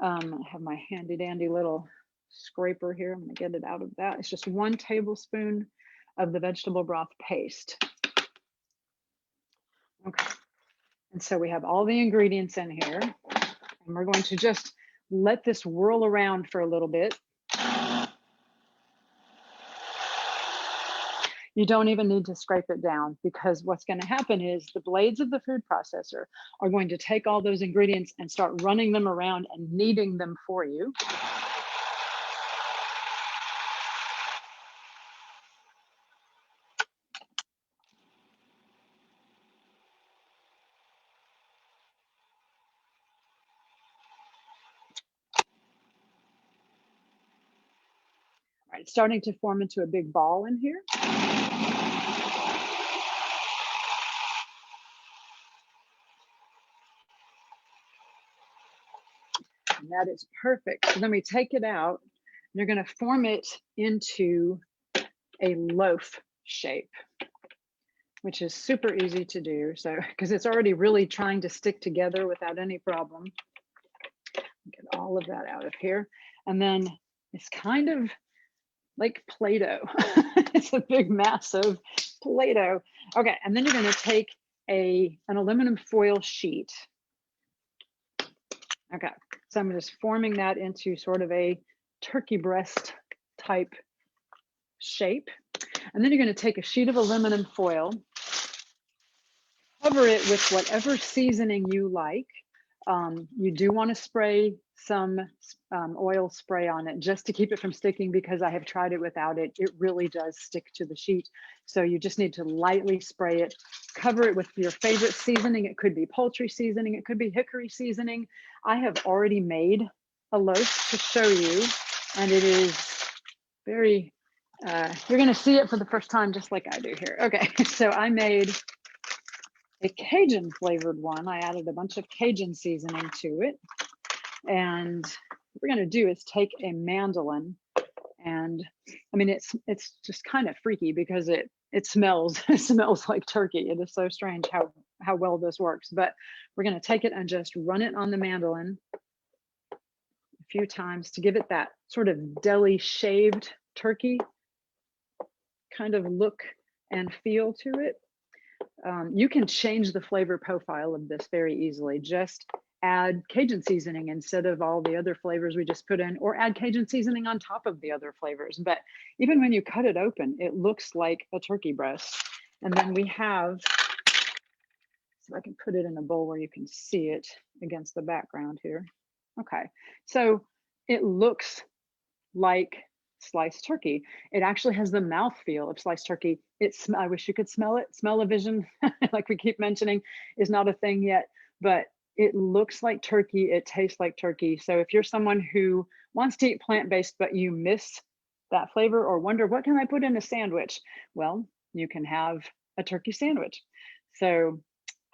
I have my handy dandy little scraper here. I'm going to get it out of that. It's just 1 tablespoon of the vegetable broth paste. Okay. And so we have all the ingredients in here, and we're going to just let this whirl around for a little bit. You don't even need to scrape it down, because what's going to happen is the blades of the food processor are going to take all those ingredients and start running them around and kneading them for you. All right, it's starting to form into a big ball in here. And that is perfect. So then we take it out, and you're going to form it into a loaf shape, which is super easy to do. So, because it's already really trying to stick together without any problem. Get all of that out of here. And then it's kind of like Play-Doh. It's a big mass of Play-Doh. Okay, and then you're going to take an aluminum foil sheet. Okay, so I'm just forming that into sort of a turkey breast type shape. And then you're going to take a sheet of aluminum foil, cover it with whatever seasoning you like. You do want to spray some oil spray on it just to keep it from sticking, because I have tried it without it. It really does stick to the sheet. So you just need to lightly spray it, cover it with your favorite seasoning. It could be poultry seasoning, it could be hickory seasoning. I have already made a loaf to show you, and it is very, you're going to see it for the first time just like I do here. Okay, so I made a Cajun flavored one. I added a bunch of Cajun seasoning to it. And what we're going to do is take a mandolin, and I mean, it's just kind of freaky because it smells like turkey. It is so strange how well this works. But we're going to take it and just run it on the mandolin a few times to give it that sort of deli shaved turkey kind of look and feel to it. You can change the flavor profile of this very easily. Just add Cajun seasoning instead of all the other flavors we just put in, or add Cajun seasoning on top of the other flavors. But even when you cut it open, it looks like a turkey breast. And then we have, so I can put it in a bowl where you can see it against the background here. Okay, so it looks like sliced turkey. It actually has the mouthfeel of sliced turkey. I wish you could smell it. Smell-o-vision, like we keep mentioning, is not a thing yet, but it looks like turkey. It tastes like turkey. So if you're someone who wants to eat plant-based, but you miss that flavor or wonder, what can I put in a sandwich? Well, you can have a turkey sandwich. So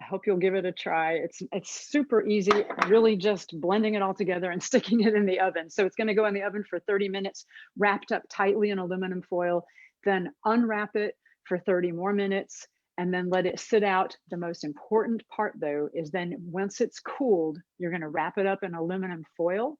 I hope you'll give it a try. It's super easy, really just blending it all together and sticking it in the oven. So it's going to go in the oven for 30 minutes, wrapped up tightly in aluminum foil, then unwrap it for 30 more minutes, and then let it sit out. The most important part though is then once it's cooled, you're going to wrap it up in aluminum foil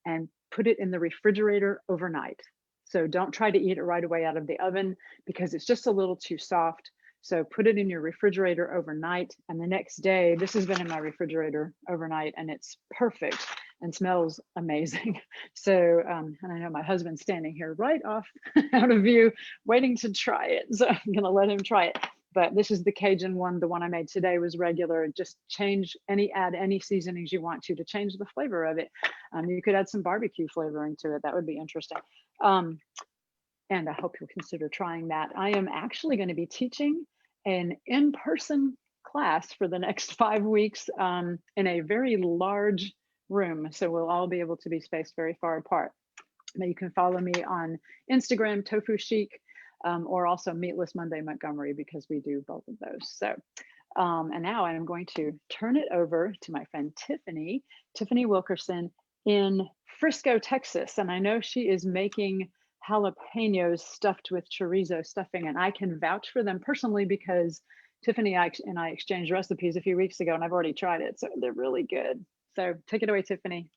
and put it in the refrigerator overnight. So don't try to eat it right away out of the oven because it's just a little too soft. So put it in your refrigerator overnight, and the next day, this has been in my refrigerator overnight, and it's perfect and smells amazing. So, and I know my husband's standing here right off out of view, waiting to try it. So I'm gonna let him try it. But this is the Cajun one. The one I made today was regular. Just add any seasonings you want to change the flavor of it. You could add some barbecue flavoring to it. That would be interesting. And I hope you'll consider trying that. I am actually going to be teaching an in-person class for the next 5 weeks in a very large room. So we'll all be able to be spaced very far apart. Now you can follow me on Instagram, Tofu Chic, or also Meatless Monday Montgomery, because we do both of those. So, and now I'm going to turn it over to my friend Tiffany Wilkerson in Frisco, Texas. And I know she is making jalapenos stuffed with chorizo stuffing, and I can vouch for them personally because Tiffany and I exchanged recipes a few weeks ago, and I've already tried it, so they're really good. So take it away, Tiffany.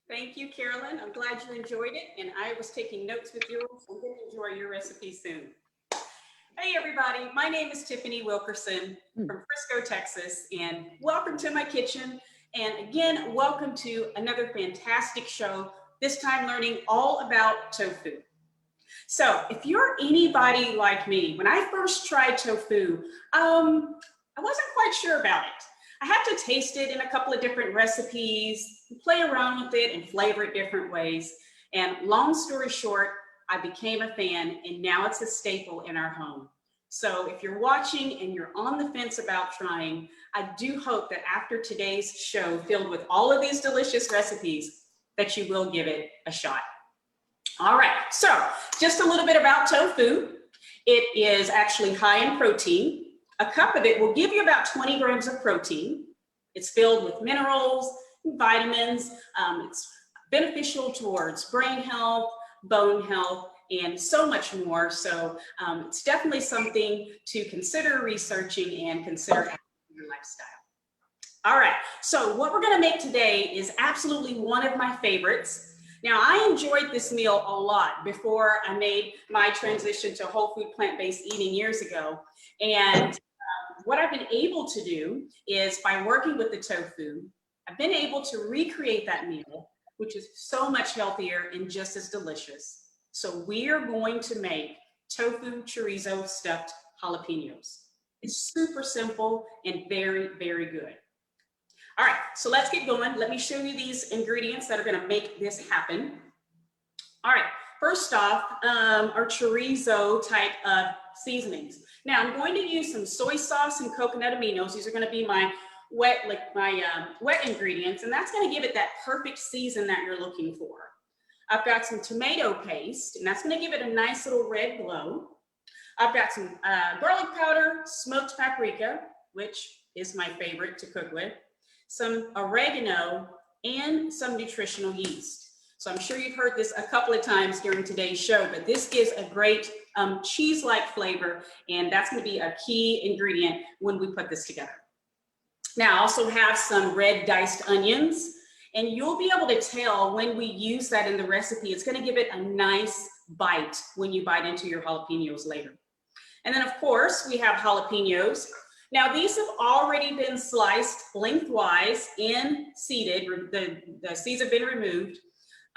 Thank you, Carolyn. I'm glad you enjoyed it, and I was taking notes with you, so I'm going to enjoy your recipe soon. Hey, everybody. My name is Tiffany Wilkerson from Frisco, Texas, and welcome to my kitchen. And again, welcome to another fantastic show, this time learning all about tofu. So if you're anybody like me, when I first tried tofu, I wasn't quite sure about it. I had to taste it in a couple of different recipes, play around with it and flavor it different ways. And long story short, I became a fan, and now it's a staple in our home. So if you're watching and you're on the fence about trying, I do hope that after today's show filled with all of these delicious recipes, that you will give it a shot. All right, so just a little bit about tofu. It is actually high in protein. A cup of it will give you about 20 grams of protein. It's filled with minerals and vitamins. It's beneficial towards brain health, bone health, and so much more. So it's definitely something to consider researching and consider adding to your lifestyle. All right, so what we're gonna make today is absolutely one of my favorites. Now, I enjoyed this meal a lot before I made my transition to whole food plant-based eating years ago. And what I've been able to do is, by working with the tofu, I've been able to recreate that meal, which is so much healthier and just as delicious. So we are going to make tofu chorizo stuffed jalapenos. It's super simple and very, very good. All right, so let's get going. Let me show you these ingredients that are gonna make this happen. All right, first off, our chorizo type of seasonings. Now I'm going to use some soy sauce and coconut aminos. These are gonna be my wet ingredients, and that's gonna give it that perfect season that you're looking for. I've got some tomato paste, and that's gonna give it a nice little red glow. I've got some garlic powder, smoked paprika, which is my favorite to cook with, some oregano, and some nutritional yeast. So I'm sure you've heard this a couple of times during today's show, but this gives a great cheese-like flavor, and that's gonna be a key ingredient when we put this together. Now, I also have some red diced onions, and you'll be able to tell when we use that in the recipe. It's gonna give it a nice bite when you bite into your jalapenos later. And then of course, we have jalapenos. Now these have already been sliced lengthwise and seeded, the seeds have been removed.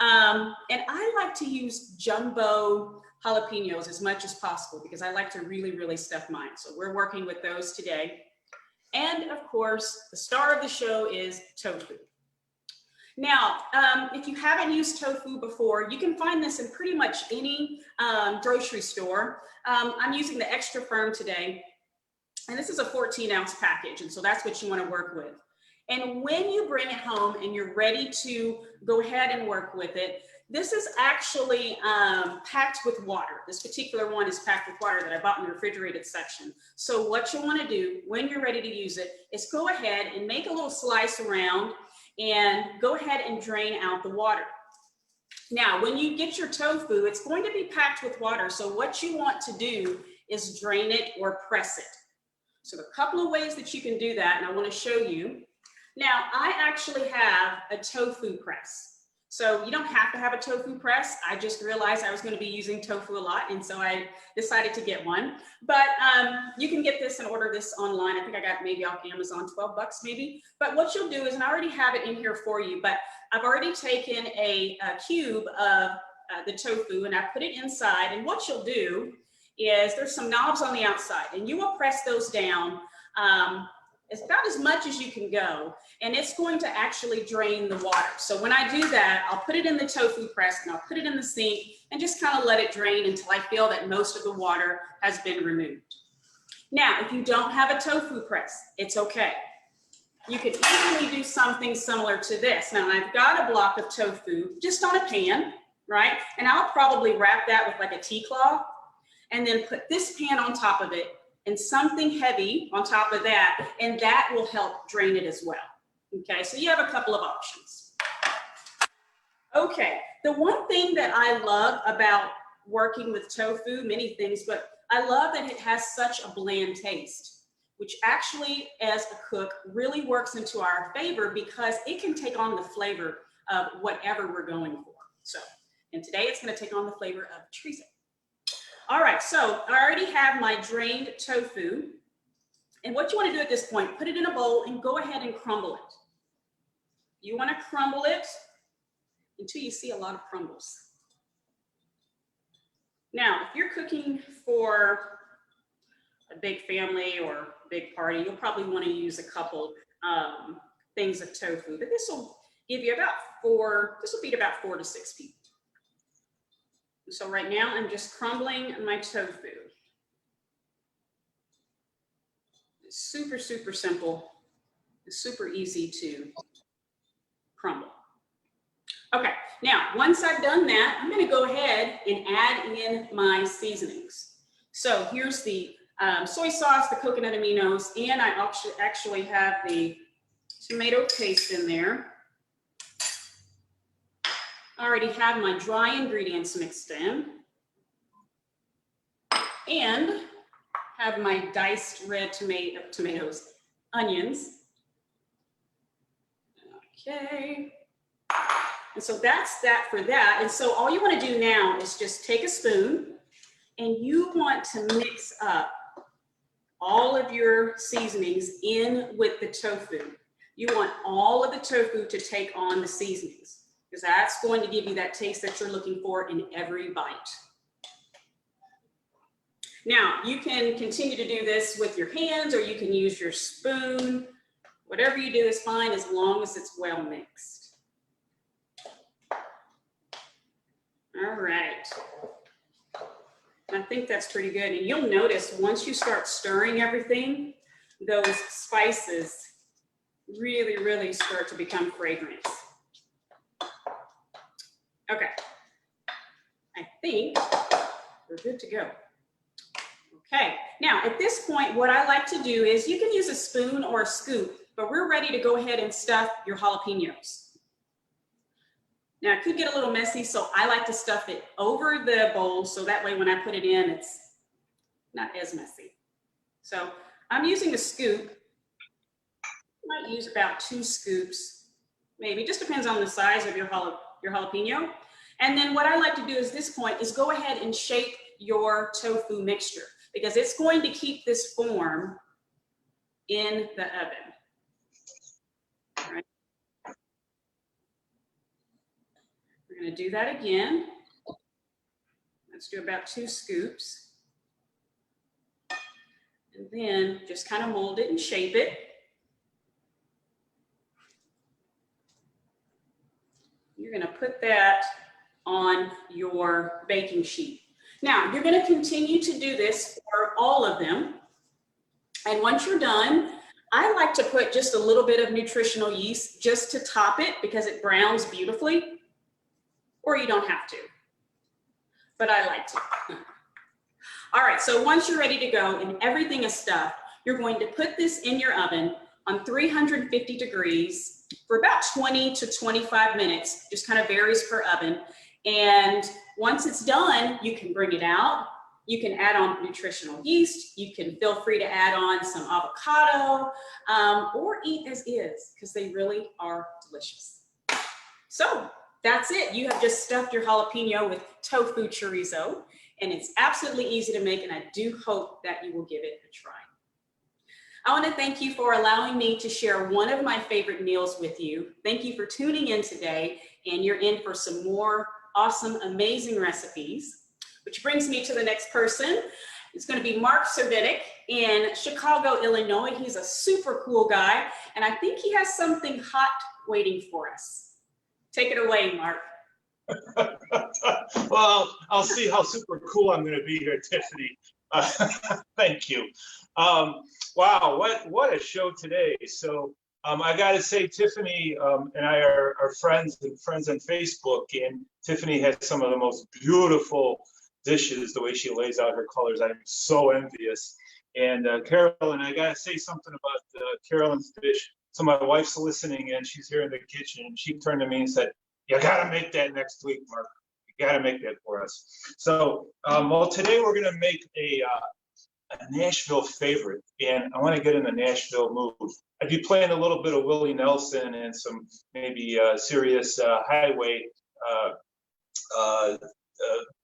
And I like to use jumbo jalapenos as much as possible because I like to really, really stuff mine. So we're working with those today. And of course, the star of the show is tofu. Now, if you haven't used tofu before, you can find this in pretty much any grocery store. I'm using the extra firm today, and this is a 14-ounce package, and so that's what you want to work with. And when you bring it home and you're ready to go ahead and work with it, this is actually packed with water. This particular one is packed with water that I bought in the refrigerated section. So what you want to do when you're ready to use it is go ahead and make a little slice around and go ahead and drain out the water. Now, when you get your tofu, it's going to be packed with water. So what you want to do is drain it or press it. So a couple of ways that you can do that, and I want to show you. Now, I actually have a tofu press. So you don't have to have a tofu press. I just realized I was going to be using tofu a lot, and so I decided to get one. But you can get this and order this online. I think I got maybe off Amazon, 12 bucks maybe. But what you'll do is, and I already have it in here for you, but I've already taken a cube of the tofu and I put it inside. And what you'll do is there's some knobs on the outside, and you will press those down about as much as you can go, and it's going to actually drain the water. So when I do that, I'll put it in the tofu press and I'll put it in the sink and just kind of let it drain until I feel that most of the water has been removed. Now, if you don't have a tofu press, it's okay. You could easily do something similar to this. Now, I've got a block of tofu just on a pan, right? And I'll probably wrap that with like a tea cloth and then put this pan on top of it and something heavy on top of that, and that will help drain it as well. Okay, so you have a couple of options. Okay, the one thing that I love about working with tofu, many things, but I love that it has such a bland taste, which actually, as a cook, really works into our favor because it can take on the flavor of whatever we're going for. So, and today it's going to take on the flavor of chorizo. All right, so I already have my drained tofu. And what you want to do at this point, put it in a bowl and go ahead and crumble it. You want to crumble it until you see a lot of crumbles. Now, if you're cooking for a big family or a big party, you'll probably want to use a couple things of tofu, but this will give you about this will feed about 4 to 6 people. So right now I'm just crumbling my tofu. It's super, super simple. It's super easy to crumble. Okay, now once I've done that, I'm going to go ahead and add in my seasonings. So here's the soy sauce, the coconut aminos, and I actually have the tomato paste in there. I already have my dry ingredients mixed in and have my diced red tomatoes, onions. Okay. And so that's that for that. And so all you want to do now is just take a spoon and you want to mix up all of your seasonings in with the tofu. You want all of the tofu to take on the seasonings, because that's going to give you that taste that you're looking for in every bite. Now, you can continue to do this with your hands or you can use your spoon. Whatever you do is fine as long as it's well mixed. All right. I think that's pretty good. And you'll notice once you start stirring everything, those spices really, really start to become fragrant. Okay, I think we're good to go. Okay, now at this point, what I like to do is you can use a spoon or a scoop, but we're ready to go ahead and stuff your jalapenos. Now it could get a little messy, so I like to stuff it over the bowl so that way when I put it in, it's not as messy. So I'm using a scoop. I might use about 2 scoops, maybe, just depends on the size of your jalapeno. And then what I like to do at this point is go ahead and shape your tofu mixture because it's going to keep this form in the oven. All right. We're going to do that again. Let's do about 2 scoops. And then just kind of mold it and shape it. You're going to put that on your baking sheet. Now, you're going to continue to do this for all of them. And once you're done, I like to put just a little bit of nutritional yeast just to top it because it browns beautifully, or you don't have to, but I like to. All right, so once you're ready to go and everything is stuffed, you're going to put this in your oven on 350 degrees for about 20 to 25 minutes, just kind of varies per oven. And once it's done, you can bring it out. You can add on nutritional yeast. You can feel free to add on some avocado or eat as is because they really are delicious. So That's it. You have just stuffed your jalapeno with tofu chorizo, and it's absolutely easy to make, and I do hope that you will give it a try. I want to thank you for allowing me to share one of my favorite meals with you. Thank you for tuning in today, and you're in for some more awesome, amazing recipes, which brings me to the next person. It's going to be Mark Servidek in Chicago, Illinois. He's a super cool guy, and I think he has something hot waiting for us. Take it away, Mark. Well, I'll see how super cool I'm going to be here, Tiffany. Thank you. Wow, what a show today. So I got to say, Tiffany and I are friends on Facebook, and Tiffany has some of the most beautiful dishes, the way she lays out her colors. I'm so envious. And Carolyn, I got to say something about Carolyn's dish. So my wife's listening in, she's here in the kitchen, and she turned to me and said, "You got to make that next week, Mark. You got to make that for us." So, well, today we're going to make a Nashville favorite, and I want to get in the Nashville mood. I'd be playing a little bit of Willie Nelson and some maybe serious highway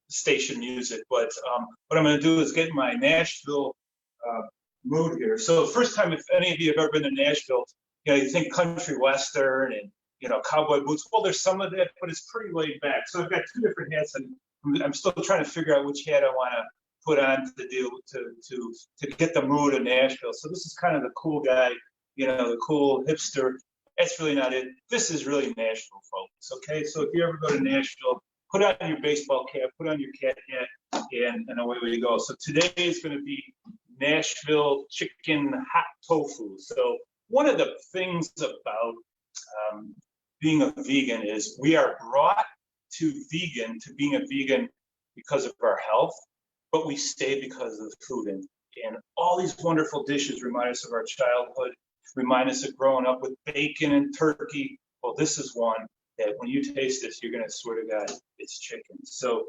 station music, but what I'm going to do is get in my Nashville mood here. So the first time, if any of you have ever been to Nashville, you know, you think country western and, you know, cowboy boots. Well, there's some of that, but it's pretty laid back. So I've got two different hats, and I'm still trying to figure out which hat I want to put on to deal to get the mood of Nashville. So this is kind of the cool guy, you know, the cool hipster. That's really not it. This is really Nashville, folks. Okay, so if you ever go to Nashville, put on your baseball cap, put on your cat hat, and away we go. So today is going to be Nashville chicken hot tofu. So one of the things about being a vegan is we are brought to being a vegan because of our health, but we stay because of the food. And all these wonderful dishes remind us of our childhood, remind us of growing up with bacon and turkey. Well, this is one that when you taste this, you're going to swear to God, it's chicken. So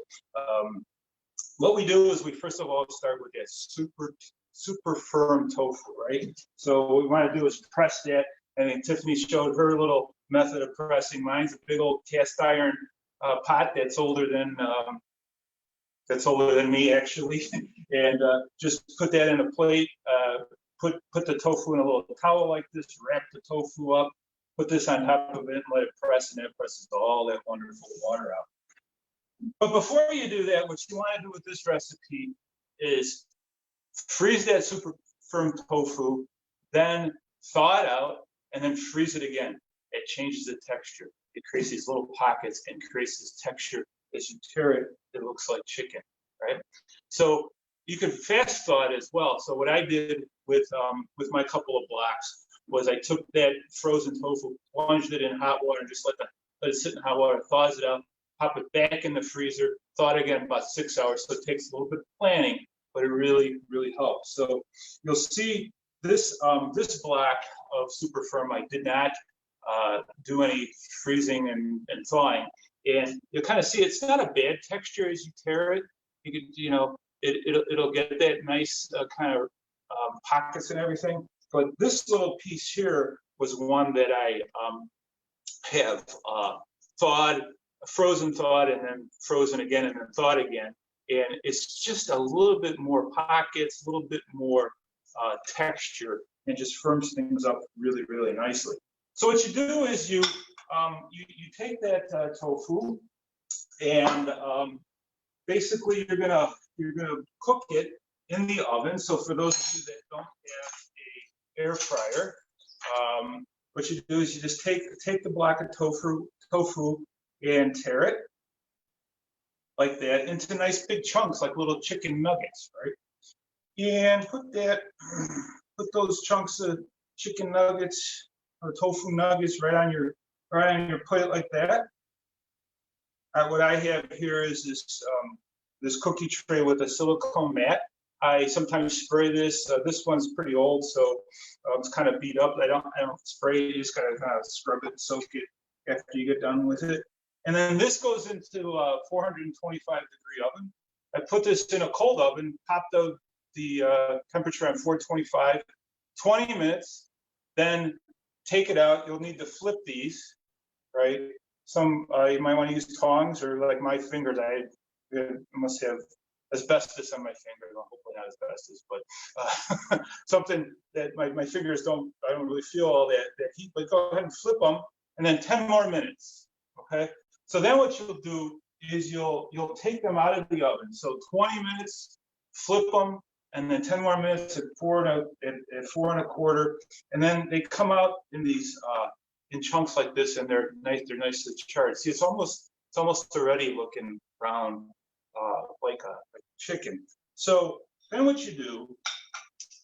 what we do is we first of all start with that super firm tofu, right? So what we want to do is press that. I think Tiffany showed her little method of pressing. Mine's a big old cast iron pot that's older than me, actually. And just put that in a plate, put the tofu in a little towel like this, wrap the tofu up, put this on top of it, and let it press, and that presses all that wonderful water out. But before you do that, what you want to do with this recipe is freeze that super firm tofu, then thaw it out, and then freeze it again. It changes the texture. It creates these little pockets and creates this texture. As you tear it, it looks like chicken, right? So you can fast thaw it as well. So what I did with my couple of blocks was I took that frozen tofu, plunged it in hot water, and just let it sit in hot water, thaws it out, pop it back in the freezer, thaw it again about 6 hours. So it takes a little bit of planning, but it really, really helps. So you'll see this block of super firm, I did not do any freezing and thawing. And you'll kind of see it's not a bad texture as you tear it. You can, you know, it'll get that nice kind of pockets and everything. But this little piece here was one that I have thawed, frozen thawed, and then frozen again, and then thawed again. And it's just a little bit more pockets, a little bit more texture, and just firms things up really, really nicely. So what you do is you take that tofu, and basically you're gonna cook it in the oven. So for those of you that don't have a air fryer, what you do is you just take the block of tofu and tear it like that into nice big chunks, like little chicken nuggets, right? And put those chunks of chicken nuggets or tofu nuggets right on your plate like that. What I have here is this cookie tray with a silicone mat. I sometimes spray this. This one's pretty old, so it's kind of beat up. I don't spray it. You just gotta kind of scrub it, soak it after you get done with it. And then this goes into a 425 degree oven. I put this in a cold oven, pop the temperature on 425, 20 minutes, then take it out. You'll need to flip these, right? you might want to use tongs, or like my fingers, I must have asbestos on my fingers. Well, hopefully not asbestos, but something that my fingers I don't really feel all that heat, but go ahead and flip them, and then 10 more minutes, okay? So then what you'll do is you'll take them out of the oven. So 20 minutes, flip them, and then 10 more minutes at 4 1/4, and then they come out in these in chunks like this, and they're nicely charred. See, it's almost already looking brown, like chicken. So then what you do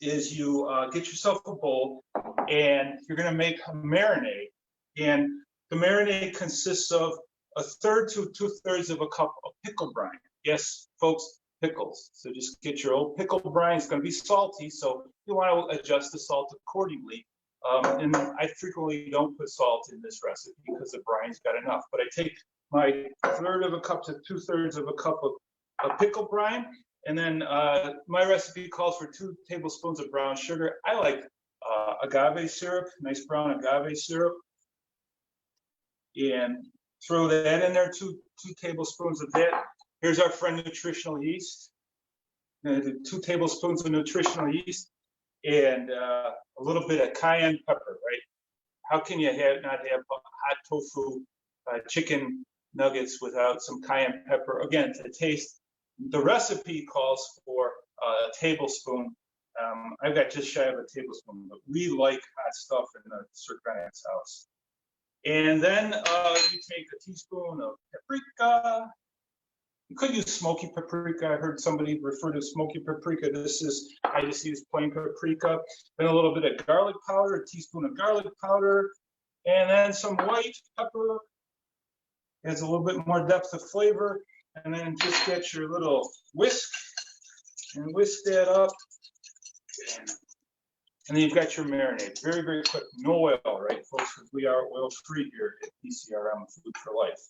is you get yourself a bowl, and you're gonna make a marinade. And the marinade consists of 1/3 to 2/3 of a cup of pickle brine. Yes, folks, pickles. So just get your old pickle brine. It's gonna be salty, so you wanna adjust the salt accordingly. And I frequently don't put salt in this recipe because the brine's got enough. But I take my 1/3 of a cup to 2/3 of a cup of pickle brine, and then my recipe calls for 2 tablespoons of brown sugar. I like agave syrup, nice brown agave syrup, and throw that in there. 2 tablespoons of that. Here's our friend Nutritional Yeast. 2 tablespoons of Nutritional Yeast, and a little bit of cayenne pepper, right? How can you not have hot tofu chicken nuggets without some cayenne pepper? Again, to taste, the recipe calls for a tablespoon. I've got just shy of a tablespoon, but we like hot stuff in the Circanics house. And then you take a teaspoon of paprika. You could use smoky paprika. I heard somebody refer to smoky paprika. I just use plain paprika. Then a little bit of garlic powder, a teaspoon of garlic powder, and then some white pepper. Adds a little bit more depth of flavor. And then just get your little whisk and whisk that up. And then you've got your marinade. Very, very quick. No oil, right, folks? Because we are oil-free here at PCRM, Food for Life.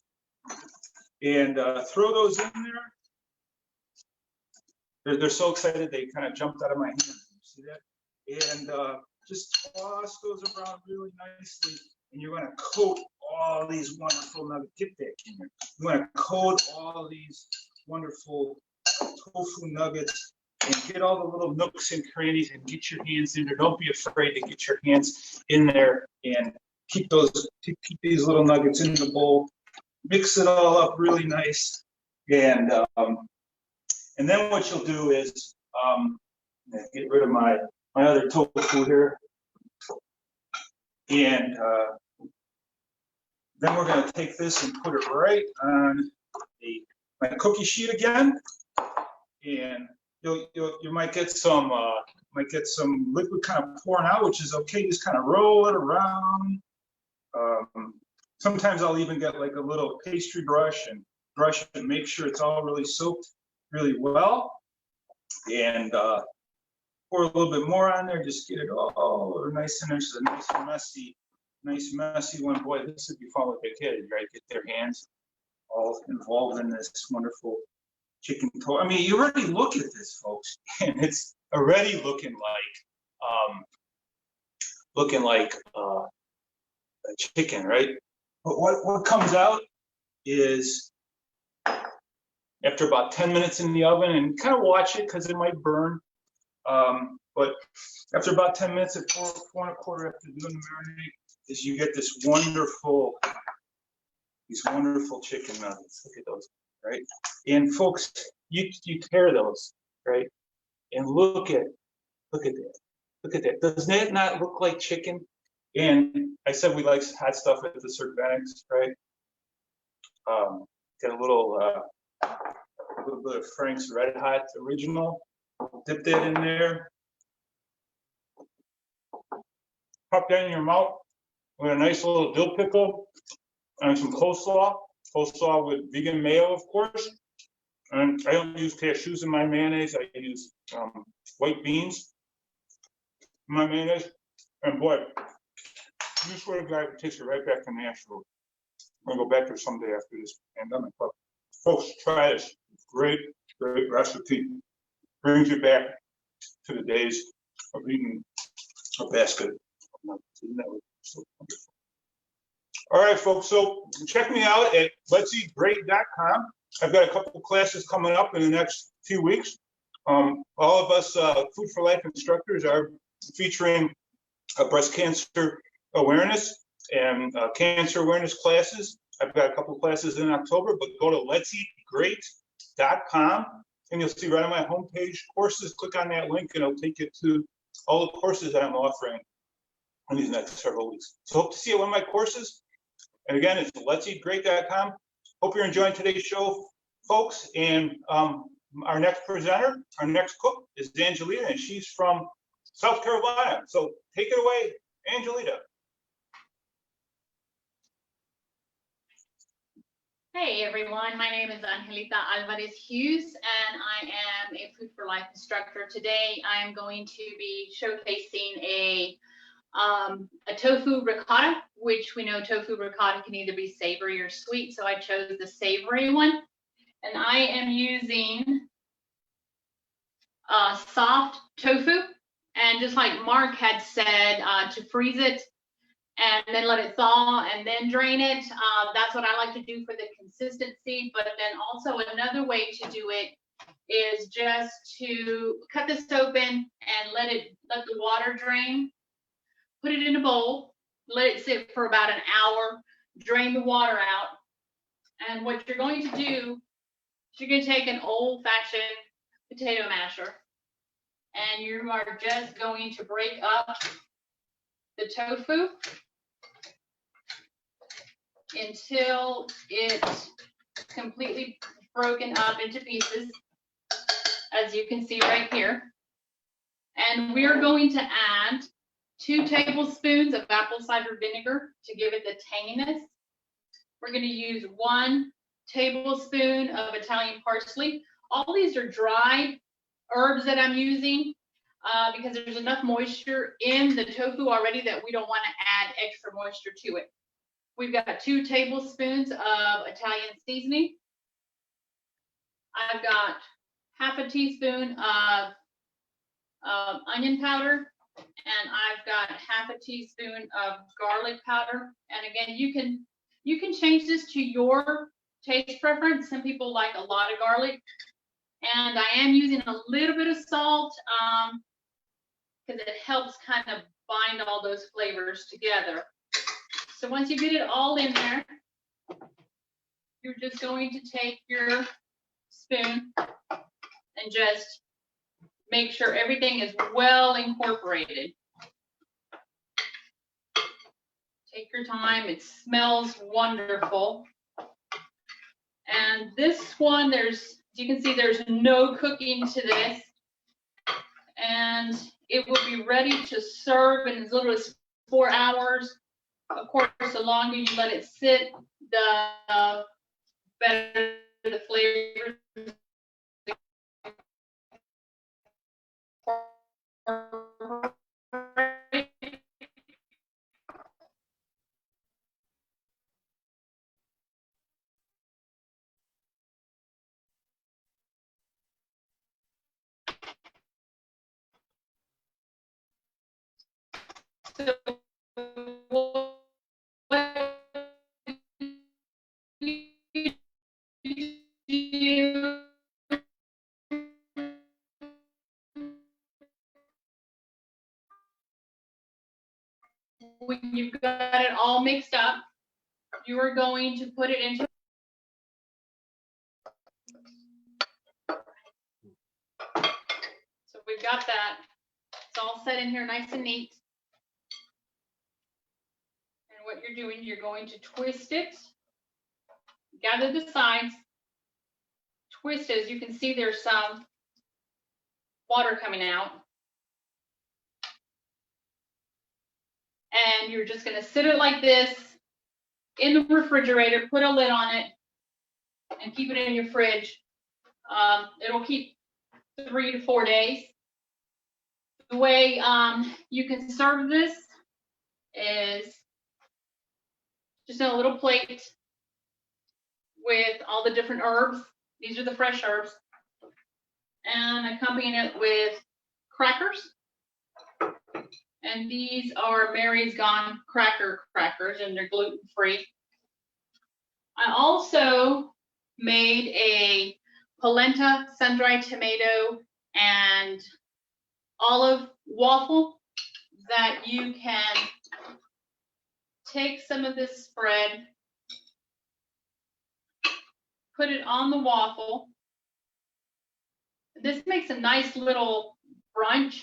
And throw those in there. They're so excited they kind of jumped out of my hands. You see that? And just toss those around really nicely. And you're going to coat all these wonderful nuggets. Get that in there. You want to coat all these wonderful tofu nuggets and get all the little nooks and crannies and get your hands in there. Don't be afraid to get your hands in there and keep these little nuggets in the bowl. Mix it all up really nice, and then what you'll do is get rid of my other tofu here, and then we're going to take this and put it right on my cookie sheet again, and you might get some liquid kind of pouring out, which is okay. Just kind of roll it around. Sometimes I'll even get like a little pastry brush and brush it and make sure it's all really soaked really well. And pour a little bit more on there, just get it all nice in there. So nice messy one. Boy, this would be fun with the kids, right? Get their hands all involved in this wonderful chicken tofu. I mean, you already look at this, folks, and it's already looking like a chicken, right? But what comes out is after about 10 minutes in the oven, and kind of watch it because it might burn. But after about 10 minutes at 4 1/4 after doing the marinade, is you get these wonderful chicken nuggets. Look at those, right? And folks, you tear those, right? And look at that. Does that not look like chicken? And I said we like hot stuff at the Circanics, right? Get a little bit of Frank's Red Hot Original. Dip that in there. Pop that in your mouth with a nice little dill pickle and some coleslaw. Coleslaw with vegan mayo, of course. And I don't use cashews in my mayonnaise. I use white beans in my mayonnaise. And boy, I swear to God, it takes it right back to Nashville. I'm gonna go back there someday after this pandemic. But folks, try this. Great recipe. Brings you back to the days of eating a basket of nuggets. Isn't that so wonderful? All right, folks, so check me out at let'seatgreat.com. I've got a couple classes coming up in the next few weeks. All of us Food for Life instructors are featuring breast cancer awareness and cancer awareness classes. I've got a couple classes in October, but go to let'seatgreat.com and you'll see right on my homepage courses. Click on that link and it'll take you to all the courses that I'm offering in these next several weeks. So hope to see you at one of my courses. And again, it's let'seatgreat.com. Hope you're enjoying today's show, folks. And our next presenter, our next cook is Angelita, and she's from South Carolina. So take it away, Angelita. Hey everyone, my name is Angelita Alvarez Hughes and I am a Food for Life instructor. Today I am going to be showcasing a tofu ricotta, which we know tofu ricotta can either be savory or sweet, so I chose the savory one. And I am using soft tofu, and just like Mark had said, to freeze it and then let it thaw and then drain it. That's what I like to do for the consistency. But then also another way to do it is just to cut this open and let the water drain. Put it in a bowl, let it sit for about an hour, drain the water out. And what you're going to do is you're going to take an old-fashioned potato masher and you are just going to break up the tofu until it's completely broken up into pieces, as you can see right here. And we're going to add 2 tablespoons of apple cider vinegar to give it the tanginess. We're going to use 1 tablespoon of Italian parsley. All these are dried herbs that I'm using because there's enough moisture in the tofu already that we don't want to add extra moisture to it. We've got 2 tablespoons of Italian seasoning. I've got half a teaspoon of onion powder, and I've got half a teaspoon of garlic powder. And again, you can change this to your taste preference. Some people like a lot of garlic, and I am using a little bit of salt because it helps kind of bind all those flavors together. So once you get it all in there, you're just going to take your spoon and just make sure everything is well incorporated. Take your time, it smells wonderful. And this one, as you can see, there's no cooking to this. And it will be ready to serve in as little as 4 hours. Of course, the longer you let it sit, the better the flavor. So when you've got it all mixed up, you are going to put it into so we've got that. It's all set in here nice and neat. And what you're doing, you're going to twist it, gather the sides, twist it. As you can see, there's some water coming out. And you're just going to sit it like this in the refrigerator, put a lid on it, and keep it in your fridge. It'll keep 3 to 4 days. The way you can serve this is just in a little plate with all the different herbs. These are the fresh herbs. And accompanying it with crackers And these are Mary's Gone crackers, and they're gluten-free. I also made a polenta, sun-dried tomato, and olive waffle that you can take some of this spread, put it on the waffle. This makes a nice little brunch.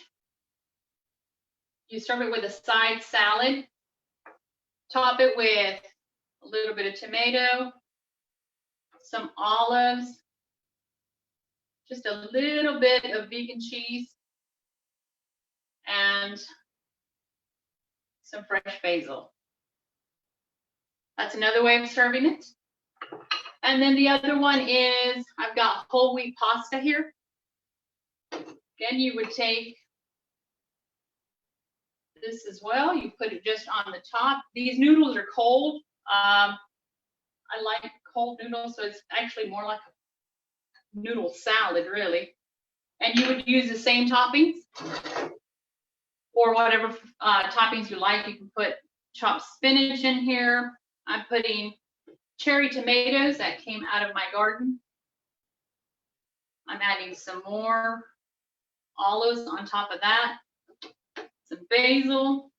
You serve it with a side salad, top it with a little bit of tomato, some olives, just a little bit of vegan cheese, and some fresh basil. That's another way of serving it. And then the other one is, I've got whole wheat pasta here. Again, you would take this as well. You put it just on the top. These noodles are cold. I like cold noodles, so it's actually more like a noodle salad, really. And you would use the same toppings, or whatever toppings you like. You can put chopped spinach in here. I'm putting cherry tomatoes that came out of my garden. I'm adding some more olives on top of that, some basil.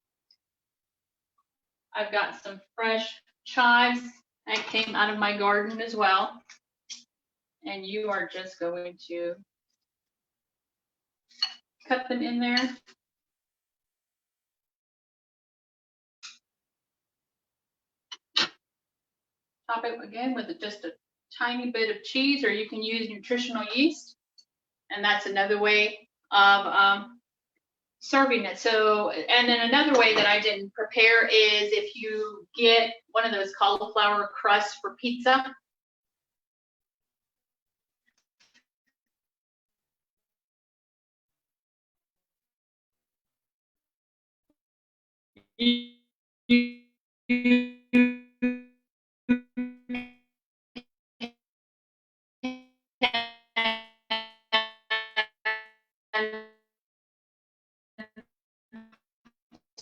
I've got some fresh chives that came out of my garden as well. And you are just going to cut them in there. Top it again with just a tiny bit of cheese, or you can use nutritional yeast. And that's another way of serving it. So, and then another way that I didn't prepare is if you get one of those cauliflower crusts for pizza.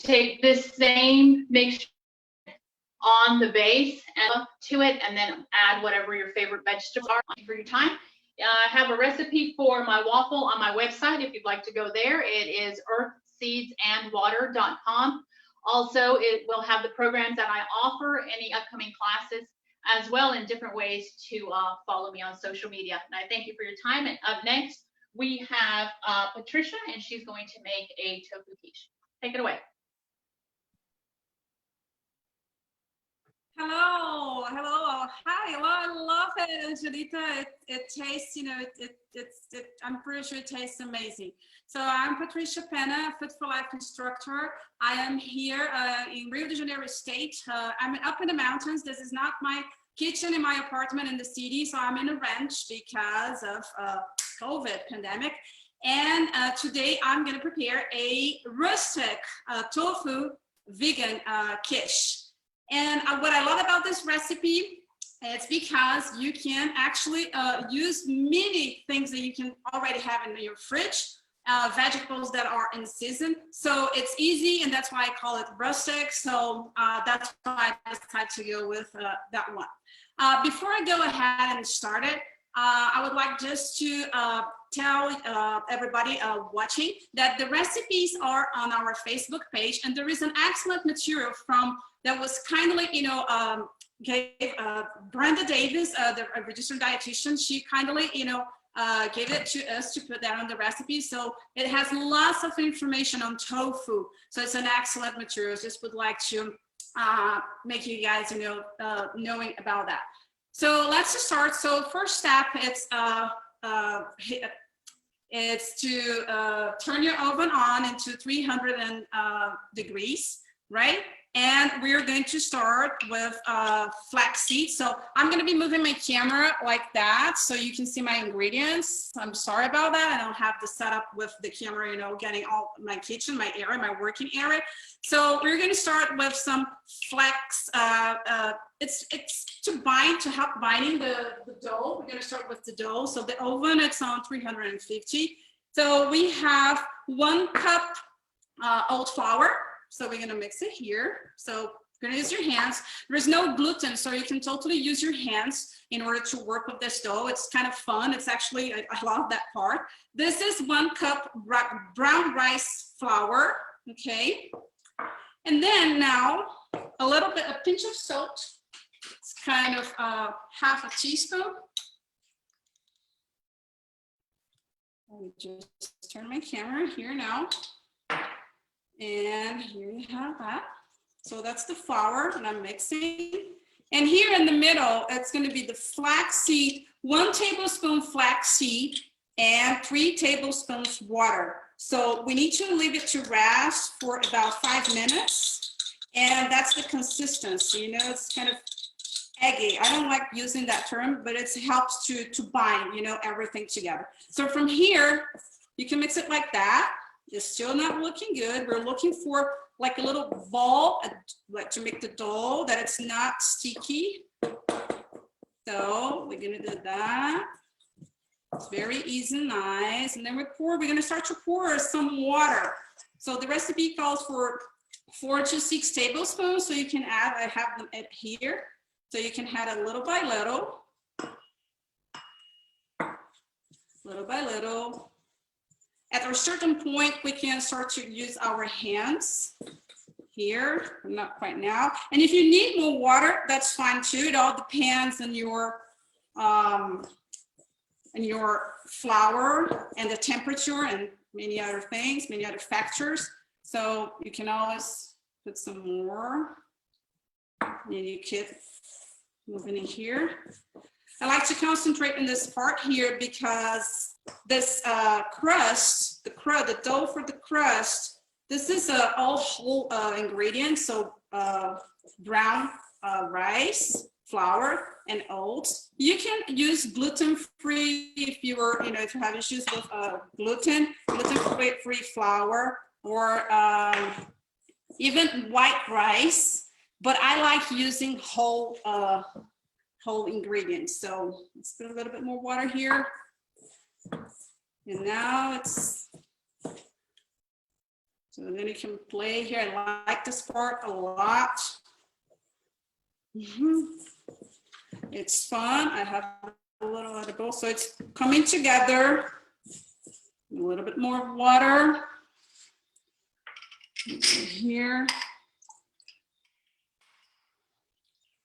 Take this same mixture on the base and to it, and then add whatever your favorite vegetables are for your time. I have a recipe for my waffle on my website if you'd like to go there. It is earthseedsandwater.com. Also, it will have the programs that I offer, any upcoming classes, as well in different ways to follow me on social media. And I thank you for your time. And up next, we have Patricia, and she's going to make a tofu quiche. Take it away. Hello, hi, hello, I love it, Angelita. It tastes, you know, I'm pretty sure it tastes amazing. So I'm Patricia Pena, Food for Life instructor. I am here in Rio de Janeiro state. I'm up in the mountains. This is not my kitchen in my apartment in the city, so I'm in a ranch because of COVID pandemic. And today I'm gonna prepare a rustic tofu vegan quiche. And what I love about this recipe, it's because you can actually use many things that you can already have in your fridge, vegetables that are in season. So it's easy, and that's why I call it rustic. So that's why I decided to go with that one. Before I go ahead and start it, I would like just to tell everybody watching that the recipes are on our Facebook page, and there is an excellent material that was kindly, gave Brenda Davis, the registered dietitian. She kindly, gave it to us to put that on the recipe. So it has lots of information on tofu. So it's an excellent material. Just would like to make you guys, knowing about that. So let's just start. So first step, it's to turn your oven on into 300 degrees, right? And we're going to start with flax seeds. So I'm going to be moving my camera like that so you can see my ingredients. I'm sorry about that. I don't have the setup with the camera, getting all my kitchen, my area, my working area. So we're going to start with some flax. It's to help binding the dough. We're going to start with the dough. So the oven, it's on 350. So we have 1 cup oat flour. So we're gonna mix it here. So you're gonna use your hands. There's no gluten, so you can totally use your hands in order to work with this dough. It's kind of fun. It's actually, I love that part. This is 1 cup brown rice flour, okay? And then now a pinch of salt. It's kind of half a teaspoon. Let me just turn my camera here now. And here you have that. So that's the flour that I'm mixing. And here in the middle, it's going to be the flaxseed, 1 tablespoon flaxseed and 3 tablespoons water. So we need to leave it to rest for about 5 minutes. And that's the consistency, you know, it's kind of eggy. I don't like using that term, but it helps to bind, you know, everything together. So from here, you can mix it like that. It's still not looking good. We're looking for like a little ball, like to make the dough that it's not sticky. So we're gonna do that. It's very easy and nice. And then we're gonna start to pour some water. So the recipe calls for 4 to 6 tablespoons. So you can add, I have them at here. So you can add a little by little. Little by little. At a certain point, we can start to use our hands here, not quite now. And if you need more water, that's fine too. It all depends on your flour and the temperature and many other things, many other factors. So you can always put some more. And you keep moving in here. I like to concentrate in this part here because this crust, the dough for the crust, this is all whole ingredient. So brown rice, flour, and oats. You can use gluten-free if you were, if you have issues with gluten-free flour, or even white rice. But I like using whole ingredients. So let's put a little bit more water here. And now it's, so then you can play here. I like this part a lot. It's fun. I have a little edible. So it's coming together. A little bit more water here.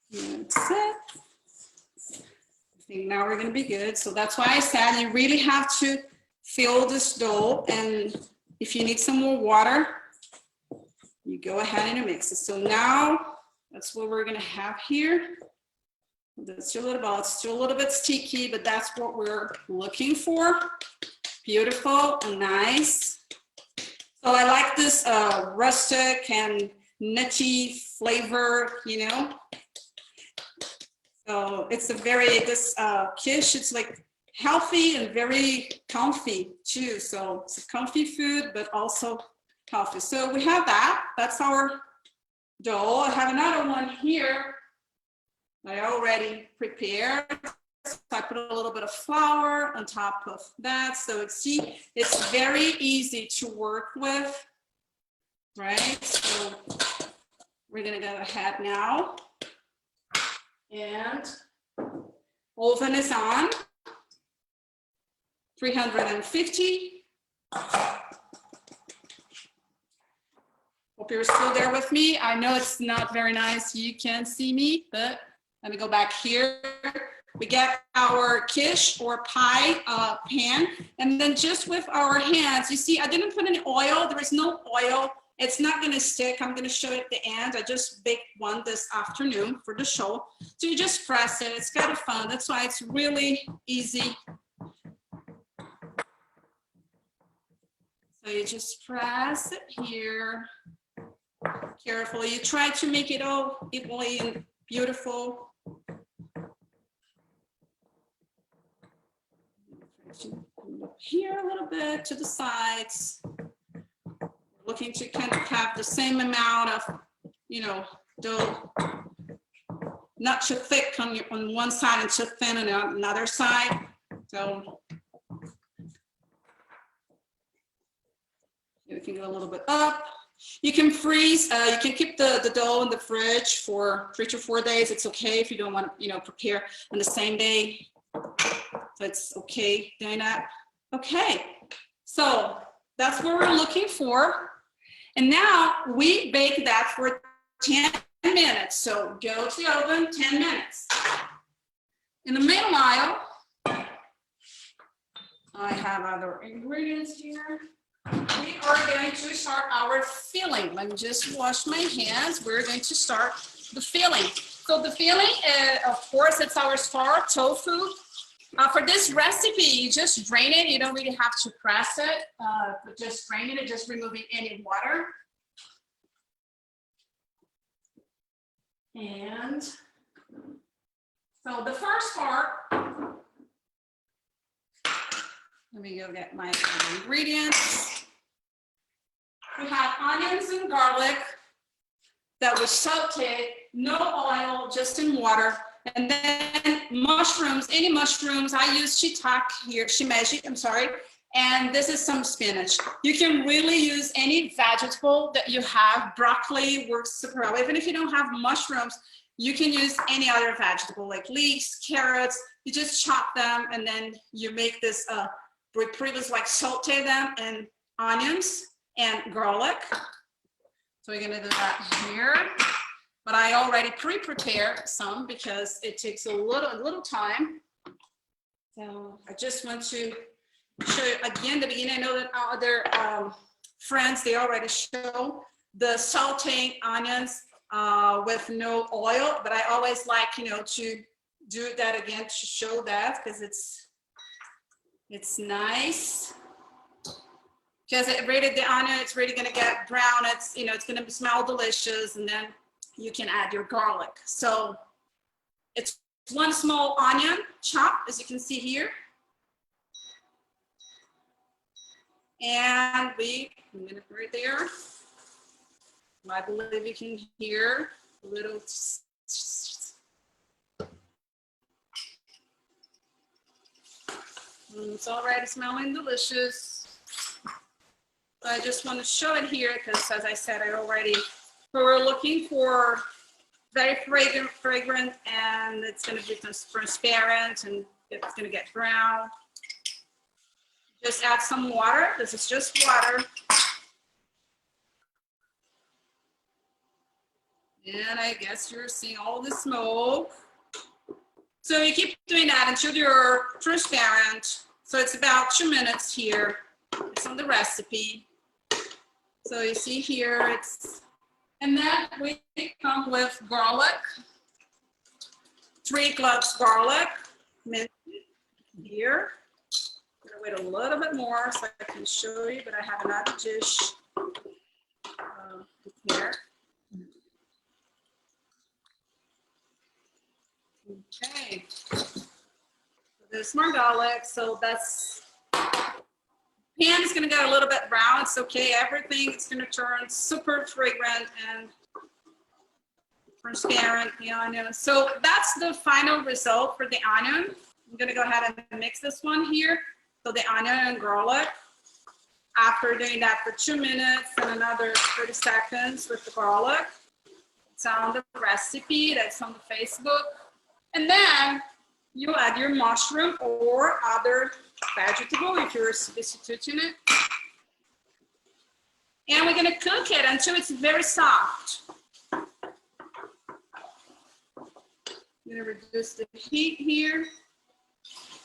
That's it. I think now we're going to be good. So that's why I said you really have to fill this dough. And if you need some more water, you go ahead and mix it. So now that's what we're going to have here. That's your little ball. It's still a little bit sticky, but that's what we're looking for. Beautiful and nice. So I like this rustic and nutty flavor, So it's a very, this quiche, it's like healthy and very comfy too. So it's a comfy food, but also healthy. So we have that, that's our dough. I have another one here I already prepared. So I put a little bit of flour on top of that. So it's very easy to work with, right? So we're gonna go ahead now. And oven is on, 350. Hope you're still there with me. I know it's not very nice, you can't see me, but let me go back here. We get our quiche or pie pan, and then just with our hands, you see, I didn't put any oil. There is no oil. It's not gonna stick. I'm gonna show it at the end. I just baked one this afternoon for the show. So you just press it. It's kind of fun. That's why it's really easy. So you just press it here. Carefully. You try to make it all equally and beautiful. Here a little bit to the sides. Looking to kind of have the same amount of, dough, not too thick on one side and too thin on another side. So You can go a little bit up. You can freeze, you can keep the dough in the fridge for 3 to 4 days. It's okay if you don't want to, prepare on the same day. So it's okay doing that. Okay, so that's what we're looking for. And now we bake that for 10 minutes. So go to the oven, 10 minutes. In the meanwhile, I have other ingredients here. We are going to start our filling. Let me just wash my hands. We're going to start the filling. So the filling, of course, it's our star tofu. For this recipe, you just drain it. You don't really have to press it, but just drain it, just removing any water. And so the first part, let me go get my ingredients. We have onions and garlic that was sauteed, no oil, just in water. And then mushrooms, any mushrooms. I use shiitake here, shimeji, I'm sorry. And this is some spinach. You can really use any vegetable that you have. Broccoli works super well. Even if you don't have mushrooms, you can use any other vegetable like leeks, carrots. You just chop them and then you make this, we previously like saute them and onions and garlic. So we're gonna do that here. But I already pre-prepared some because it takes a little time. So I just want to show you again the beginning. I know that other friends, they already show the sauteing onions with no oil, but I always like, to do that again to show that because it's nice. Because it really, the onion, it's really gonna get brown. It's, it's gonna smell delicious, and then you can add your garlic. So it's one small onion chopped, as you can see here. And a minute right there. I believe you can hear a little. It's already smelling delicious. I just want to show it here because, as I said, we're looking for very fragrant, and it's going to be transparent, and it's going to get brown. Just add some water. This is just water. And I guess you're seeing all the smoke. So you keep doing that until you're transparent. So it's about 2 minutes here. It's on the recipe. So you see here, and then we come with garlic, 3 cloves garlic, minced here. I'm gonna wait a little bit more so I can show you, but I have another dish here. Okay, so there's more garlic, so that's, pan is gonna get a little bit brown, it's okay, everything is gonna turn super fragrant and transparent, the onion. So that's the final result for the onion. I'm gonna go ahead and mix this one here. So the onion and garlic. After doing that for 2 minutes and another 30 seconds with the garlic. It's on the recipe, that's on the Facebook. And then you add your mushroom or other vegetable if you're substituting it. And we're gonna cook it until it's very soft. I'm gonna reduce the heat here.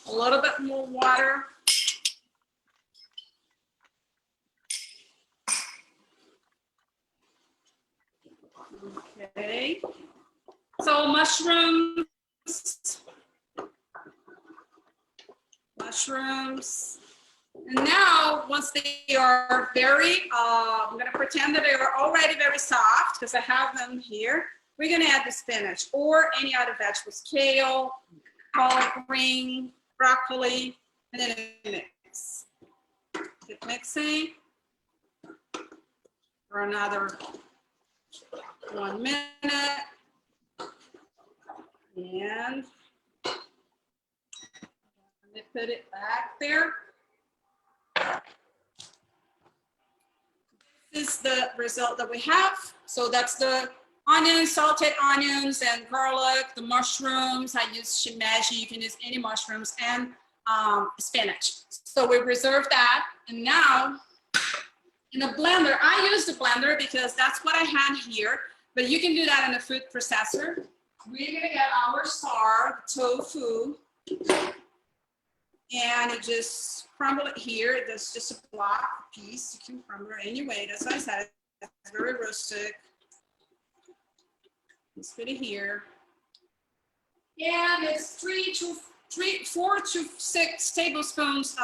A little bit more water. Okay. So mushrooms. And now, once they are very, I'm gonna pretend that they are already very soft because I have them here. We're gonna add the spinach or any other vegetables, kale, collard green, broccoli, and then mix. Keep mixing for another 1 minute. And let me put it back there. This is the result that we have. So that's the onions, salted onions and garlic, the mushrooms. I use shimeji, you can use any mushrooms, and spinach. So we reserve that. And now in a blender, I use the blender because that's what I had here, but you can do that in a food processor. We're gonna get our star, tofu, and you just crumble it here. There's just a block piece. You can crumble it anyway. That's what I said. It's very rustic. Let's put it here. And it's 4 to 6 tablespoons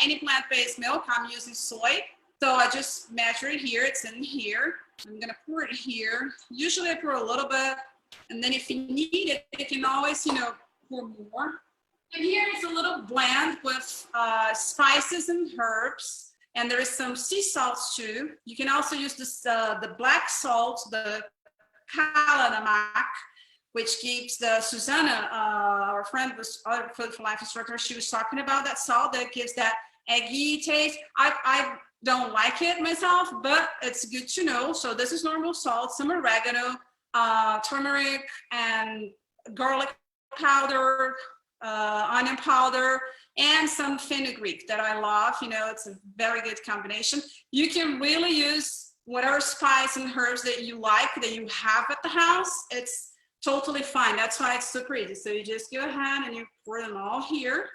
any plant-based milk. I'm using soy. So I just measure it here. It's in here. I'm gonna pour it here. Usually I pour a little bit. And then if you need it, you can always, pour more. And here is a little blend with spices and herbs. And there is some sea salts too. You can also use this, the black salt, the Palak, which gives the Susanna, our friend was our Food for Life instructor, she was talking about that salt that gives that eggy taste. I don't like it myself, but it's good to know. So this is normal salt, some oregano, turmeric and garlic powder, onion powder, and some fenugreek that I love. It's a very good combination. You can really use whatever spice and herbs that you like, that you have at the house. It's totally fine. That's why it's super easy. So you just go ahead and you pour them all here.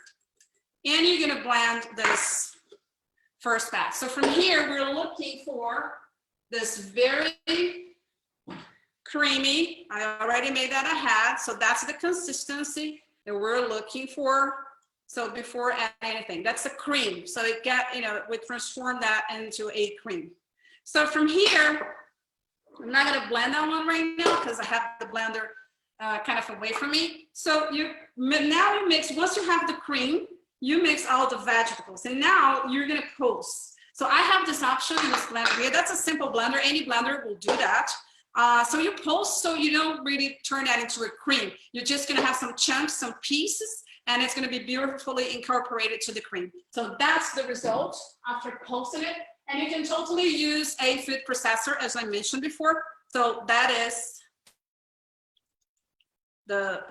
And you're gonna blend this first batch. So from here, we're looking for this very creamy. I already made that ahead. So that's the consistency that we're looking for. So before adding anything, that's a cream. So it we transform that into a cream. So from here, I'm not gonna blend that one right now because I have the blender kind of away from me. So now you mix, once you have the cream, you mix all the vegetables, and now you're gonna pulse. So I have this option in this blender here. That's a simple blender. Any blender will do that. So you pulse, so you don't really turn that into a cream. You're just gonna have some chunks, some pieces, and it's gonna be beautifully incorporated to the cream. So that's the result after pulsing it. And you can totally use a food processor, as I mentioned before. So that is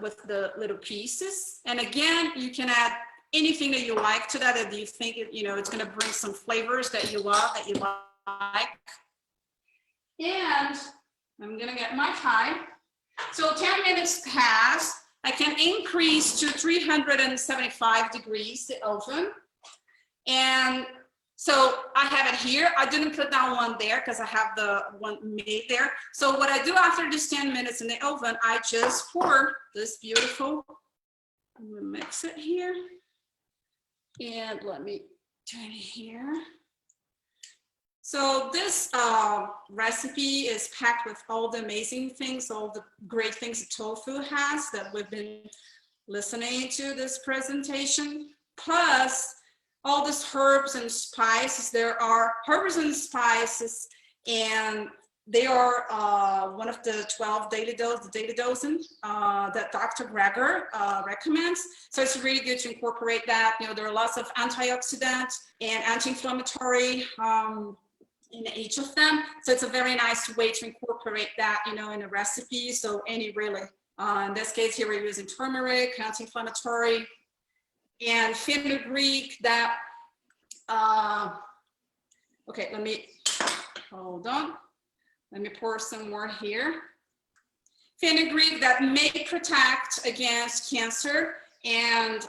with the little pieces. And again, you can add anything that you like to that, if you think it's gonna bring some flavors that you love, that you like. And I'm gonna get my time. So 10 minutes pass. I can increase to 375 degrees the oven. And so I have it here. I didn't put that one there because I have the one made there. So what I do after this 10 minutes in the oven, I just pour this beautiful, I'm gonna mix it here. And let me turn it here. So this recipe is packed with all the amazing things, all the great things that tofu has that we've been listening to this presentation, plus all these herbs and spices. There are herbs and spices, and they are one of the 12 daily dose, the daily dozen that Dr. Greger recommends. So it's really good to incorporate that. There are lots of antioxidants and anti-inflammatory in each of them. So it's a very nice way to incorporate that, in a recipe. So any really, in this case here, we're using turmeric, anti-inflammatory, and fenugreek that, okay, let me, hold on. Let me pour some more here. Fenugreek that may protect against cancer and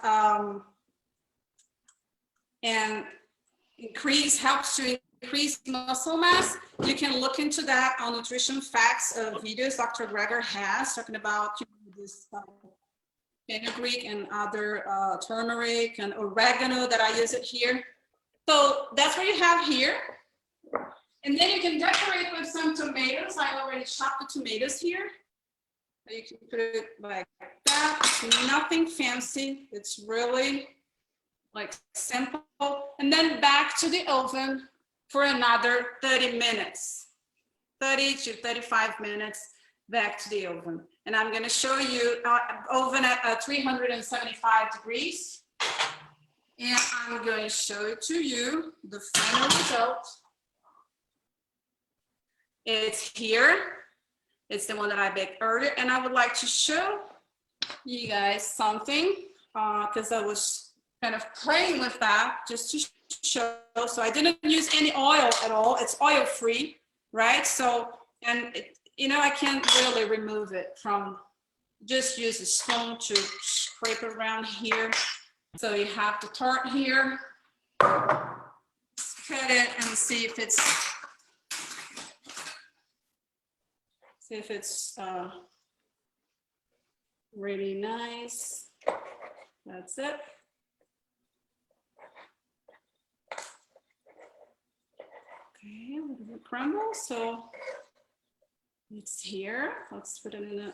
helps to increase muscle mass. You can look into that on Nutrition Facts videos Dr. Greger has, talking about this fenugreek and other turmeric and oregano that I use it here. So that's what you have here. And then you can decorate with some tomatoes. I already chopped the tomatoes here. You can put it like that. It's nothing fancy. It's really like simple. And then back to the oven for another 30 minutes. 30 to 35 minutes back to the oven. And I'm going to show you oven at 375 degrees. And I'm going to show it to you, the final result. It's here. It's the one that I baked earlier. And I would like to show you guys something because I was kind of playing with that just to show. So I didn't use any oil at all. It's oil free, right? So, and it, you know, I can't really remove it from, just use a spoon to scrape it around here. So you have to turn here, spread it and see if it's really nice. That's it. Okay, a little bit crumble. So it's here. Let's put it in a.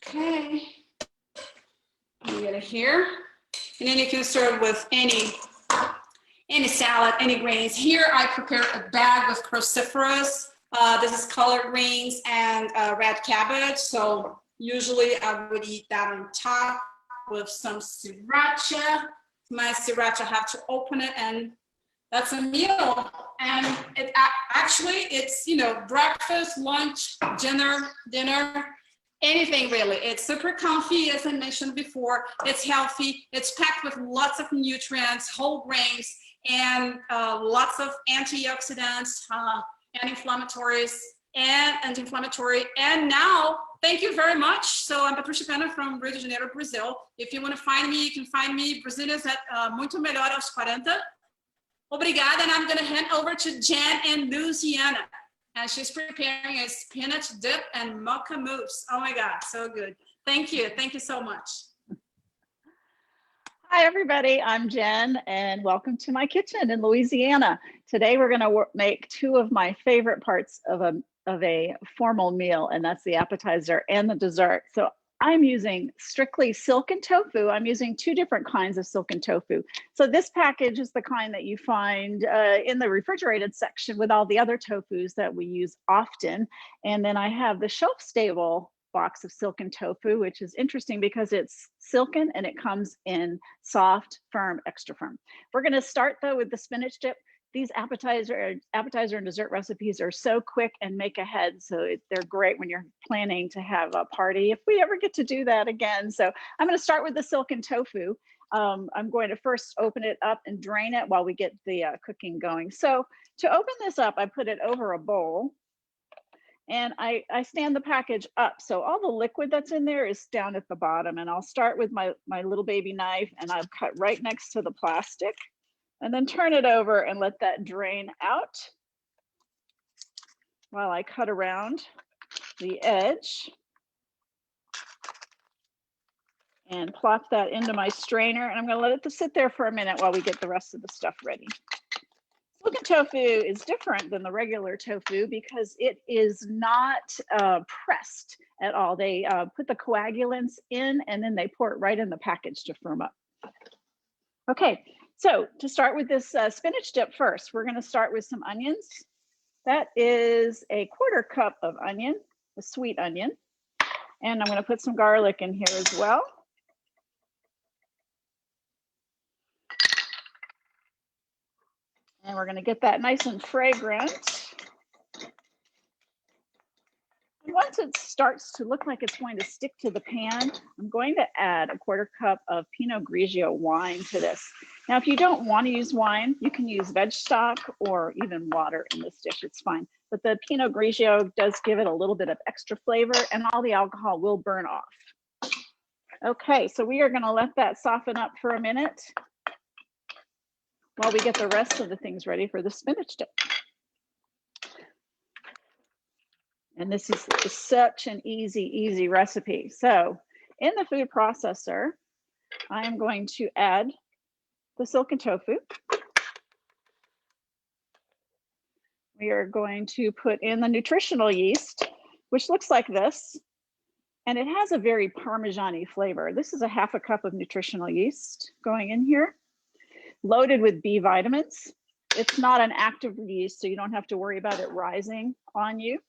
Okay. You get it here. And then you can serve with any salad, any grains. Here I prepare a bag with cruciferous. This is collard greens and red cabbage. So usually I would eat that on top with some sriracha. My sriracha, I have to open it, and that's a meal. And it actually, it's, you know, breakfast, lunch, dinner, anything really. It's super comfy, as I mentioned before. It's healthy. It's packed with lots of nutrients, whole grains, and lots of antioxidants, anti-inflammatories, and anti-inflammatory. And now, thank you very much. So I'm Patricia Pena from Rio de Janeiro, Brazil. If you want to find me, you can find me Brazilians at Muito Melhor aos 40. Obrigada, and I'm going to hand over to Jen in Louisiana. And she's preparing a spinach dip and mocha mousse. Oh my God, so good. Thank you. Thank you so much. Hi, everybody. I'm Jen, and welcome to my kitchen in Louisiana. Today, we're going to make two of my favorite parts of a formal meal, and that's the appetizer and the dessert. So I'm using strictly silken tofu. I'm using two different kinds of silken tofu. So this package is the kind that you find in the refrigerated section with all the other tofus that we use often. And then I have the shelf-stable box of silken tofu, which is interesting because it's silken and it comes in soft, firm, extra firm. We're going to start though with the spinach dip. These appetizer and dessert recipes are so quick and make ahead, so they're great when you're planning to have a party, if we ever get to do that again. So I'm going to start with the silken tofu. I'm going to first open it up and drain it while we get the cooking going. So to open this up, I put it over a bowl, and I stand the package up. So all the liquid that's in there is down at the bottom, and I'll start with my little baby knife, and I'll cut right next to the plastic. And then turn it over and let that drain out while I cut around the edge and plop that into my strainer. And I'm going to let it sit there for a minute while we get the rest of the stuff ready. Silken tofu is different than the regular tofu because it is not pressed at all. They put the coagulants in and then they pour it right in the package to firm up. Okay. So to start with this spinach dip first, we're going to start with some onions. That is a 1/4 cup of onion, a sweet onion. And I'm going to put some garlic in here as well. And we're going to get that nice and fragrant. And once it starts to look like it's going to stick to the pan, I'm going to add a 1/4 cup of Pinot Grigio wine to this. Now, if you don't want to use wine, you can use veg stock or even water in this dish, it's fine. But the Pinot Grigio does give it a little bit of extra flavor and all the alcohol will burn off. Okay, so we are going to let that soften up for a minute while we get the rest of the things ready for the spinach dip. And this is such an easy recipe. So in the food processor, I am going to add the silken tofu. We are going to put in the nutritional yeast, which looks like this. And it has a very Parmesan-y flavor. This is a 1/2 cup of nutritional yeast going in here, loaded with B vitamins. It's not an active yeast, so you don't have to worry about it rising on you.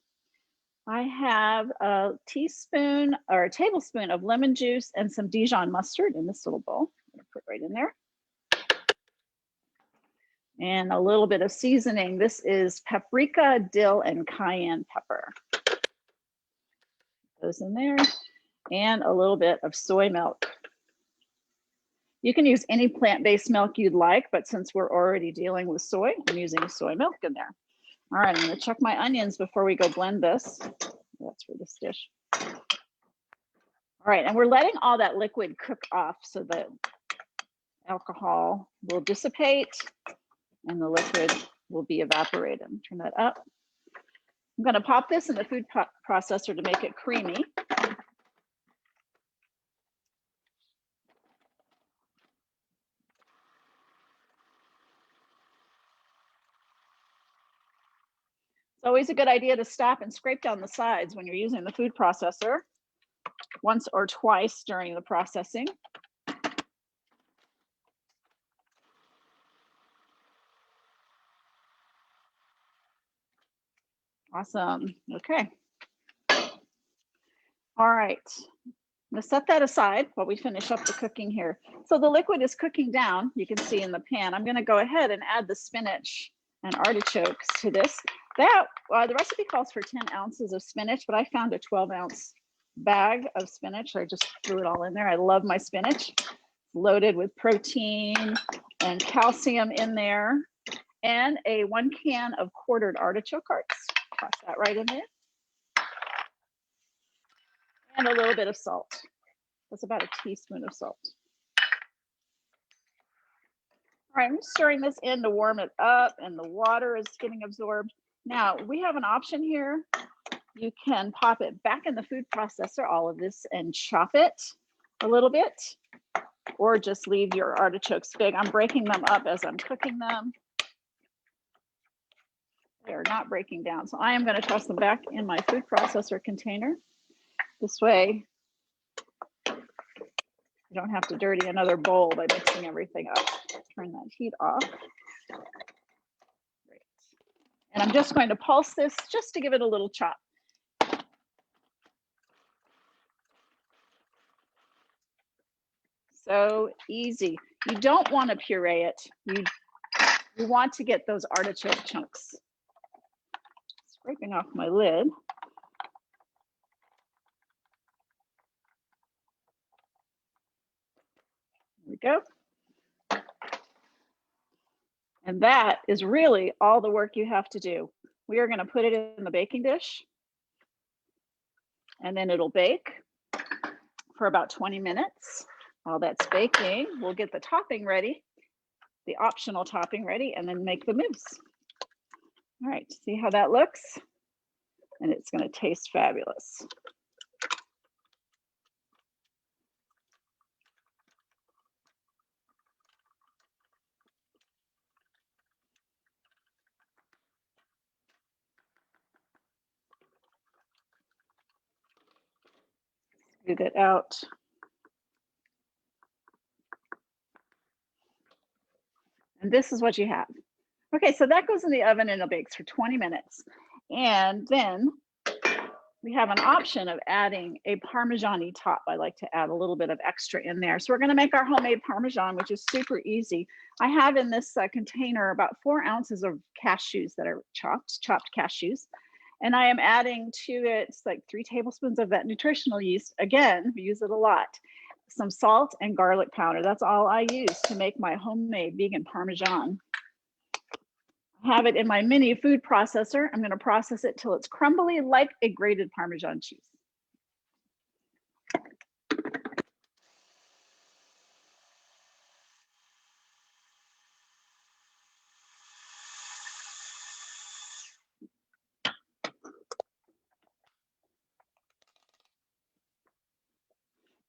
I have a teaspoon or a tablespoon of lemon juice and some Dijon mustard in this little bowl. I'm gonna put right in there. And a little bit of seasoning. This is paprika, dill, and cayenne pepper. Those in there. And a little bit of soy milk. You can use any plant-based milk you'd like, but since we're already dealing with soy, I'm using soy milk in there. All right, I'm gonna check my onions before we go blend this. That's for this dish. All right, and we're letting all that liquid cook off so that alcohol will dissipate and the liquid will be evaporated. Turn that up. I'm gonna pop this in the food processor to make it creamy. It's always a good idea to stop and scrape down the sides when you're using the food processor, once or twice during the processing. Awesome. Okay. All right. I'm going to set that aside while we finish up the cooking here. So the liquid is cooking down, you can see in the pan. I'm going to go ahead and add the spinach and artichokes to this. That the recipe calls for 10 ounces of spinach, but I found a 12-ounce bag of spinach. So I just threw it all in there. I love my spinach. Loaded with protein and calcium in there, and a 1 can of quartered artichoke hearts. Toss that right in there. And a little bit of salt. That's about a teaspoon of salt. All right, I'm stirring this in to warm it up, and the water is getting absorbed. Now, we have an option here. You can pop it back in the food processor, all of this, and chop it a little bit, or just leave your artichokes big. I'm breaking them up as I'm cooking them. They're not breaking down, so I am going to toss them back in my food processor container. This way, I don't have to dirty another bowl by mixing everything up. Turn that heat off. Great. And I'm just going to pulse this just to give it a little chop. So easy. You don't want to puree it. You want to get those artichoke chunks. Scraping off my lid. There we go. And that is really all the work you have to do. We are going to put it in the baking dish, and then it'll bake for about 20 minutes. While that's baking, we'll get the topping ready, the optional topping ready, and then make the mousse. All right, see how that looks? And it's going to taste fabulous. Scoot it out. And this is what you have. Okay, so that goes in the oven and it bakes for 20 minutes. And then we have an option of adding a Parmesan-y top. I like to add a little bit of extra in there. So we're going to make our homemade Parmesan, which is super easy. I have in this container about 4 ounces of cashews that are chopped cashews. And I am adding to it, it's like 3 tablespoons of that nutritional yeast. Again, we use it a lot. Some salt and garlic powder. That's all I use to make my homemade vegan Parmesan. I have it in my mini food processor. I'm going to process it till it's crumbly like a grated Parmesan cheese.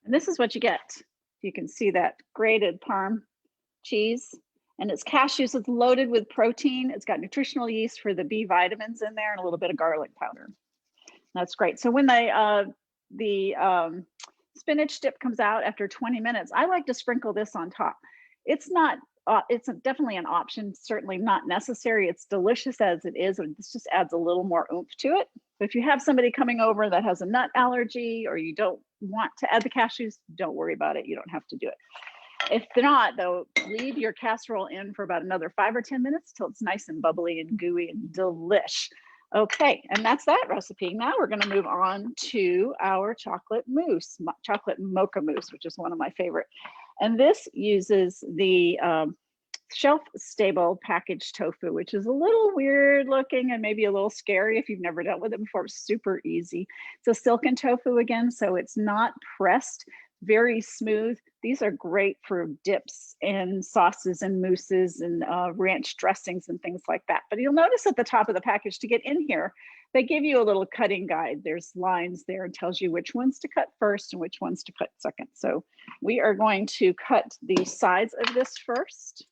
And this is what you get. You can see that grated Parm cheese, and it's cashews. It's loaded with protein. It's got nutritional yeast for the B vitamins in there and a little bit of garlic powder. That's great. So when the spinach dip comes out after 20 minutes, I like to sprinkle this on top. It's not, it's definitely an option, certainly not necessary. It's delicious as it is, and this just adds a little more oomph to it. But if you have somebody coming over that has a nut allergy, or you don't want to add the cashews, don't worry about it. You don't have to do it. If not, though, leave your casserole in for about another 5 or 10 minutes till it's nice and bubbly and gooey and delish. Okay, and that's that recipe. Now we're going to move on to our chocolate mousse, chocolate mocha mousse, which is one of my favorite. And this uses the shelf-stable packaged tofu, which is a little weird looking and maybe a little scary if you've never dealt with it before. It's super easy. It's a silken tofu again, so it's not pressed, very smooth. These are great for dips and sauces and mousses and ranch dressings and things like that. But you'll notice at the top of the package, to get in here, they give you a little cutting guide. There's lines there and tells you which ones to cut first and which ones to cut second. So we are going to cut the sides of this first.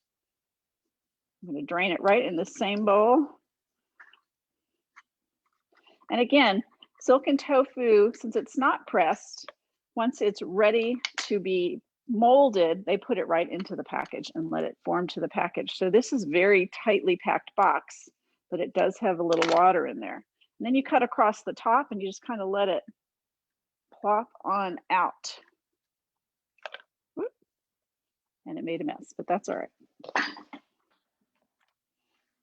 I'm going to drain it right in the same bowl. And again, silken tofu, since it's not pressed, once it's ready to be molded, they put it right into the package and let it form to the package. So this is very tightly packed box, but it does have a little water in there. And then you cut across the top and you just kind of let it plop on out. Whoop. And it made a mess, but that's all right.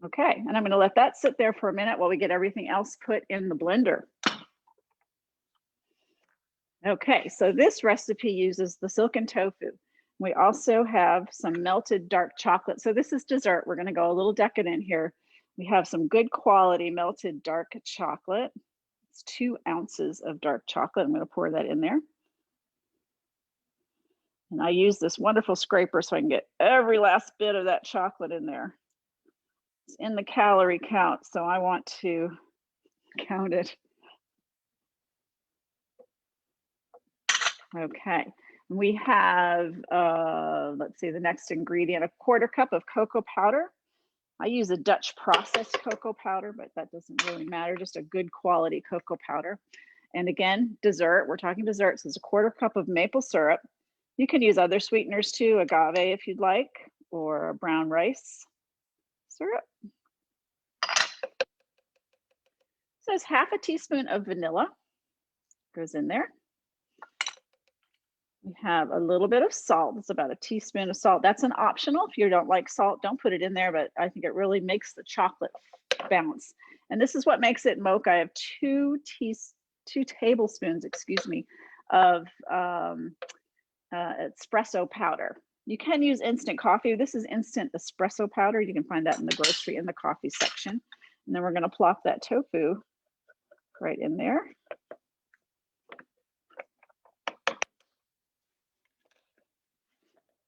Okay, and I'm going to let that sit there for a minute while we get everything else put in the blender. Okay, so this recipe uses the silken tofu. We also have some melted dark chocolate. So this is dessert. We're going to go a little decadent here. We have some good quality melted dark chocolate. It's 2 ounces of dark chocolate. I'm going to pour that in there. And I use this wonderful scraper so I can get every last bit of that chocolate in there. It's in the calorie count, so I want to count it. Okay, we have, let's see, the next ingredient, 1/4 cup of cocoa powder. I use a Dutch processed cocoa powder, but that doesn't really matter, just a good quality cocoa powder. And again, dessert, we're talking desserts, so it's 1/4 cup of maple syrup. You can use other sweeteners too, agave if you'd like, or brown rice syrup. So it's 1/2 teaspoon of vanilla goes in there. We have a little bit of salt. It's about 1 teaspoon of salt. That's an optional. If you don't like salt, don't put it in there, but I think it really makes the chocolate bounce. And this is what makes it mocha. I have 2 tablespoons, excuse me, of espresso powder. You can use instant coffee. This is instant espresso powder. You can find that in the grocery in the coffee section. And then we're going to plop that tofu right in there.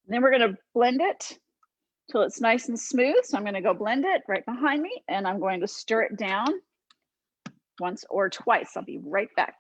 And then we're going to blend it till it's nice and smooth. So I'm going to go blend it right behind me, and I'm going to stir it down once or twice. I'll be right back.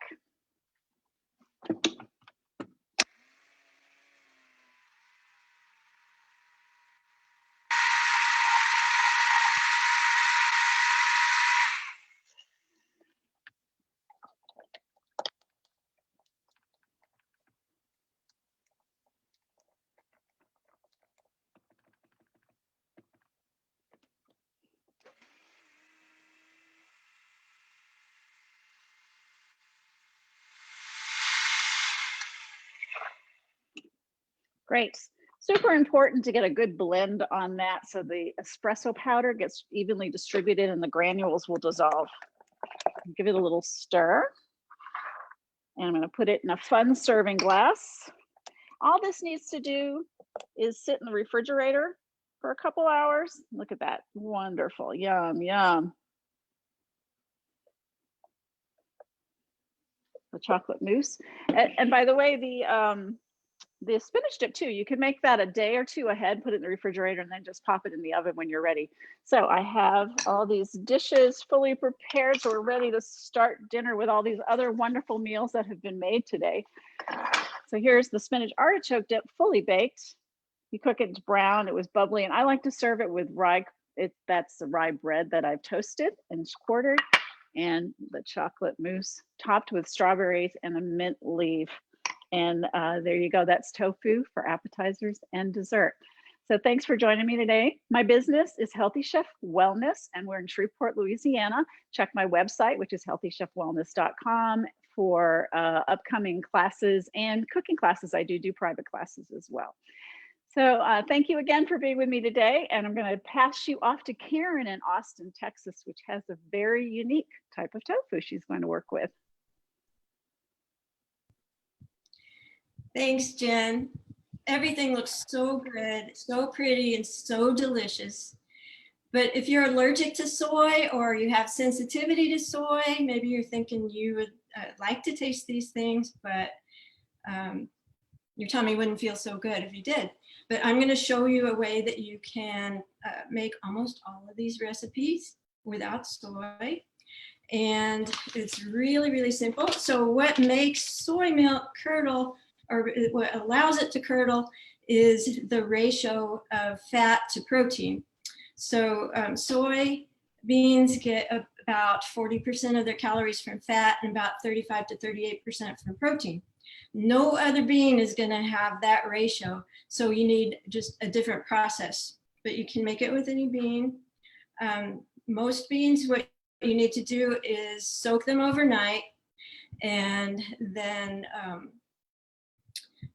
Great. Super important to get a good blend on that so the espresso powder gets evenly distributed and the granules will dissolve. Give it a little stir. And I'm going to put it in a fun serving glass. All this needs to do is sit in the refrigerator for a couple hours. Look at that. Wonderful. Yum, yum. The chocolate mousse. And by the way, the spinach dip too, you can make that a day or 2 ahead, put it in the refrigerator, and then just pop it in the oven when you're ready. So I have all these dishes fully prepared, so we're ready to start dinner with all these other wonderful meals that have been made today. So here's the spinach artichoke dip, fully baked. You cook it, it's brown, it was bubbly, and I like to serve it with rye. That's the rye bread that I've toasted and quartered, and the chocolate mousse topped with strawberries and a mint leaf. And there you go. That's tofu for appetizers and dessert. So thanks for joining me today. My business is Healthy Chef Wellness, and we're in Shreveport, Louisiana. Check my website, which is healthychefwellness.com, for upcoming classes and cooking classes. I do private classes as well. So thank you again for being with me today. And I'm going to pass you off to Karen in Austin, Texas, which has a very unique type of tofu she's going to work with. Thanks, Jen. Everything looks so good, so pretty, and so delicious. But if you're allergic to soy or you have sensitivity to soy, maybe you're thinking you would like to taste these things, but your tummy wouldn't feel so good if you did. But I'm going to show you a way that you can make almost all of these recipes without soy. And it's really, really simple. So what makes soy milk curdle, or what allows it to curdle, is the ratio of fat to protein. So soy beans get about 40% of their calories from fat and about 35 to 38% from protein. No other bean is going to have that ratio. So you need just a different process, but you can make it with any bean. Most beans, what you need to do is soak them overnight and then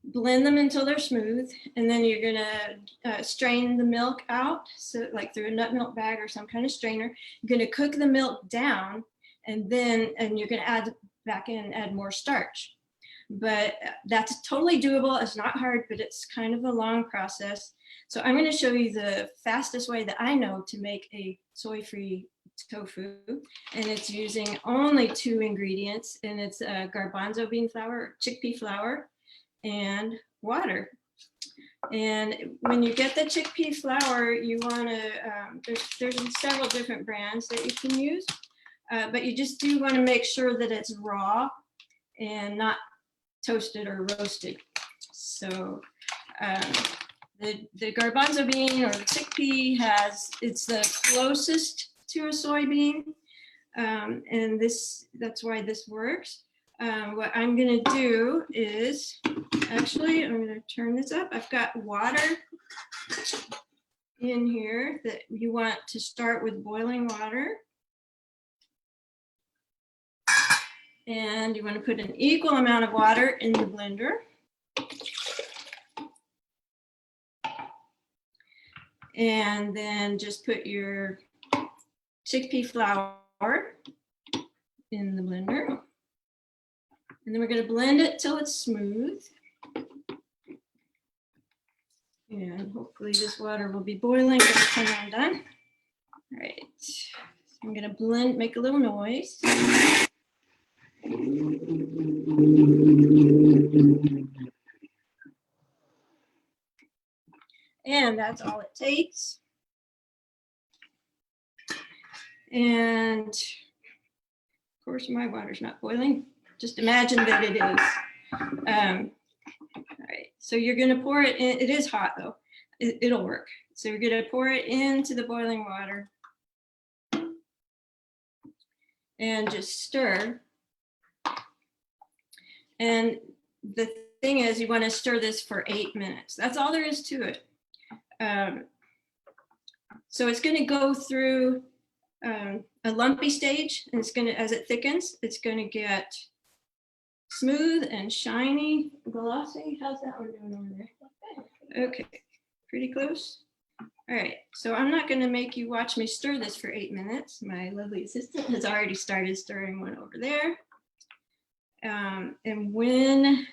blend them until they're smooth. And then you're gonna strain the milk out, so like through a nut milk bag or some kind of strainer. You're gonna cook the milk down, and you're gonna add back in, add more starch. But that's totally doable. It's not hard, but it's kind of a long process. So I'm going to show you the fastest way that I know to make a soy-free tofu, and it's using only 2 ingredients, and it's garbanzo bean flour, chickpea flour, and water. And when you get the chickpea flour, you want to, there's several different brands that you can use, but you just do want to make sure that it's raw and not toasted or roasted. So the garbanzo bean or the chickpea it's the closest to a soybean, and that's why this works. What I'm going to do is, actually, I'm going to turn this up. I've got water in here that you want to start with boiling water. And you want to put an equal amount of water in the blender. And then just put your chickpea flour in the blender. And then we're going to blend it till it's smooth. And hopefully this water will be boiling by the time I'm done. All right, I'm going to blend, make a little noise. And that's all it takes. And of course, my water's not boiling. Just imagine that it is. All right, so you're going to pour it in. It is hot though. It'll work. So you're going to pour it into the boiling water and just stir. And the thing is, you want to stir this for 8 minutes. That's all there is to it. So it's going to go through a lumpy stage, and it's going to, as it thickens, it's going to get smooth and shiny, glossy. How's that one doing over there? Okay, pretty close. All right, so I'm not going to make you watch me stir this for 8 minutes. My lovely assistant has already started stirring one over there. And when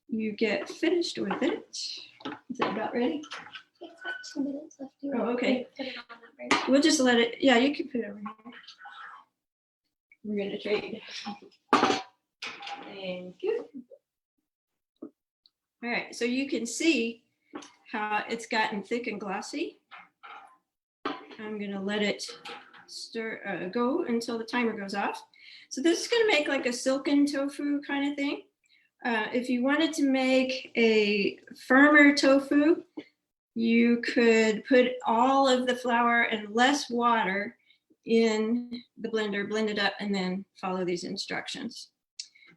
you get finished with it, is it about ready? It's like 2 minutes left. Oh, okay. Put it on that break. We'll just let it, yeah, you can put it over here. We're going to trade. Thank you. All right, so you can see how it's gotten thick and glossy. I'm going to let it stir, go until the timer goes off. So this is going to make like a silken tofu kind of thing. If you wanted to make a firmer tofu, you could put all of the flour and less water in the blender, blend it up, and then follow these instructions.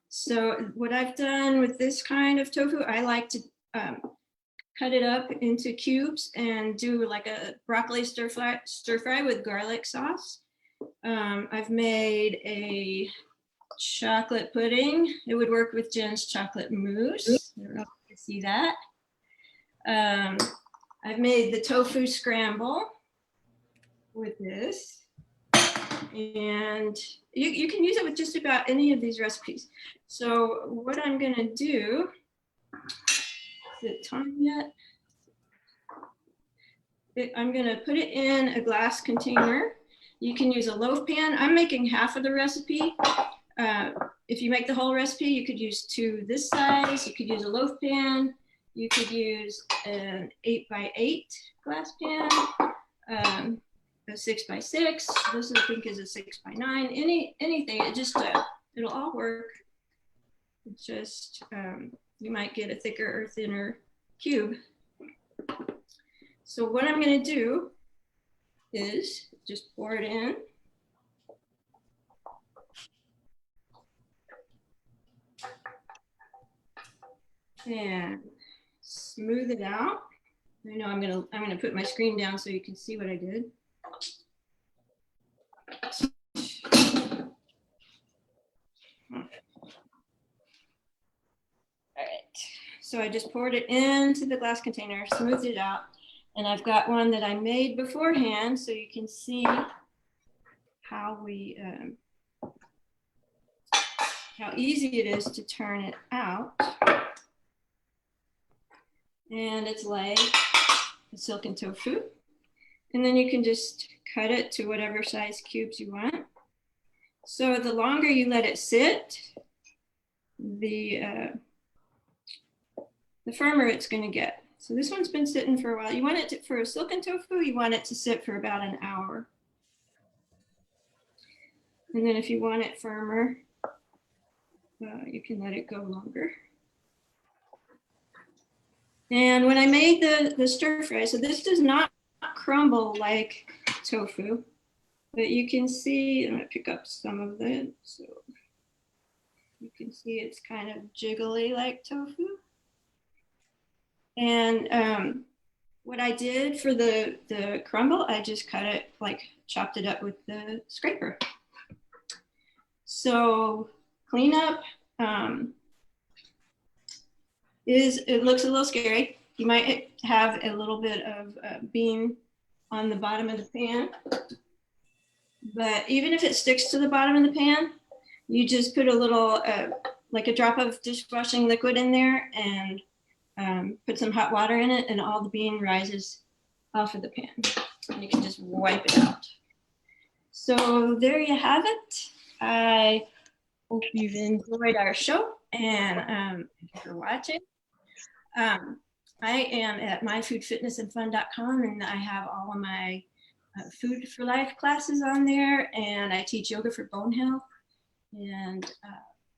So what I've done with this kind of tofu, I like to cut it up into cubes and do like a broccoli stir fry with garlic sauce. I've made a chocolate pudding. It would work with Jen's chocolate mousse. I don't know if you can see that. I've made the tofu scramble with this. And you can use it with just about any of these recipes. So what I'm gonna do, is it time yet? I'm gonna put it in a glass container. You can use a loaf pan. I'm making half of the recipe. If you make the whole recipe, you could use 2 this size. You could use a loaf pan. You could use an 8x8 glass pan. A 6x6. This I think is a 6x9. Anything. It just it'll all work. It's just you might get a thicker or thinner cube. So what I'm going to do is just pour it in. And smooth it out. I know I'm gonna put my screen down so you can see what I did. All right, so I just poured it into the glass container, smoothed it out, and I've got one that I made beforehand so you can see how we how easy it is to turn it out. And it's like a silken tofu. And then you can just cut it to whatever size cubes you want. So the longer you let it sit, the firmer it's going to get. So this one's been sitting for a while. You want it to, for a silken tofu, you want it to sit for about an hour. And then if you want it firmer, you can let it go longer. And when I made the stir fry, so this does not crumble like tofu, but you can see, I'm gonna pick up some of it. So you can see it's kind of jiggly like tofu. And what I did for the crumble, I just cut it, like chopped it up with the scraper. So cleanup, it looks a little scary. You might have a little bit of bean on the bottom of the pan, but even if it sticks to the bottom of the pan, you just put a little, like a drop of dishwashing liquid in there and put some hot water in it, and all the bean rises off of the pan. And you can just wipe it out. So there you have it. I hope you've enjoyed our show, and thank you for watching. I am at myfoodfitnessandfun.com, and I have all of my Food for Life classes on there, and I teach yoga for bone health. And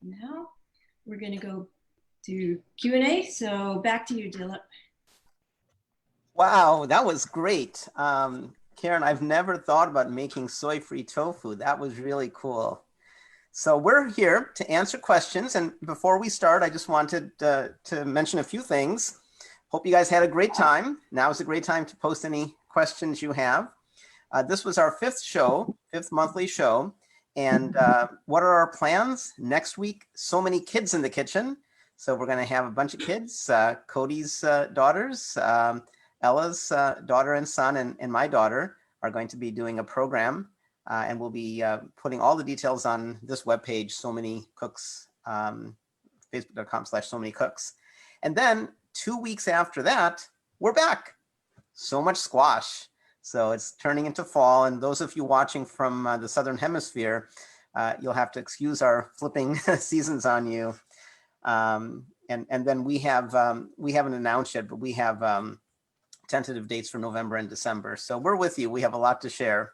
now we're going to go do Q&A. So back to you, Dilip. Wow, that was great. Karen, I've never thought about making soy-free tofu. That was really cool. So we're here to answer questions. And before we start, I just wanted to mention a few things. Hope you guys had a great time. Now is a great time to post any questions you have. This was our fifth monthly show. And what are our plans? Next week, so many kids in the kitchen. So we're going to have a bunch of kids, Cody's daughters, Ella's daughter and son, and my daughter are going to be doing a program. And we'll be putting all the details on this webpage, So Many Cooks, facebook.com/So Many Cooks. And then 2 weeks after that, we're back. So much squash. So it's turning into fall. And those of you watching from the Southern Hemisphere, you'll have to excuse our flipping seasons on you. And then we haven't announced yet, but we have tentative dates for November and December. So we're with you. We have a lot to share.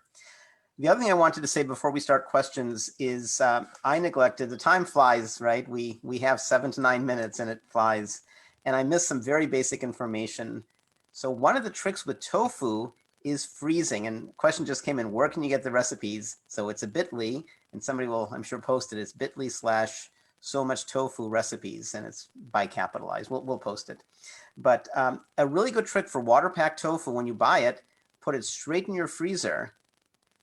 The other thing I wanted to say before we start questions is I neglected, the time flies, right? We have 7 to 9 minutes and it flies. And I missed some very basic information. So one of the tricks with tofu is freezing. And the question just came in, where can you get the recipes? So it's a bit.ly, and somebody will, I'm sure, post it. It's bit.ly/So Much Tofu recipes, and it's by capitalized. We'll post it. But a really good trick for water packed tofu, when you buy it, put it straight in your freezer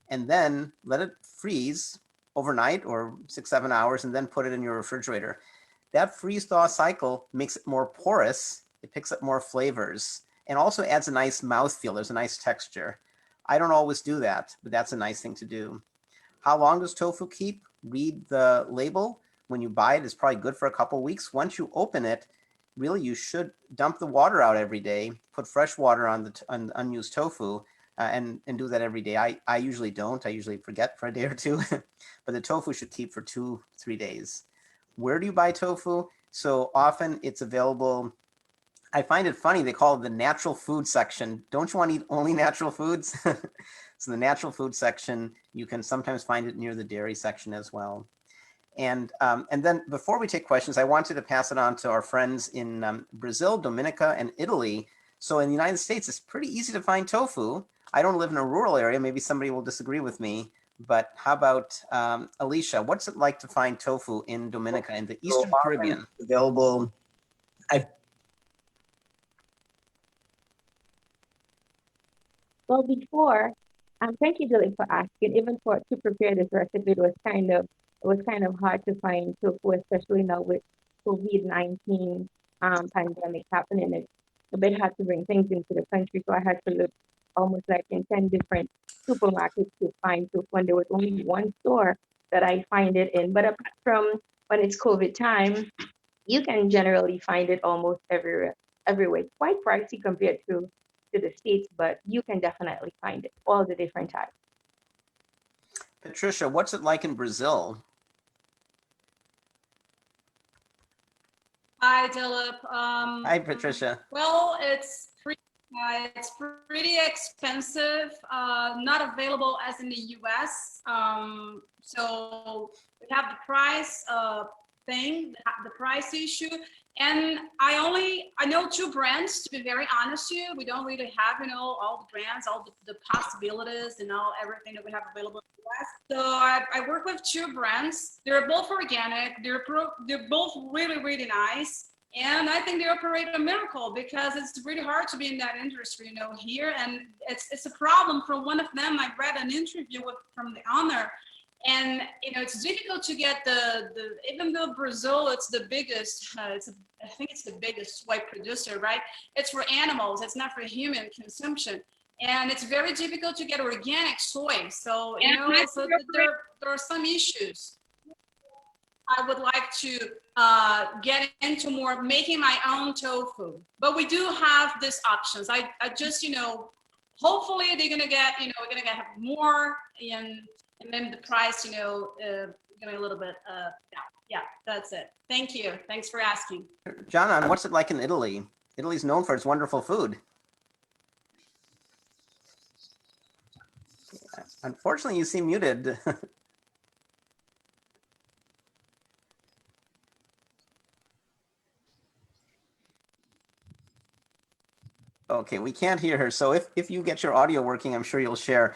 and then let it freeze overnight or 6-7 hours, and then put it in your refrigerator. That freeze thaw cycle makes it more porous, It picks up more flavors and also adds a nice mouthfeel. There's a nice texture. I don't always do that, but that's a nice thing to do. How long does tofu keep? Read the label. When you buy it, it's probably good for a couple weeks. Once you open it, really you should dump the water out every day, put fresh water on the unused tofu, and do that every day. I usually don't. I usually forget for a day or two, but the tofu should keep for 2-3 days. Where do you buy tofu? So often it's available. I find it funny, they call it the natural food section. Don't you want to eat only natural foods? So the natural food section, you can sometimes find it near the dairy section as well. And then before we take questions, I wanted to pass it on to our friends in Brazil, Dominica, and Italy. So in the United States, it's pretty easy to find tofu. I don't live in a rural area. Maybe somebody will disagree with me. But how about Alicia? What's it like to find tofu in Dominica and the Eastern Caribbean? Available. Well, before, thank you, Julie, for asking. Even to prepare this recipe, it was kind of hard to find tofu, especially now with COVID-19 pandemic happening. It's a bit hard to bring things into the country, so I had to look almost like in 10 different supermarkets to find tofu, and there was only one store that I find it in. But apart from when it's COVID time, you can generally find it almost everywhere. It's quite pricey compared to the States, but you can definitely find it, all the different types. Patricia, what's it like in Brazil? Hi, Dilip. Hi, Patricia. Well, it's pretty expensive, not available as in the US. So we have the price thing, the price issue. And I know 2 brands, to be very honest with you. We don't really have, all the brands, all the possibilities and everything that we have available in the US. So I work with 2 brands. They're both organic. They're both really, really nice. And I think they operate a miracle because it's really hard to be in that industry, here. And it's a problem. For one of them, I read an interview from the owner. And it's difficult to get even though Brazil, it's the biggest, I think it's the biggest soy producer, right? It's for animals, it's not for human consumption. And it's very difficult to get organic soy. So, so there are some issues. I would like to get into more making my own tofu, but we do have these options. I just, hopefully they're gonna get, we're gonna have more and then the price, gonna be a little bit down. Yeah, that's it. Thank you. Thanks for asking. John, what's it like in Italy? Italy's known for its wonderful food. Unfortunately, you seem muted. Okay, we can't hear her. So if you get your audio working, I'm sure you'll share.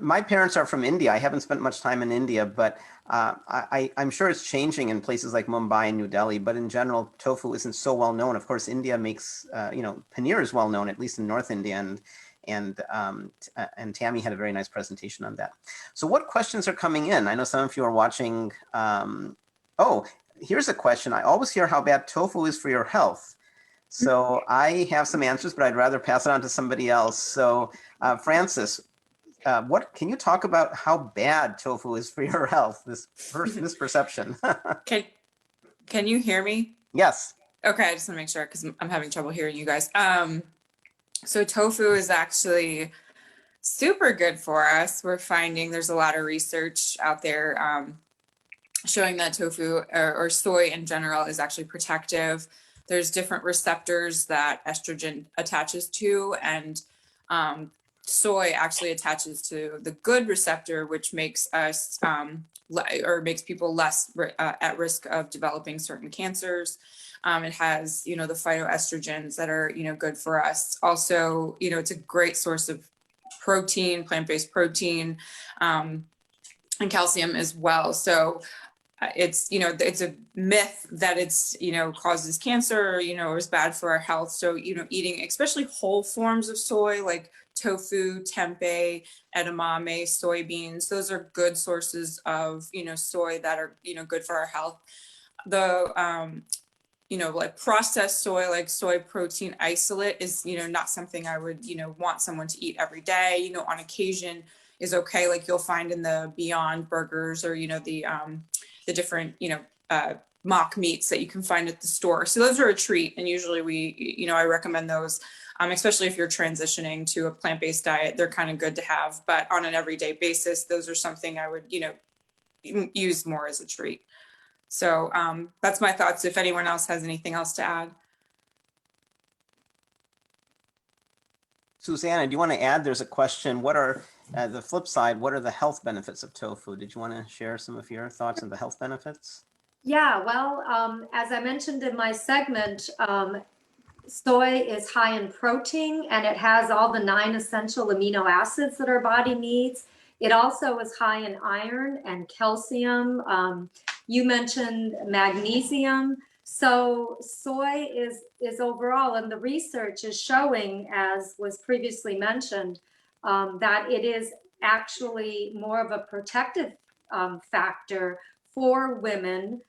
My parents are from India. I haven't spent much time in India, but I'm sure it's changing in places like Mumbai and New Delhi. But in general, tofu isn't so well known. Of course, India makes, paneer is well known, at least in North India. And Tammy had a very nice presentation on that. So what questions are coming in? I know some of you are watching. Oh, here's a question. I always hear how bad tofu is for your health. So I have some answers, but I'd rather pass it on to somebody else. So Francis, can you talk about how bad tofu is for your health, this misperception? Can you hear me? Yes. Okay, I just want to make sure because I'm having trouble hearing you guys. So tofu is actually super good for us. We're finding there's a lot of research out there showing that tofu or soy in general is actually protective. There's different receptors that estrogen attaches to, and soy actually attaches to the good receptor, which makes us makes people less at risk of developing certain cancers. It has, the phytoestrogens that are, good for us. Also, it's a great source of protein, plant-based protein, and calcium as well. So it's, it's a myth that it's, causes cancer, or is bad for our health. So, eating especially whole forms of soy like tofu, tempeh, edamame, soybeans, those are good sources of, soy that are, good for our health. The, like processed soy, like soy protein isolate is, not something I would, want someone to eat every day, on occasion is okay. Like you'll find in the Beyond Burgers or, the different, mock meats that you can find at the store. So those are a treat. And usually I recommend those, especially if you're transitioning to a plant-based diet, they're kind of good to have, but on an everyday basis, those are something I would, use more as a treat. So that's my thoughts. If anyone else has anything else to add. Susanna, do you want to add? There's a question. What are the flip side? What are the health benefits of tofu? Did you want to share some of your thoughts on the health benefits? Yeah, well, as I mentioned in my segment, soy is high in protein and it has all the 9 essential amino acids that our body needs. It also is high in iron and calcium. You mentioned magnesium. So soy is overall, and the research is showing, as was previously mentioned, that it is actually more of a protective factor for women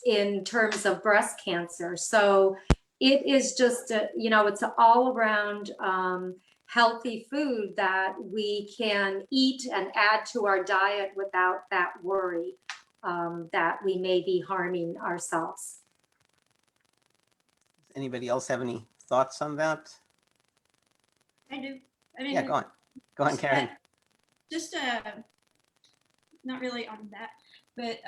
in terms of breast cancer. So it is just, it's an all around healthy food that we can eat and add to our diet without that worry that we may be harming ourselves. Does anybody else have any thoughts on that? I do. I mean, yeah, go on. Go on, Karen. Not really on that, but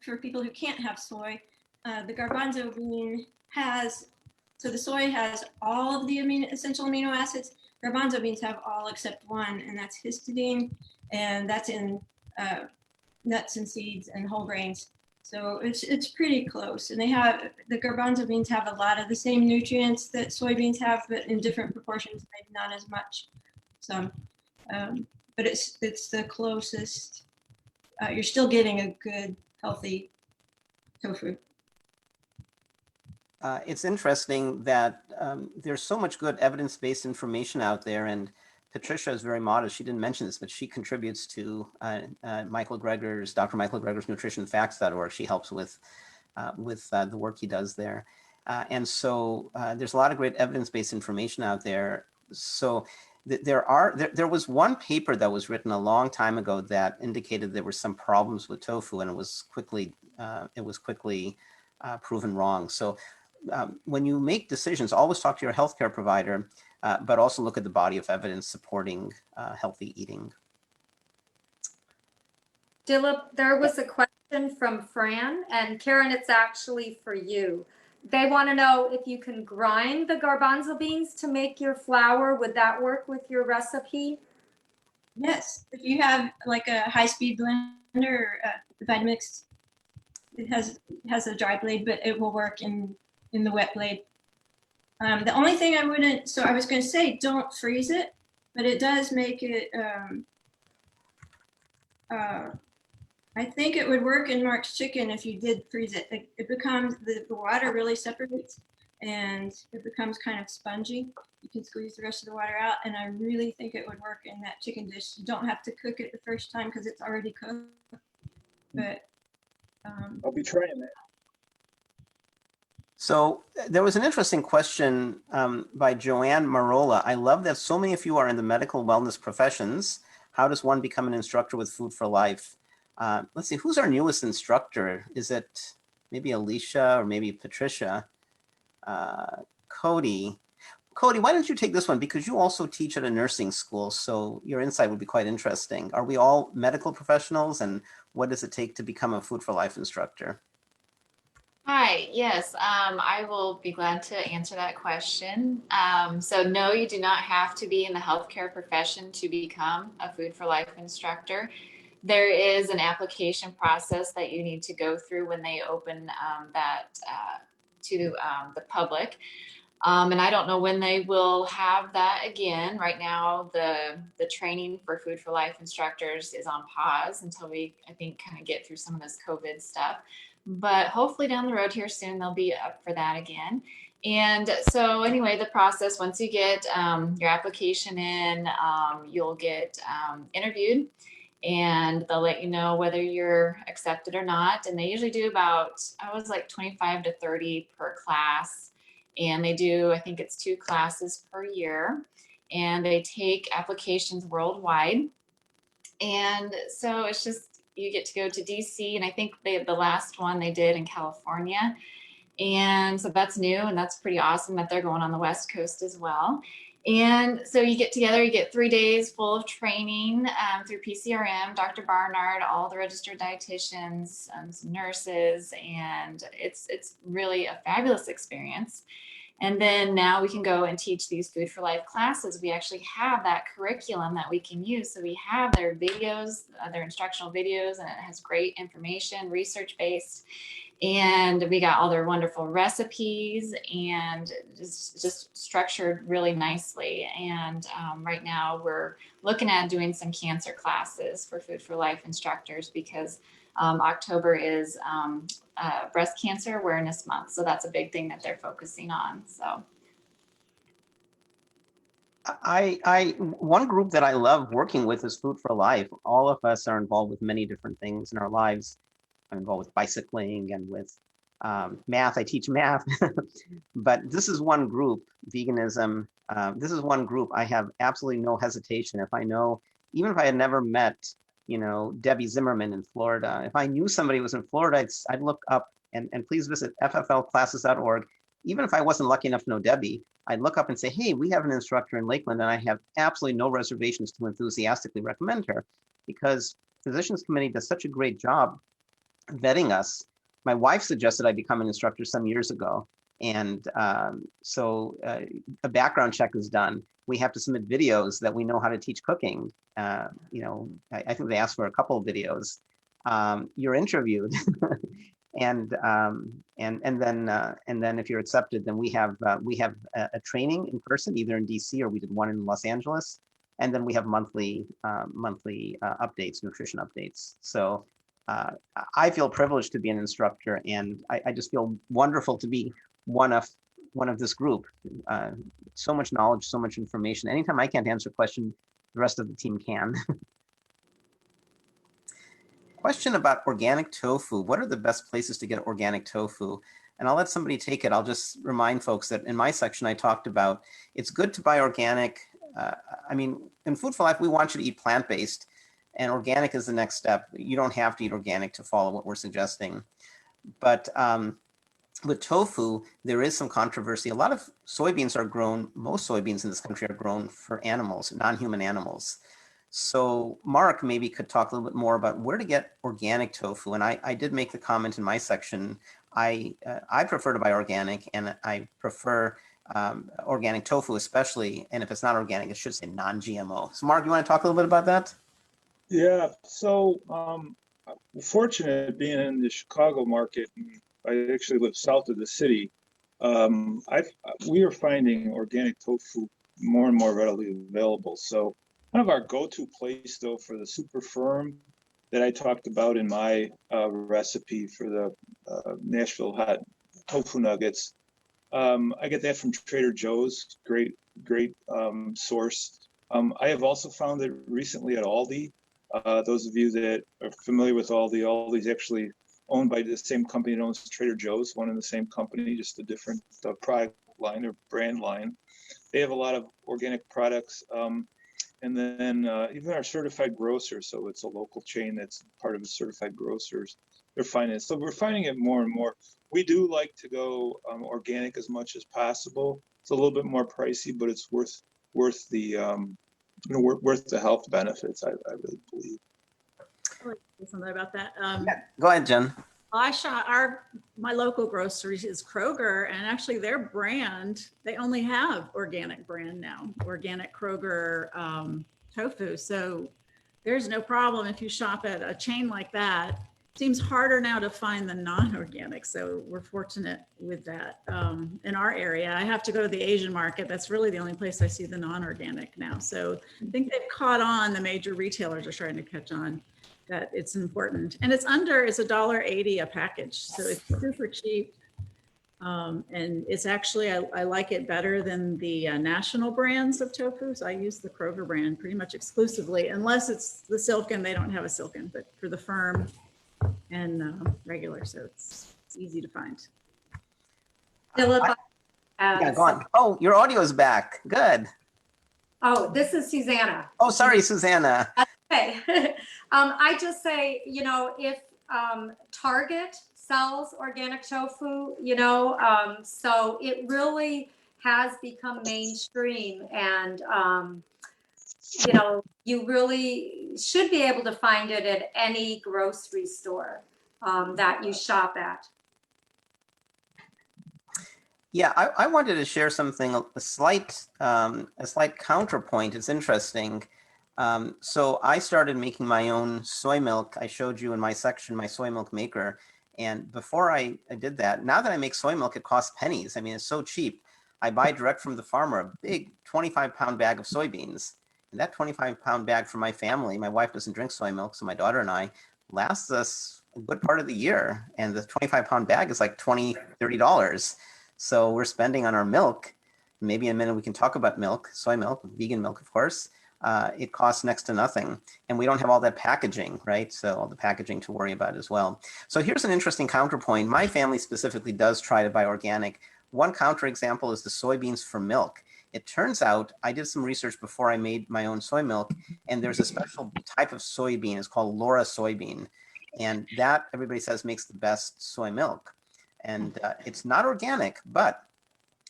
for people who can't have soy, the garbanzo bean has, so the soy has all of the essential amino acids. Garbanzo beans have all except one, and that's histidine, and that's in nuts and seeds and whole grains. So it's pretty close, and the garbanzo beans have a lot of the same nutrients that soybeans have, but in different proportions, maybe not as much. So, but it's the closest. You're still getting a good, healthy tofu. It's interesting that there's so much good evidence-based information out there, and Patricia is very modest. She didn't mention this, but she contributes to Dr. Michael Greger's nutritionfacts.org. She helps with the work he does there. And so there's a lot of great evidence-based information out there. So there was one paper that was written a long time ago that indicated there were some problems with tofu, and it was quickly proven wrong. So when you make decisions, always talk to your healthcare provider, but also look at the body of evidence supporting healthy eating. Dilip, there was a question from Fran, and Karen, it's actually for you. They want to know if you can grind the garbanzo beans to make your flour. Would that work with your recipe? Yes, if you have like a high-speed blender, the Vitamix, it has a dry blade, but it will work in the wet blade. The only thing I was going to say, don't freeze it, but it does make it, I think it would work in Mark's chicken if you did freeze it. It becomes, the water really separates and it becomes kind of spongy. You can squeeze the rest of the water out, and I really think it would work in that chicken dish. You don't have to cook it the first time because it's already cooked, but I'll be trying that. So there was an interesting question by Joanne Marola. I love that so many of you are in the medical wellness professions. How does one become an instructor with Food for Life? Let's see, who's our newest instructor? Is it maybe Alicia or maybe Patricia? Cody. Cody, why don't you take this one? Because you also teach at a nursing school, so your insight would be quite interesting. Are we all medical professionals, and what does it take to become a Food for Life instructor? Hi, yes, I will be glad to answer that question. So no, you do not have to be in the healthcare profession to become a Food for Life instructor. There is an application process that you need to go through when they open that to the public. And I don't know when they will have that again. Right now, the training for Food for Life instructors is on pause until we, I think, kind of get through some of this COVID stuff. But hopefully down the road here soon, they'll be up for that again. And so anyway, the process, once you get your application in, you'll get interviewed. and they'll let you know whether you're accepted or not. And they usually do about, I was like 25 to 30 per class. And they do, I think it's 2 classes per year, and they take applications worldwide. And so it's just, you get to go to DC, and I think the last one they did in California. And so that's new, and that's pretty awesome that they're going on the West Coast as well. And so you get together, you get 3 days full of training through PCRM, Dr. Barnard, all the registered dietitians, some nurses, and it's really a fabulous experience. And then now we can go and teach these Food for Life classes. We actually have that curriculum that we can use. So we have their videos, their instructional videos, and it has great information, research-based. And we got all their wonderful recipes and just structured really nicely. And right now we're looking at doing some cancer classes for Food for Life instructors, because October is Breast Cancer Awareness Month. So that's a big thing that they're focusing on. So one group that I love working with is Food for Life. All of us are involved with many different things in our lives. I'm involved with bicycling and with math. I teach math, but this is one group, veganism. This is one group I have absolutely no hesitation. If I know, even if I had never met, Debbie Zimmerman in Florida, if I knew somebody was in Florida, I'd look up and please visit fflclasses.org. Even if I wasn't lucky enough to know Debbie, I'd look up and say, hey, we have an instructor in Lakeland, and I have absolutely no reservations to enthusiastically recommend her, because Physicians Committee does such a great job vetting us. My wife suggested I become an instructor some years ago. And so a background check is done. We have to submit videos that we know how to teach cooking. I think they asked for a couple of videos. You're interviewed, and then if you're accepted, then we have a training in person, either in DC or we did one in Los Angeles, and then we have monthly updates, nutrition updates. So I feel privileged to be an instructor, and I just feel wonderful to be one of this group. So much knowledge, so much information. Anytime I can't answer a question, the rest of the team can. Question about organic tofu. What are the best places to get organic tofu? And I'll let somebody take it. I'll just remind folks that in my section I talked about it's good to buy organic. In Food for Life, we want you to eat plant-based, and organic is the next step. You don't have to eat organic to follow what we're suggesting. But with tofu, there is some controversy. A lot of soybeans are grown, most soybeans in this country are grown for animals, non-human animals. So Mark maybe could talk a little bit more about where to get organic tofu. And I did make the comment in my section, I prefer to buy organic, and I prefer organic tofu especially. And if it's not organic, it should say non-GMO. So Mark, you want to talk a little bit about that? Yeah, so fortunate being in the Chicago market, I actually live south of the city. We are finding organic tofu more and more readily available. So one of our go-to place though for the super firm that I talked about in my recipe for the Nashville hot tofu nuggets, I get that from Trader Joe's, great source. I have also found it recently at Aldi. Those of you that are familiar with Aldi, Aldi's actually owned by the same company that owns Trader Joe's, one and the same company, just a different product line or brand line. They have a lot of organic products. And then even our certified grocers, so it's a local chain that's part of the certified grocers, they're finding it. So we're finding it more and more. We do like to go organic as much as possible. It's a little bit more pricey, but it's worth the worth the health benefits, I really believe. I'd like to say something about that. Yeah, go ahead, Jen. My local grocery is Kroger, and actually their brand, they only have organic brand now, organic Kroger tofu. So there's no problem if you shop at a chain like that. It seems harder now to find the non-organic. So we're fortunate with that in our area. I have to go to the Asian market. That's really the only place I see the non-organic now. So I think they've caught on, the major retailers are starting to catch on that it's important. And it's $1.80 a package. So it's super cheap. And it's actually, I like it better than the national brands of tofu. So I use the Kroger brand pretty much exclusively, unless it's the Silken. They don't have a Silken, but for the firm and regular, so it's easy to find. Philip, Yeah, go on. Oh, your audio is back. Good. Oh, this is Susanna. Oh, sorry, Susanna. Okay. I just say, you know, if Target sells organic tofu, you know, so it really has become mainstream, and you know, you really should be able to find it at any grocery store that you shop at. Yeah, I wanted to share something, a slight counterpoint. It's interesting. So I started making my own soy milk. I showed you in my section my soy milk maker. And before I did that, now that I make soy milk, it costs pennies. I mean, it's so cheap. I buy direct from the farmer a big 25-pound bag of soybeans. And that 25-pound bag for my family, my wife doesn't drink soy milk, so my daughter and I, lasts us a good part of the year. And the 25-pound bag is like $20, $30. So we're spending on our milk. Maybe in a minute we can talk about milk, soy milk, vegan milk, of course. It costs next to nothing. And we don't have all that packaging, right? So all the packaging to worry about as well. So here's an interesting counterpoint. My family specifically does try to buy organic. One counterexample is the soybeans for milk. It turns out, I did some research before I made my own soy milk, and there's a special type of soybean. It's called Laura soybean. And that, everybody says, makes the best soy milk. And it's not organic, but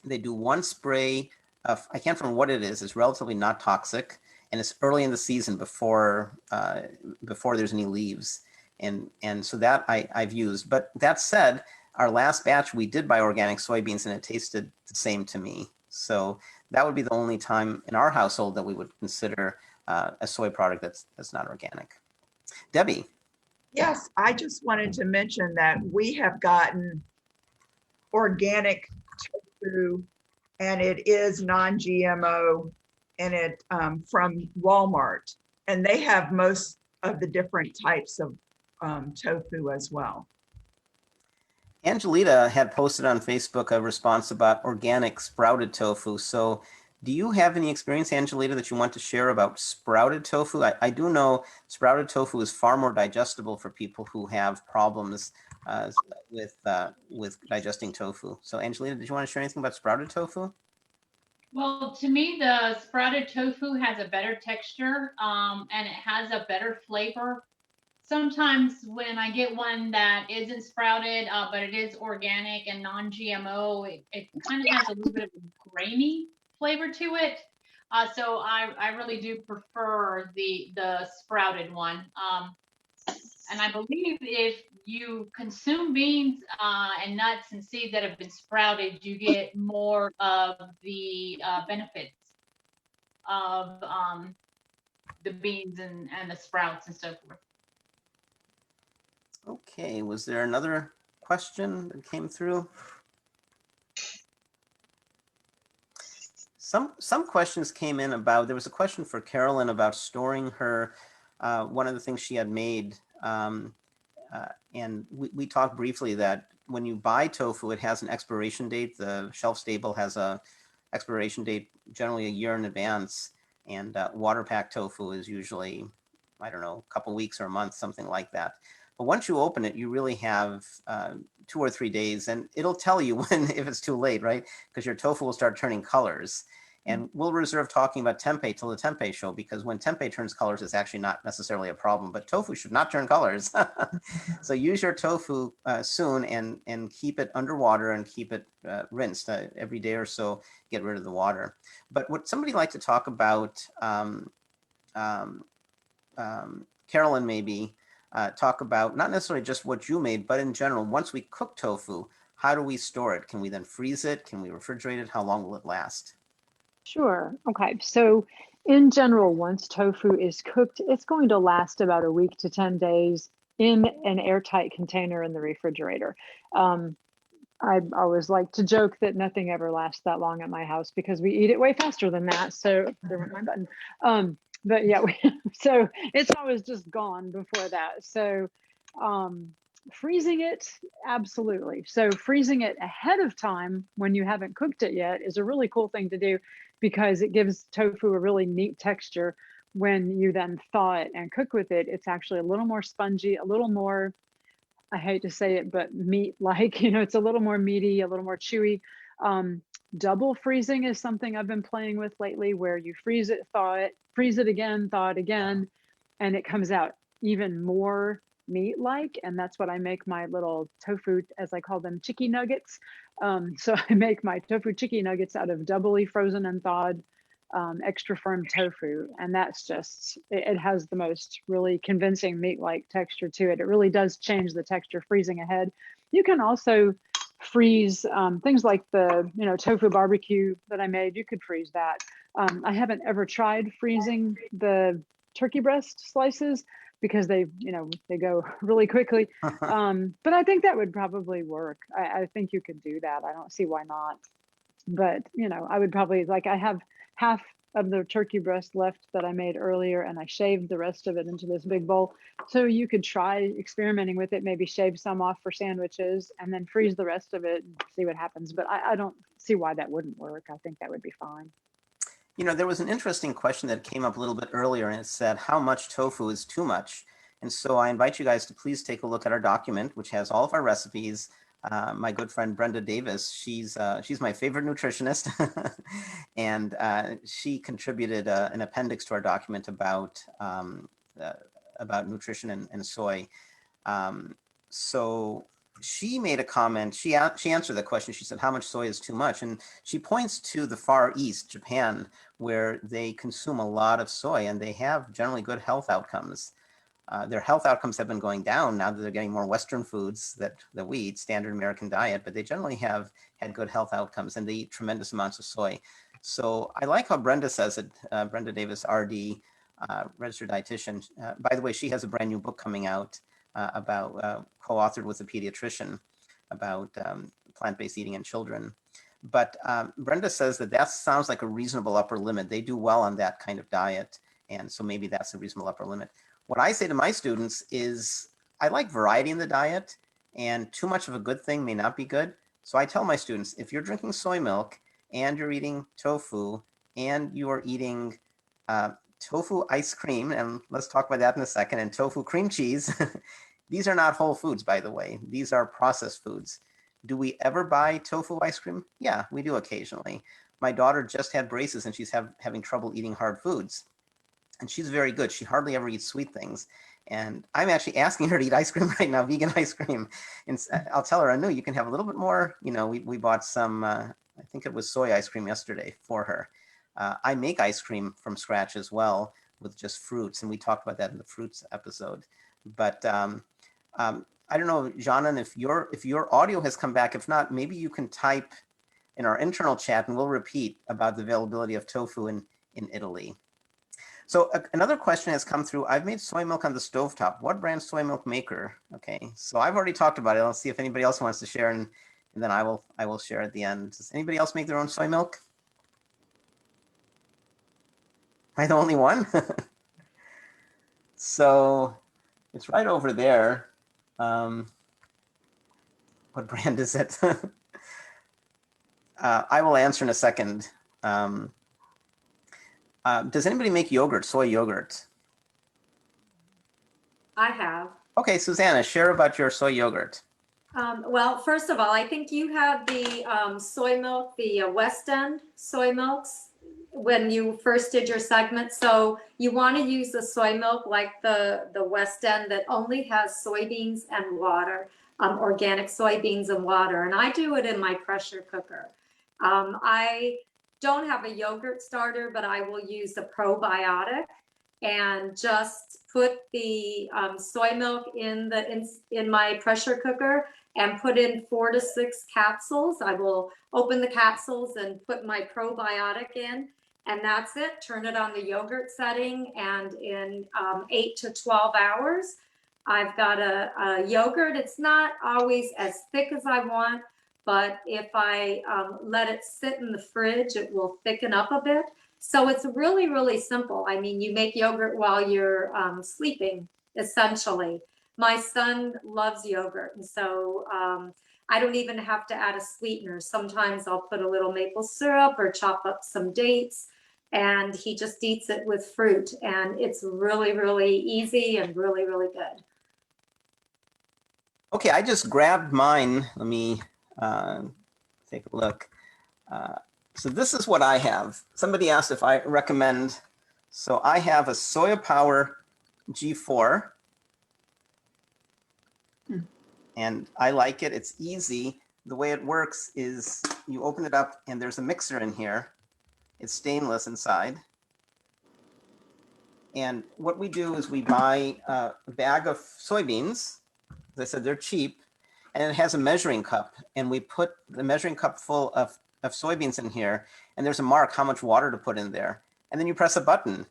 they do one spray of, I can't remember what it is. It's relatively not toxic, and it's early in the season before there's any leaves. And so that I've used. But that said, our last batch we did buy organic soybeans, and it tasted the same to me. So that would be the only time in our household that we would consider a soy product that's not organic. Debbie. Yes, I just wanted to mention that we have gotten organic tofu, and it is non-GMO, and it from Walmart, and they have most of the different types of tofu as well. Angelita had posted on Facebook a response about organic sprouted tofu. So do you have any experience, Angelita, that you want to share about sprouted tofu? I do know sprouted tofu is far more digestible for people who have problems with digesting tofu. So Angelita, did you want to share anything about sprouted tofu? Well, to me, the sprouted tofu has a better texture and it has a better flavor. Sometimes when I get one that isn't sprouted, but it is organic and non-GMO, it kind of has a little bit of a grainy flavor to it. So I really do prefer the sprouted one. And I believe if you consume beans and nuts and seeds that have been sprouted, you get more of the benefits of the beans and the sprouts and so forth. Okay, was there another question that came through? Some questions came in about, there was a question for Carolyn about storing her, one of the things she had made. And we talked briefly that when you buy tofu, it has an expiration date. The shelf stable has a expiration date generally a year in advance. And water packed tofu is usually, I don't know, a couple weeks or a month, something like that. But once you open it, you really have 2 or 3 days, and it'll tell you when, if it's too late, right? Because your tofu will start turning colors. And we'll reserve talking about tempeh till the tempeh show, because when tempeh turns colors, it's actually not necessarily a problem, but tofu should not turn colors. So use your tofu soon and keep it underwater and keep it rinsed every day or so, get rid of the water. But would somebody like to talk about, Carolyn maybe, talk about not necessarily just what you made, but in general, once we cook tofu, how do we store it? Can we then freeze it? Can we refrigerate it? How long will it last? Sure. Okay. So in general, once tofu is cooked, it's going to last about a week to 10 days in an airtight container in the refrigerator. I always like to joke that nothing ever lasts that long at my house because we eat it way faster than that. So there went my button. But yeah, so it's always just gone before that. So Freezing it, absolutely. So freezing it ahead of time when you haven't cooked it yet is a really cool thing to do because it gives tofu a really neat texture. When you then thaw it and cook with it, it's actually a little more spongy, a little more, I hate to say it, but meat-like, it's a little more meaty, a little more chewy. Double freezing is something I've been playing with lately, where you freeze it, thaw it, freeze it again, thaw it again, and it comes out even more meat-like. And that's what I make my little tofu, as I call them, chicky nuggets. So I make my tofu chicky nuggets out of doubly frozen and thawed extra firm tofu, and that's just, it has the most really convincing meat-like texture to it. It really does change the texture freezing ahead. You can also freeze things like the tofu barbecue that I made. You could freeze that. I haven't ever tried freezing the turkey breast slices because they go really quickly. But I think that would probably work. I think you could do that. I don't see why not. But I would probably, I have half of the turkey breast left that I made earlier, and I shaved the rest of it into this big bowl. So you could try experimenting with it, maybe shave some off for sandwiches and then freeze the rest of it and see what happens. But I don't see why that wouldn't work. I think that would be fine. There was an interesting question that came up a little bit earlier, and it said, how much tofu is too much? And so I invite you guys to please take a look at our document, which has all of our recipes. My good friend Brenda Davis, she's my favorite nutritionist, and she contributed an appendix to our document about nutrition and soy. So she made a comment. She answered the question. She said, how much soy is too much? And she points to the Far East, Japan, where they consume a lot of soy and they have generally good health outcomes. Their health outcomes have been going down now that they're getting more Western foods that we eat, standard American diet, but they generally have had good health outcomes and they eat tremendous amounts of soy. So I like how Brenda says it, Brenda Davis, RD, registered dietitian. By the way, she has a brand new book coming out about co-authored with a pediatrician about plant-based eating in children. But Brenda says that sounds like a reasonable upper limit. They do well on that kind of diet. And so maybe that's a reasonable upper limit. What I say to my students is I like variety in the diet, and too much of a good thing may not be good. So I tell my students, if you're drinking soy milk and you're eating tofu and you are eating tofu ice cream, and let's talk about that in a second, and tofu cream cheese, these are not whole foods, by the way. These are processed foods. Do we ever buy tofu ice cream? Yeah, we do occasionally. My daughter just had braces and she's having trouble eating hard foods. And she's very good. She hardly ever eats sweet things. And I'm actually asking her to eat ice cream right now, vegan ice cream. And I'll tell her, I know you can have a little bit more. We bought some, I think it was soy ice cream yesterday for her. I make ice cream from scratch as well with just fruits. And we talked about that in the fruits episode. But I don't know, Janan, if your audio has come back. If not, maybe you can type in our internal chat and we'll repeat about the availability of tofu in Italy. So another question has come through. I've made soy milk on the stovetop. What brand soy milk maker? Okay, so I've already talked about it. I'll see if anybody else wants to share, and then I will share at the end. Does anybody else make their own soy milk? Am I the only one? So it's right over there. What brand is it? I will answer in a second. Does anybody make yogurt, soy yogurt? I have. Okay, Susanna, share about your soy yogurt. Well, first of all, I think you have the soy milk, the West End soy milks when you first did your segment. So you want to use the soy milk like the West End that only has soybeans and water, organic soybeans and water. And I do it in my pressure cooker. I don't have a yogurt starter, but I will use a probiotic and just put the soy milk in my pressure cooker and put in 4 to 6 capsules. I will open the capsules and put my probiotic in, and that's it. Turn it on the yogurt setting, and in 8 to 12 hours, I've got a yogurt. It's not always as thick as I want, but if I let it sit in the fridge, it will thicken up a bit. So it's really, really simple. I mean, you make yogurt while you're sleeping, essentially. My son loves yogurt, and so I don't even have to add a sweetener. Sometimes I'll put a little maple syrup or chop up some dates, and he just eats it with fruit, and it's really, really easy and really, really good. Okay, I just grabbed mine. Let me take a look. So this is what I have. Somebody asked if I recommend. So I have a Soya Power G4. And I like it. It's easy. The way it works is you open it up and there's a mixer in here. It's stainless inside. And what we do is we buy a bag of soybeans. As I said, they're cheap. And it has a measuring cup. And we put the measuring cup full of soybeans in here. And there's a mark how much water to put in there. And then you press a button.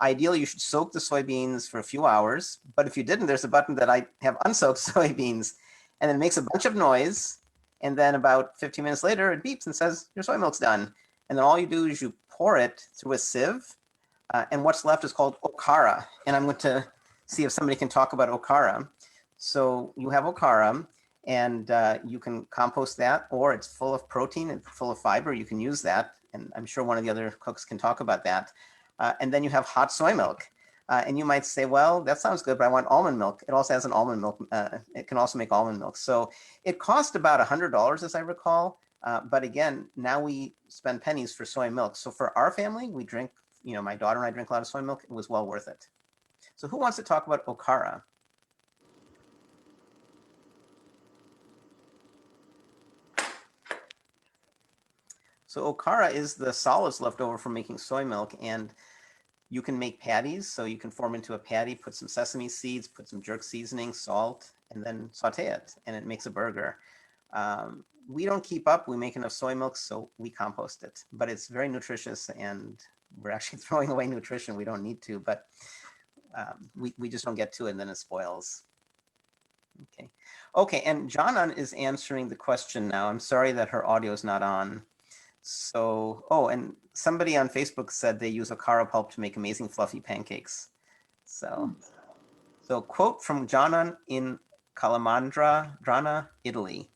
Ideally, you should soak the soybeans for a few hours. But if you didn't, there's a button that I have unsoaked soybeans. And it makes a bunch of noise. And then about 15 minutes later, it beeps and says, your soy milk's done. And then all you do is you pour it through a sieve. And what's left is called okara. And I'm going to see if somebody can talk about okara. So you have okara, and you can compost that, or it's full of protein and full of fiber. You can use that. And I'm sure one of the other cooks can talk about that. And then you have hot soy milk. And you might say, well, that sounds good, but I want almond milk. It also has an almond milk. It can also make almond milk. So it cost about $100, as I recall. But again, now we spend pennies for soy milk. So for our family, we drink, my daughter and I drink a lot of soy milk. It was well worth it. So who wants to talk about okara? So okara is the solids left over from making soy milk, and you can make patties. So you can form into a patty, put some sesame seeds, put some jerk seasoning, salt, and then saute it, and it makes a burger. We don't keep up. We make enough soy milk, so we compost it. But it's very nutritious, and we're actually throwing away nutrition. We don't need to, but we just don't get to it, and then it spoils. Okay, and Janan is answering the question now. I'm sorry that her audio is not on. So, and somebody on Facebook said they use okara pulp to make amazing fluffy pancakes. So quote from Janan in Calamandra, Italy.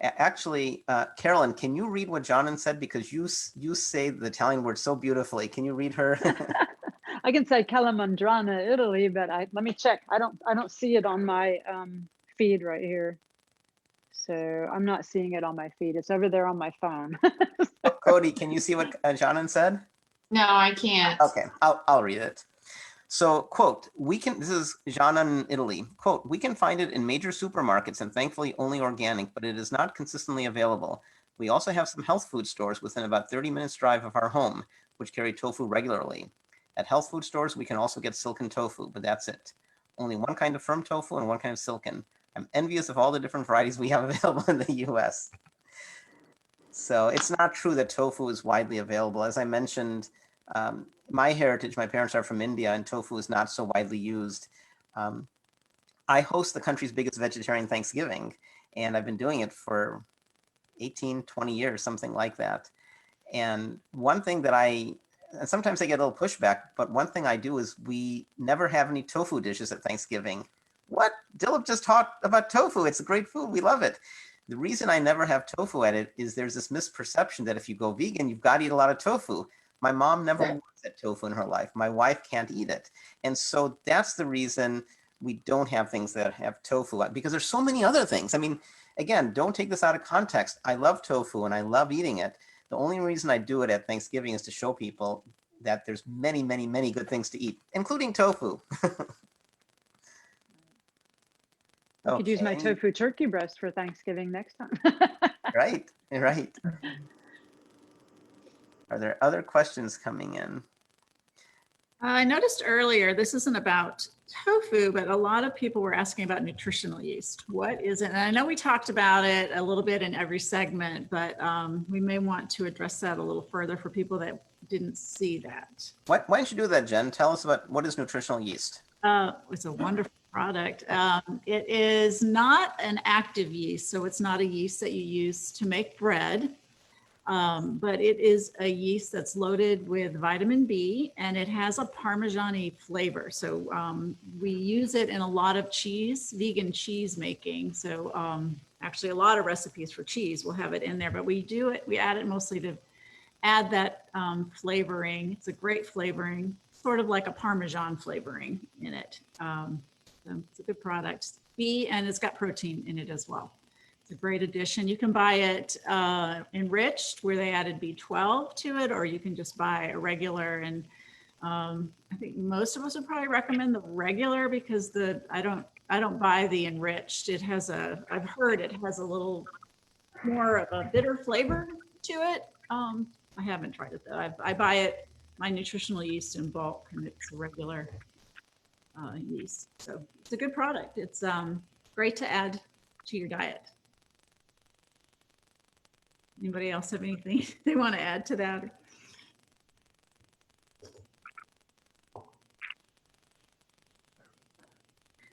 Actually, Carolyn, can you read what Janan said? Because you say the Italian word so beautifully. Can you read her? I can say Calamandrana, Italy, but let me check. I don't see it on my feed right here. So I'm not seeing it on my feed. It's over there on my phone. Cody, can you see what Janan said? No, I can't. Okay, I'll read it. So, quote, this is Janan in Italy. Quote, we can find it in major supermarkets and thankfully only organic, but it is not consistently available. We also have some health food stores within about 30 minutes drive of our home, which carry tofu regularly. At health food stores, we can also get silken tofu, but that's it. Only one kind of firm tofu and one kind of silken. I'm envious of all the different varieties we have available in the US. So it's not true that tofu is widely available. As I mentioned, my heritage, my parents are from India, and tofu is not so widely used. I host the country's biggest vegetarian Thanksgiving, and I've been doing it for 18, 20 years, something like that. And one thing that and sometimes I get a little pushback, but one thing I do is we never have any tofu dishes at Thanksgiving. What? Dilip just taught about tofu. It's a great food. We love it. The reason I never have tofu at it is there's this misperception that if you go vegan, you've got to eat a lot of tofu. My mom never once had tofu in her life. My wife can't eat it. And so that's the reason we don't have things that have tofu, because there's so many other things. I mean, again, don't take this out of context. I love tofu and I love eating it. The only reason I do it at Thanksgiving is to show people that there's many, many, many good things to eat, including tofu. I could use my tofu turkey breast for Thanksgiving next time. Right. Are there other questions coming in? I noticed earlier, this isn't about tofu, but a lot of people were asking about nutritional yeast. What is it? And I know we talked about it a little bit in every segment, but we may want to address that a little further for people that didn't see that. Why don't you do that, Jen? Tell us about what is nutritional yeast. It's a wonderful product. It is not an active yeast, so it's not a yeast that you use to make bread. But it is a yeast that's loaded with vitamin B and it has a Parmesan-y flavor. So we use it in a lot of vegan cheese making. So actually a lot of recipes for cheese will have it in there, but we add it mostly to add that flavoring. It's a great flavoring, sort of like a Parmesan flavoring in it. So it's a good product. And it's got protein in it as well. It's a great addition. You can buy it enriched where they added B12 to it, or you can just buy a regular. And I think most of us would probably recommend the regular because I don't buy the enriched. I've heard it has a little more of a bitter flavor to it. I haven't tried it though. I buy it, my nutritional yeast in bulk, and it's a regular yeast. So it's a good product. It's great to add to your diet. Anybody else have anything they want to add to that?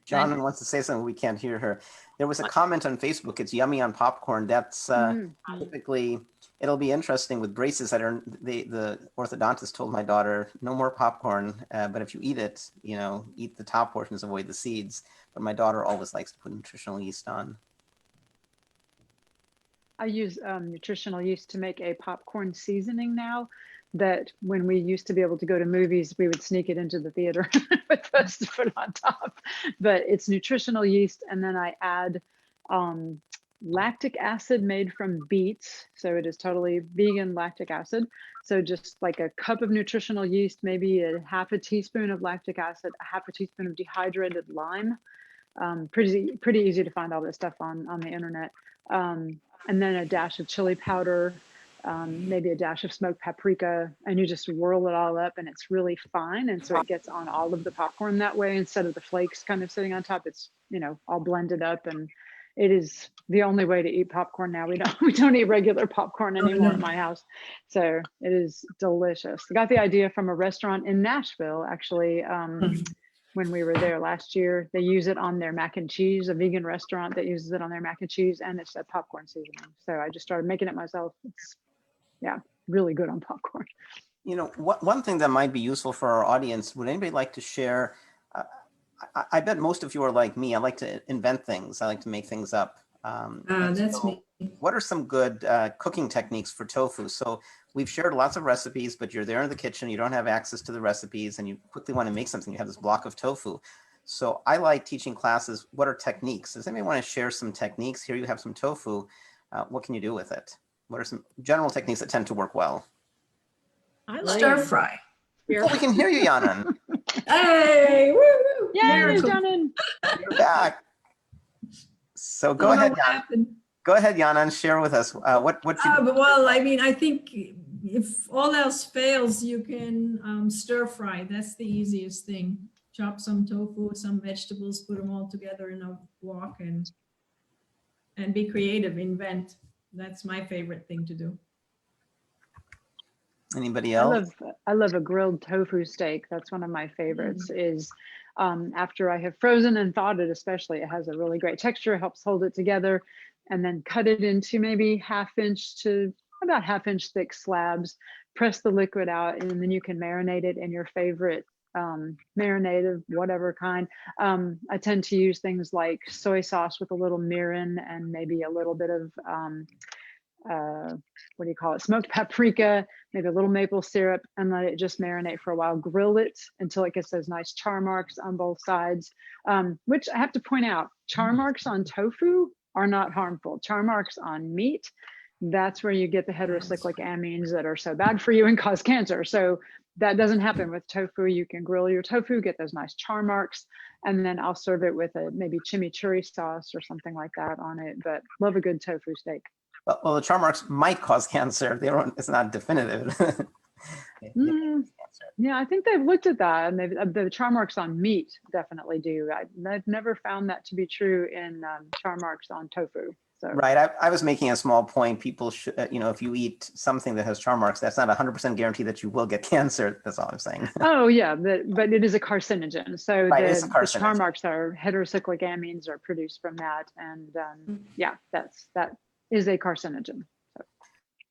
John wants to say something. We can't hear her. There was a comment on Facebook. It's yummy on popcorn. That's typically, it'll be interesting with braces that are, the orthodontist told my daughter, no more popcorn, but if you eat it, eat the top portions, avoid the seeds. But my daughter always likes to put nutritional yeast on. I use nutritional yeast to make a popcorn seasoning now that when we used to be able to go to movies, we would sneak it into the theater with us to put on top. But it's nutritional yeast, and then I add lactic acid made from beets. So it is totally vegan lactic acid. So just like a cup of nutritional yeast, maybe a half a teaspoon of lactic acid, a half a teaspoon of dehydrated lime. Pretty easy to find all this stuff on the internet. And then a dash of chili powder, maybe a dash of smoked paprika, and you just whirl it all up and it's really fine. And so it gets on all of the popcorn that way instead of the flakes kind of sitting on top. It's, all blended up, and it is the only way to eat popcorn now. We don't eat regular popcorn anymore at my house. So it is delicious. I got the idea from a restaurant in Nashville, actually. When we were there last year, they use it on their mac and cheese, a vegan restaurant that uses it on their mac and cheese, and it's a popcorn seasoning. So I just started making it myself. It's, really good on popcorn. One thing that might be useful for our audience, would anybody like to share? I bet most of you are like me. I like to invent things. I like to make things up. That's me. What are some good cooking techniques for tofu? So we've shared lots of recipes, but you're there in the kitchen, you don't have access to the recipes, and you quickly want to make something. You have this block of tofu. So I like teaching classes. What are techniques? Does anybody want to share some techniques? Here you have some tofu. What can you do with it? What are some general techniques that tend to work well? I like stir fry. Oh, we can hear you, Yanan. Hey, woo! Yay, Yanan. You're back. So go ahead, Yanan. Go ahead, Yanan. Share with us what you do. Well, I think if all else fails, you can stir fry. That's the easiest thing. Chop some tofu, some vegetables, put them all together in a wok, and be creative, invent. That's my favorite thing to do. Anybody else? I love a grilled tofu steak. That's one of my favorites. Is after I have frozen and thawed it, especially, it has a really great texture, helps hold it together, and then cut it into maybe half-inch to about half-inch thick slabs. Press the liquid out, and then you can marinate it in your favorite marinade of whatever kind. I tend to use things like soy sauce with a little mirin and maybe a little bit of what do you call it? Smoked paprika, maybe a little maple syrup, and let it just marinate for a while. Grill it until it gets those nice char marks on both sides, which I have to point out, char marks on tofu are not harmful. Char marks on meat, that's where you get the heterocyclic amines that are so bad for you and cause cancer. So that doesn't happen with tofu. You can grill your tofu, get those nice char marks, and then I'll serve it with a maybe chimichurri sauce or something like that on it. But love a good tofu steak. Well, the char marks might cause cancer. It's not definitive. Yeah, I think they've looked at that, and the char marks on meat definitely do. I've never found that to be true in char marks on tofu. So. Right. I was making a small point. People should, if you eat something that has char marks, that's not 100% guarantee that you will get cancer. That's all I'm saying. Oh, yeah. But it is a carcinogen. So right, the char marks are heterocyclic amines are produced from that. And that is a carcinogen. So.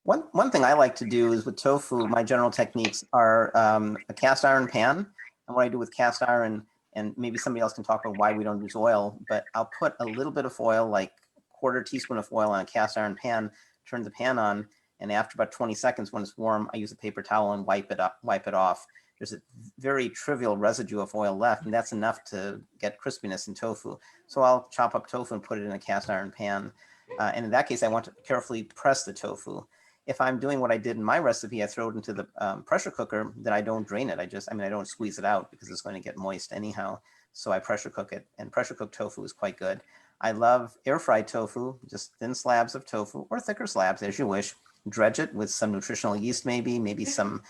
One thing I like to do is with tofu, my general techniques are a cast iron pan. And what I do with cast iron, and maybe somebody else can talk about why we don't use oil, but I'll put a little bit of oil, like quarter teaspoon of oil on a cast iron pan, turn the pan on, and after about 20 seconds when it's warm, I use a paper towel and wipe it off. There's a very trivial residue of oil left, and that's enough to get crispiness in tofu. So I'll chop up tofu and put it in a cast iron pan. And in that case, I want to carefully press the tofu. If I'm doing what I did in my recipe, I throw it into the pressure cooker, then I don't drain it. I don't squeeze it out because it's going to get moist anyhow. So I pressure cook it, and pressure cooked tofu is quite good. I love air fried tofu, just thin slabs of tofu or thicker slabs as you wish. Dredge it with some nutritional yeast, maybe some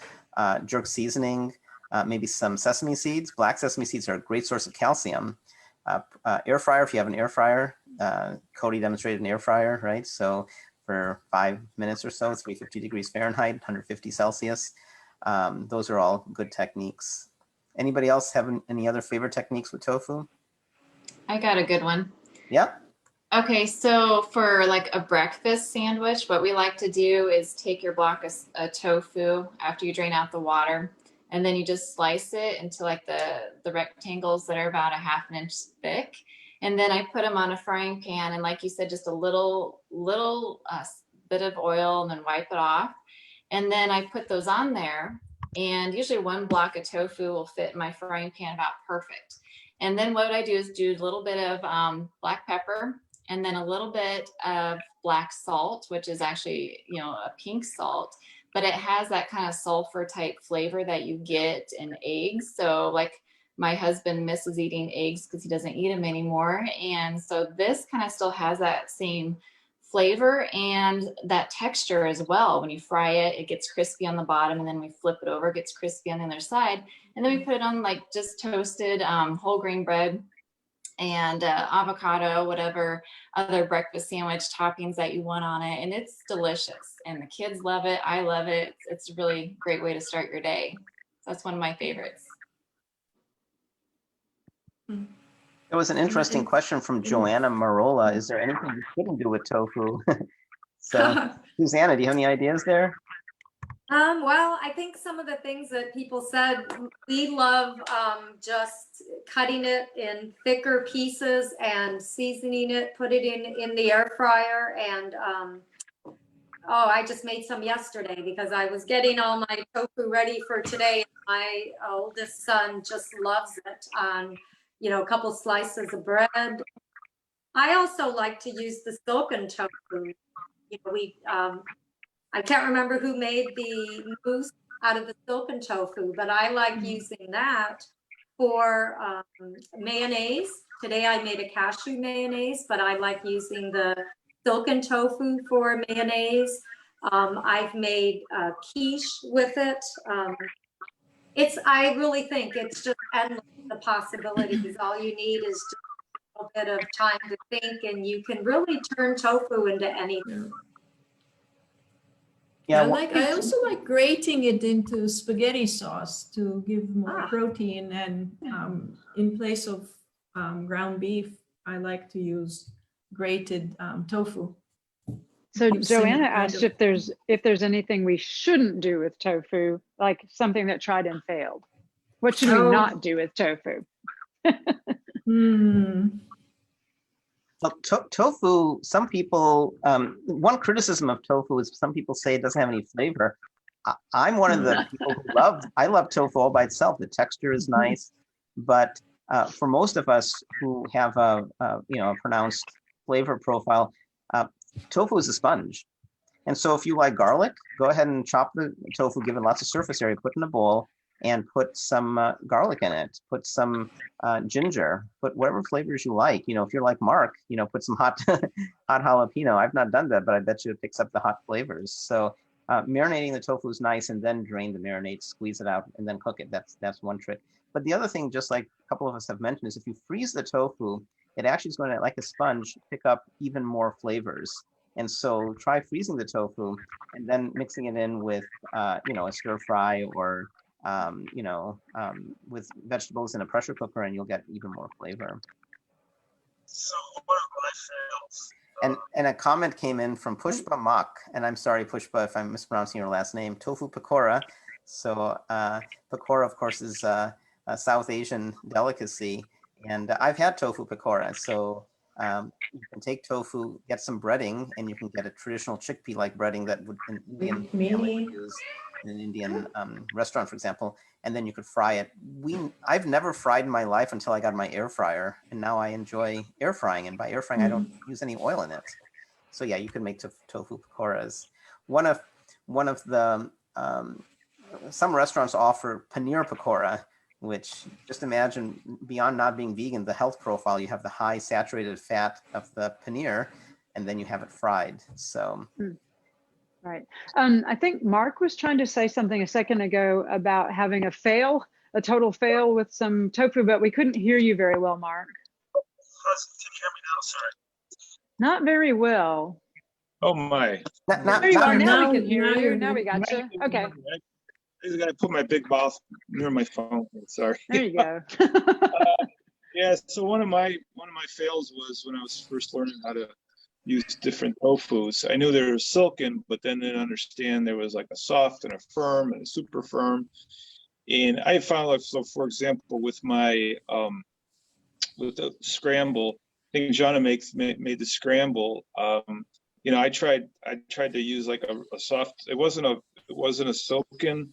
jerk seasoning, maybe some sesame seeds. Black sesame seeds are a great source of calcium. Air fryer, if you have an air fryer, Cody demonstrated an air fryer, right? So for 5 minutes or so, 350 degrees Fahrenheit, 150 Celsius. Those are all good techniques. Anybody else have any other favorite techniques with tofu? I got a good one. Yep. Okay, so for like a breakfast sandwich, what we like to do is take your block of tofu after you drain out the water, and then you just slice it into like the rectangles that are about a ½ inch thick. And then I put them on a frying pan, and like you said, just a little bit of oil, and then wipe it off. And then I put those on there, and usually one block of tofu will fit in my frying pan about perfect. And then what I do is do a little bit of black pepper, and then a little bit of black salt, which is actually, a pink salt, but it has that kind of sulfur type flavor that you get in eggs. So like my husband misses eating eggs because he doesn't eat them anymore. And so this kind of still has that same flavor and that texture as well. When you fry it, it gets crispy on the bottom, and then we flip it over, it gets crispy on the other side. And then we put it on like just toasted whole grain bread and avocado, whatever other breakfast sandwich toppings that you want on it. And it's delicious. And the kids love it. I love it. It's a really great way to start your day. So that's one of my favorites. There was an interesting question from Joanna Marola. Is there anything you shouldn't do with tofu? So, Susanna, do you have any ideas there? Well, I think some of the things that people said, we love just cutting it in thicker pieces and seasoning it, put it in the air fryer. And I just made some yesterday because I was getting all my tofu ready for today. My oldest son just loves it on, a couple slices of bread. I also like to use the silken tofu. I can't remember who made the mousse out of the silken tofu, but I like using that for mayonnaise. Today I made a cashew mayonnaise, but I like using the silken tofu for mayonnaise. I've made quiche with it. I really think it's just endless, the possibilities. All you need is just a little bit of time to think, and you can really turn tofu into anything. Yeah, I also like grating it into spaghetti sauce to give more protein, and in place of ground beef, I like to use grated tofu. So Joanna asked if there's anything we shouldn't do with tofu, like something that tried and failed. What should we not do with tofu? Well, tofu, some people, one criticism of tofu is some people say it doesn't have any flavor. I'm one of the people who I love tofu all by itself. The texture is nice, but for most of us who have a pronounced flavor profile, tofu is a sponge. And so if you like garlic, go ahead and chop the tofu, give it lots of surface area, put in a bowl, and put some garlic in it, put some ginger, put whatever flavors you like. If you're like Mark, put some hot jalapeno. I've not done that, but I bet you it picks up the hot flavors. So marinating the tofu is nice, and then drain the marinade, squeeze it out, and then cook it. That's one trick. But the other thing, just like a couple of us have mentioned, is if you freeze the tofu, it actually is going to, like a sponge, pick up even more flavors. And so try freezing the tofu and then mixing it in with, a stir fry or with vegetables in a pressure cooker, and you'll get even more flavor. So one of my fails, And a comment came in from Pushpa Mak, and I'm sorry, Pushpa, if I'm mispronouncing your last name, tofu pakora. So pakora, of course, is a South Asian delicacy, and I've had tofu pakora. So you can take tofu, get some breading, and you can get a traditional chickpea-like breading that would an Indian family would use in an Indian restaurant, for example, and then you could fry it. I've never fried in my life until I got my air fryer, and now I enjoy air frying. And by air frying, I don't use any oil in it. So yeah, you can make tofu pakoras. One of the some restaurants offer paneer pakora, which just imagine beyond not being vegan, the health profile, you have the high saturated fat of the paneer, and then you have it fried. So. Right. I think Mark was trying to say something a second ago about having a total fail with some tofu, but we couldn't hear you very well, Mark. Can you hear me now? Sorry. Not very well. Oh my. There you are. Now we can hear you. Now we got you. Okay. I just got to put my big mouth near my phone. Sorry. There you go. Yeah. So one of my fails was when I was first learning how to use different tofus. I knew there was silken, but then didn't understand there was like a soft and a firm and a super firm. And I found like, so for example, with my with the scramble, I think Jana made the scramble. You know, I tried to use like a soft. It wasn't a silken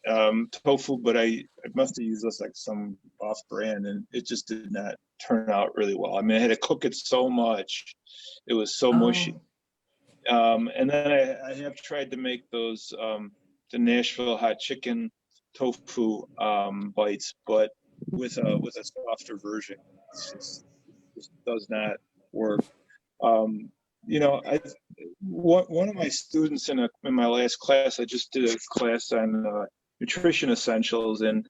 tofu, but I must have used this like some off brand, and it just did not turn out really well. I mean, I had to cook it so much, it was so mushy. And then I have tried to make those the Nashville hot chicken tofu bites, but with a softer version. It just does not work. You know, one of my students in my last class, I just did a class on nutrition essentials, and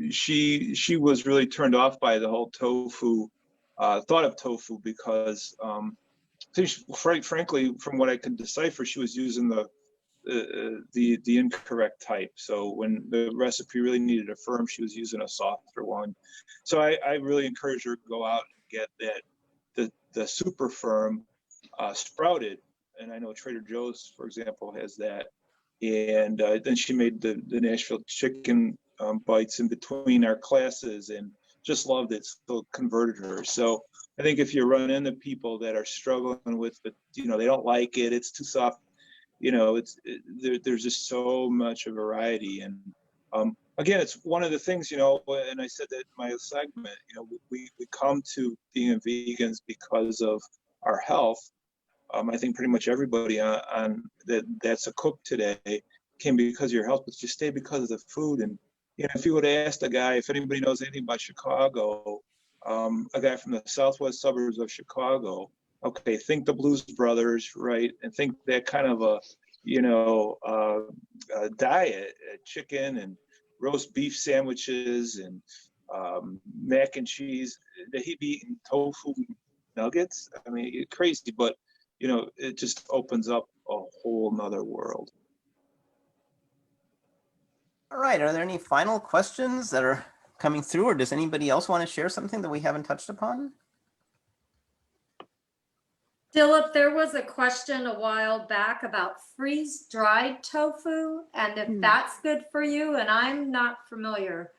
she was really turned off by the whole tofu thought of tofu because frankly, from what I could decipher, she was using the incorrect type. So when the recipe really needed a firm, she was using a softer one. So I really encourage her to go out and get the super firm sprouted, and I know Trader Joe's, for example, has that. And then she made the Nashville chicken bites in between our classes, and just loved it. So converted her. So I think if you run into people that are struggling with the, you know, they don't like it, it's too soft, you know, there's just so much of variety. And again, it's one of the things, you know, and I said that in my segment, you know, we come to being vegans because of our health. I think pretty much everybody on that's a cook today came because of your health, but you stay because of the food. And you know, if you would have asked a guy, if anybody knows anything about Chicago, a guy from the southwest suburbs of Chicago, okay, think the Blues Brothers, right, and think that kind of a, you know, diet, chicken and roast beef sandwiches and mac and cheese, that he'd be eating tofu nuggets. I mean, it's crazy, but you know, it just opens up a whole nother world. All right, are there any final questions that are coming through, or does anybody else want to share something that we haven't touched upon? Philip, there was a question a while back about freeze-dried tofu and if that's good for you, and I'm not familiar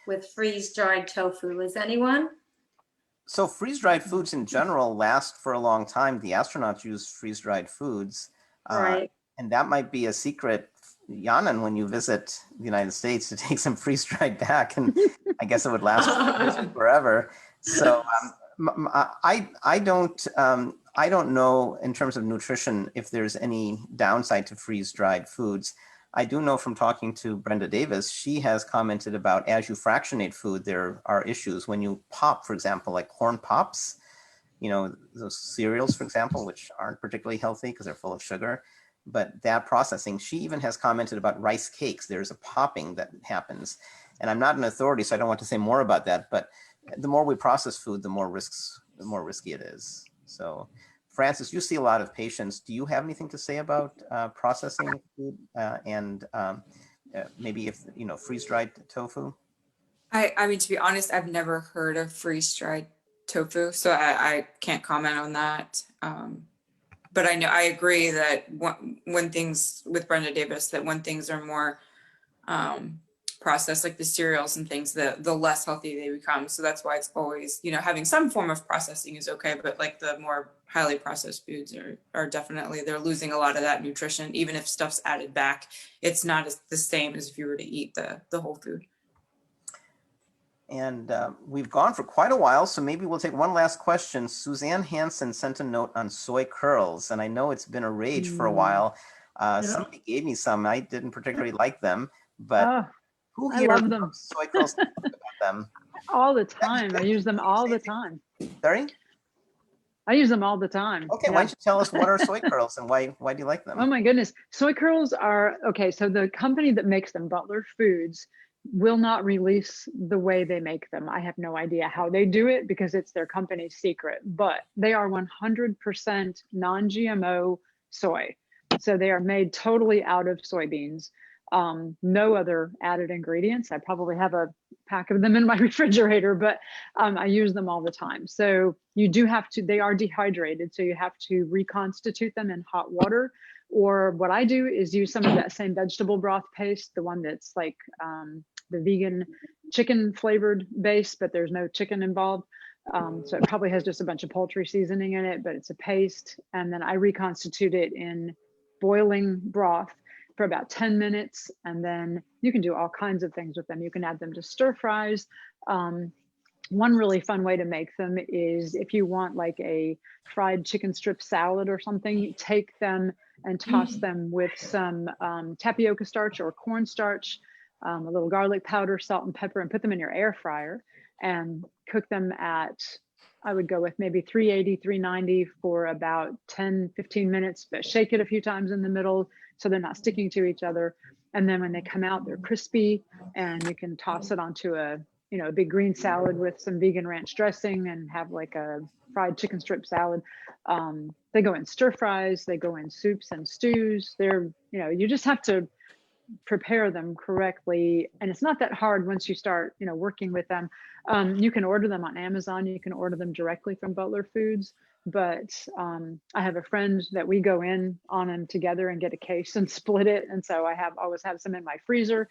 with freeze-dried tofu. Is anyone? So freeze-dried foods in general last for a long time. The astronauts use freeze-dried foods. Right. And that might be a secret, Yanan, when you visit the United States, to take some freeze-dried back, and I guess it would last forever. So I don't know in terms of nutrition if there's any downside to freeze-dried foods. I do know from talking to Brenda Davis, she has commented about as you fractionate food, there are issues when you pop, for example, like corn pops, you know, those cereals, for example, which aren't particularly healthy because they're full of sugar, but that processing, she even has commented about rice cakes. There's a popping that happens. And I'm not an authority, so I don't want to say more about that, but the more we process food, the more risky it is. So Francis, you see a lot of patients. Do you have anything to say about processing food and maybe if, you know, freeze-dried tofu? I mean, to be honest, I've never heard of freeze-dried tofu, so I can't comment on that. But I agree that when things with Brenda Davis, that when things are more processed, like the cereals and things, the less healthy they become. So that's why it's always, having some form of processing is okay, but like the more highly processed foods are definitely, they're losing a lot of that nutrition. Even if stuff's added back, it's not the same as if you were to eat the whole food. And we've gone for quite a while, so maybe we'll take one last question. Suzanne Hansen sent a note on soy curls, and I know it's been a rage for a while. Somebody gave me some. I didn't particularly like them, but who I here love them. loves soy curls? About them? All the time. I use them all the time. Sorry? I use them all the time. Okay, why don't you tell us what are soy curls and why do you like them? Oh my goodness. Soy curls are, okay, so the company that makes them, Butler Foods, will not release the way they make them. I have no idea how they do it because it's their company's secret, but they are 100% non-GMO soy. So they are made totally out of soybeans. No other added ingredients. I probably have a pack of them in my refrigerator, but I use them all the time. So you do have to, they are dehydrated, so you have to reconstitute them in hot water. Or what I do is use some of that same vegetable broth paste, the one that's like the vegan chicken flavored base, but there's no chicken involved. So it probably has just a bunch of poultry seasoning in it, but it's a paste. And then I reconstitute it in boiling broth for about 10 minutes. And then you can do all kinds of things with them. You can add them to stir fries. One really fun way to make them is if you want like a fried chicken strip salad or something, you take them and toss them with some tapioca starch or cornstarch, a little garlic powder, salt and pepper, and put them in your air fryer and cook them at, I would go with maybe 380, 390 for about 10, 15 minutes, but shake it a few times in the middle so they're not sticking to each other. And then when they come out, they're crispy, and you can toss it onto a big green salad with some vegan ranch dressing and have like a fried chicken strip salad. They go in stir fries, they go in soups and stews. They're, you just have to prepare them correctly. And it's not that hard once you start, working with them. You can order them on Amazon. You can order them directly from Butler Foods. But I have a friend that we go in on them together and get a case and split it. And so I always have some in my freezer.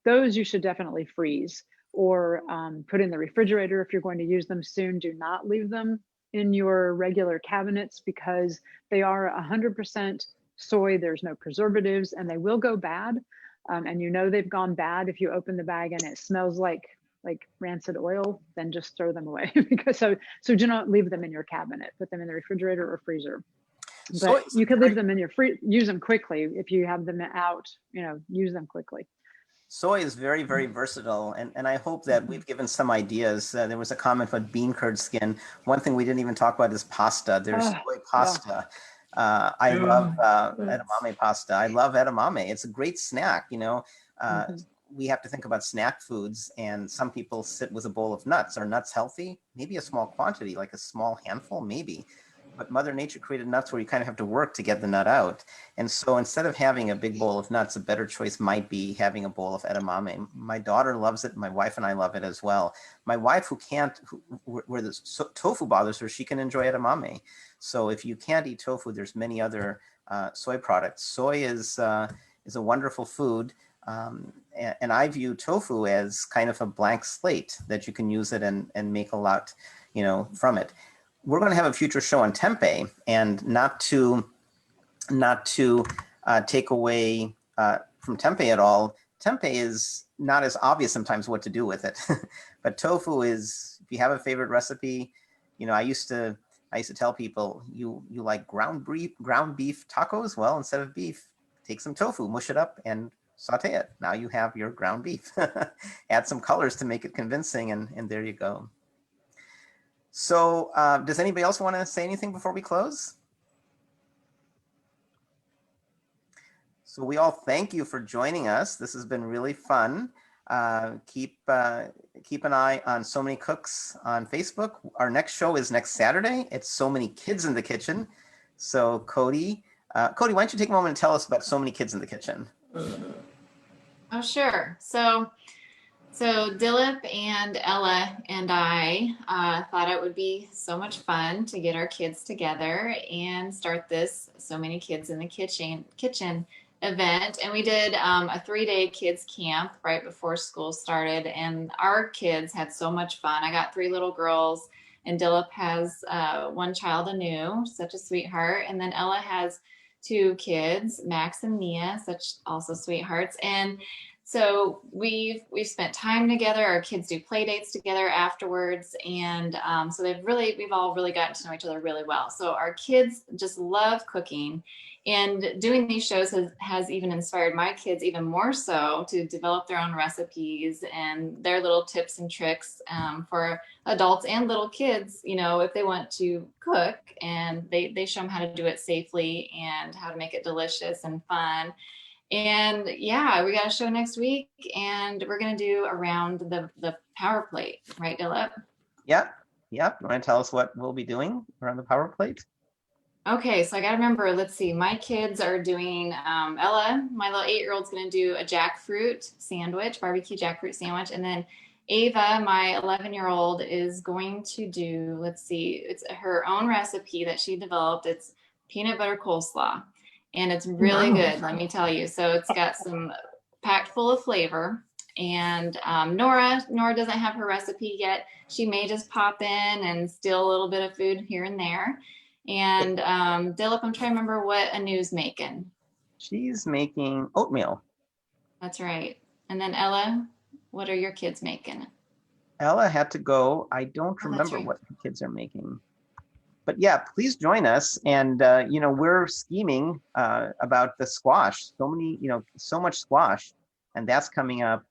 Those you should definitely freeze or put in the refrigerator if you're going to use them soon. Do not leave them in your regular cabinets because they are 100% soy. There's no preservatives and they will go bad. And they've gone bad if you open the bag and it smells like rancid oil, then just throw them away. Because so do not leave them in your cabinet. Put them in the refrigerator or freezer. But you could leave them in your use them quickly if you have them out. Use them quickly. Soy is very, very versatile, and I hope that we've given some ideas. There was a comment about bean curd skin. One thing we didn't even talk about is pasta. There's soy pasta. Yeah. I love edamame pasta. I love edamame. It's a great snack. We have to think about snack foods, and some people sit with a bowl of nuts. Are nuts healthy? Maybe a small quantity, like a small handful, maybe. But Mother Nature created nuts where you kind of have to work to get the nut out. And so instead of having a big bowl of nuts, a better choice might be having a bowl of edamame. My daughter loves it. My wife and I love it as well. My wife, where the tofu bothers her, she can enjoy edamame. So if you can't eat tofu, there's many other soy products. Soy is a wonderful food. And I view tofu as kind of a blank slate that you can use it and make a lot, from it. We're going to have a future show on tempeh, and not to take away from tempeh at all. Tempeh is not as obvious sometimes what to do with it, but tofu is. If you have a favorite recipe, I used to tell people you like ground beef tacos. Well, instead of beef, take some tofu, mush it up, and saute it. Now you have your ground beef. Add some colors to make it convincing, and there you go. So does anybody else want to say anything before we close? So we all thank you for joining us. This has been really fun. Keep an eye on So Many Cooks on Facebook. Our next show is next Saturday. It's So Many Kids in the Kitchen. So Cody, why don't you take a moment and tell us about So Many Kids in the Kitchen? Oh, sure. So So Dilip and Ella and I thought it would be so much fun to get our kids together and start this So Many Kids in the Kitchen event. And we did a 3-day kids camp right before school started, and our kids had so much fun. I got 3 little girls, and Dilip has 1 child anew, such a sweetheart. And then Ella has 2 kids, Max and Mia, such also sweethearts. And so we've spent time together. Our kids do play dates together afterwards, and so we've all really gotten to know each other really well. So our kids just love cooking, and doing these shows has even inspired my kids even more so to develop their own recipes and their little tips and tricks for adults and little kids. You know, if they want to cook, and they show them how to do it safely and how to make it delicious and fun. And yeah, we got a show next week, and we're gonna do around the power plate, right, Dilip? Yep. You want to tell us what we'll be doing around the power plate? Okay, so I gotta remember, let's see, my kids are doing, Ella, my little 8-year-old's gonna do a jackfruit sandwich, barbecue jackfruit sandwich. And then Ava, my 11-year-old, is going to do, let's see, it's her own recipe that she developed. It's peanut butter coleslaw. And it's really good, let me tell you. So it's got some packed full of flavor. And Nora doesn't have her recipe yet. She may just pop in and steal a little bit of food here and there. And Dilip, I'm trying to remember what Anu's making. She's making oatmeal. That's right. And then Ella, what are your kids making? Ella had to go. I don't remember right. what the kids are making. But yeah, please join us. And, we're scheming about the squash. So much squash. And that's coming up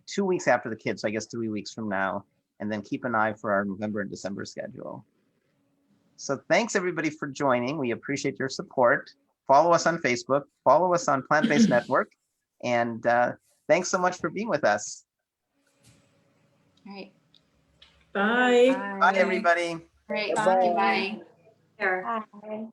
2 weeks after the kids, so I guess 3 weeks from now. And then keep an eye for our November and December schedule. So thanks everybody for joining. We appreciate your support. Follow us on Facebook, follow us on Plant-Based Network. And thanks so much for being with us. All right. Bye. Bye everybody. Great. Bye. Bye. Bye.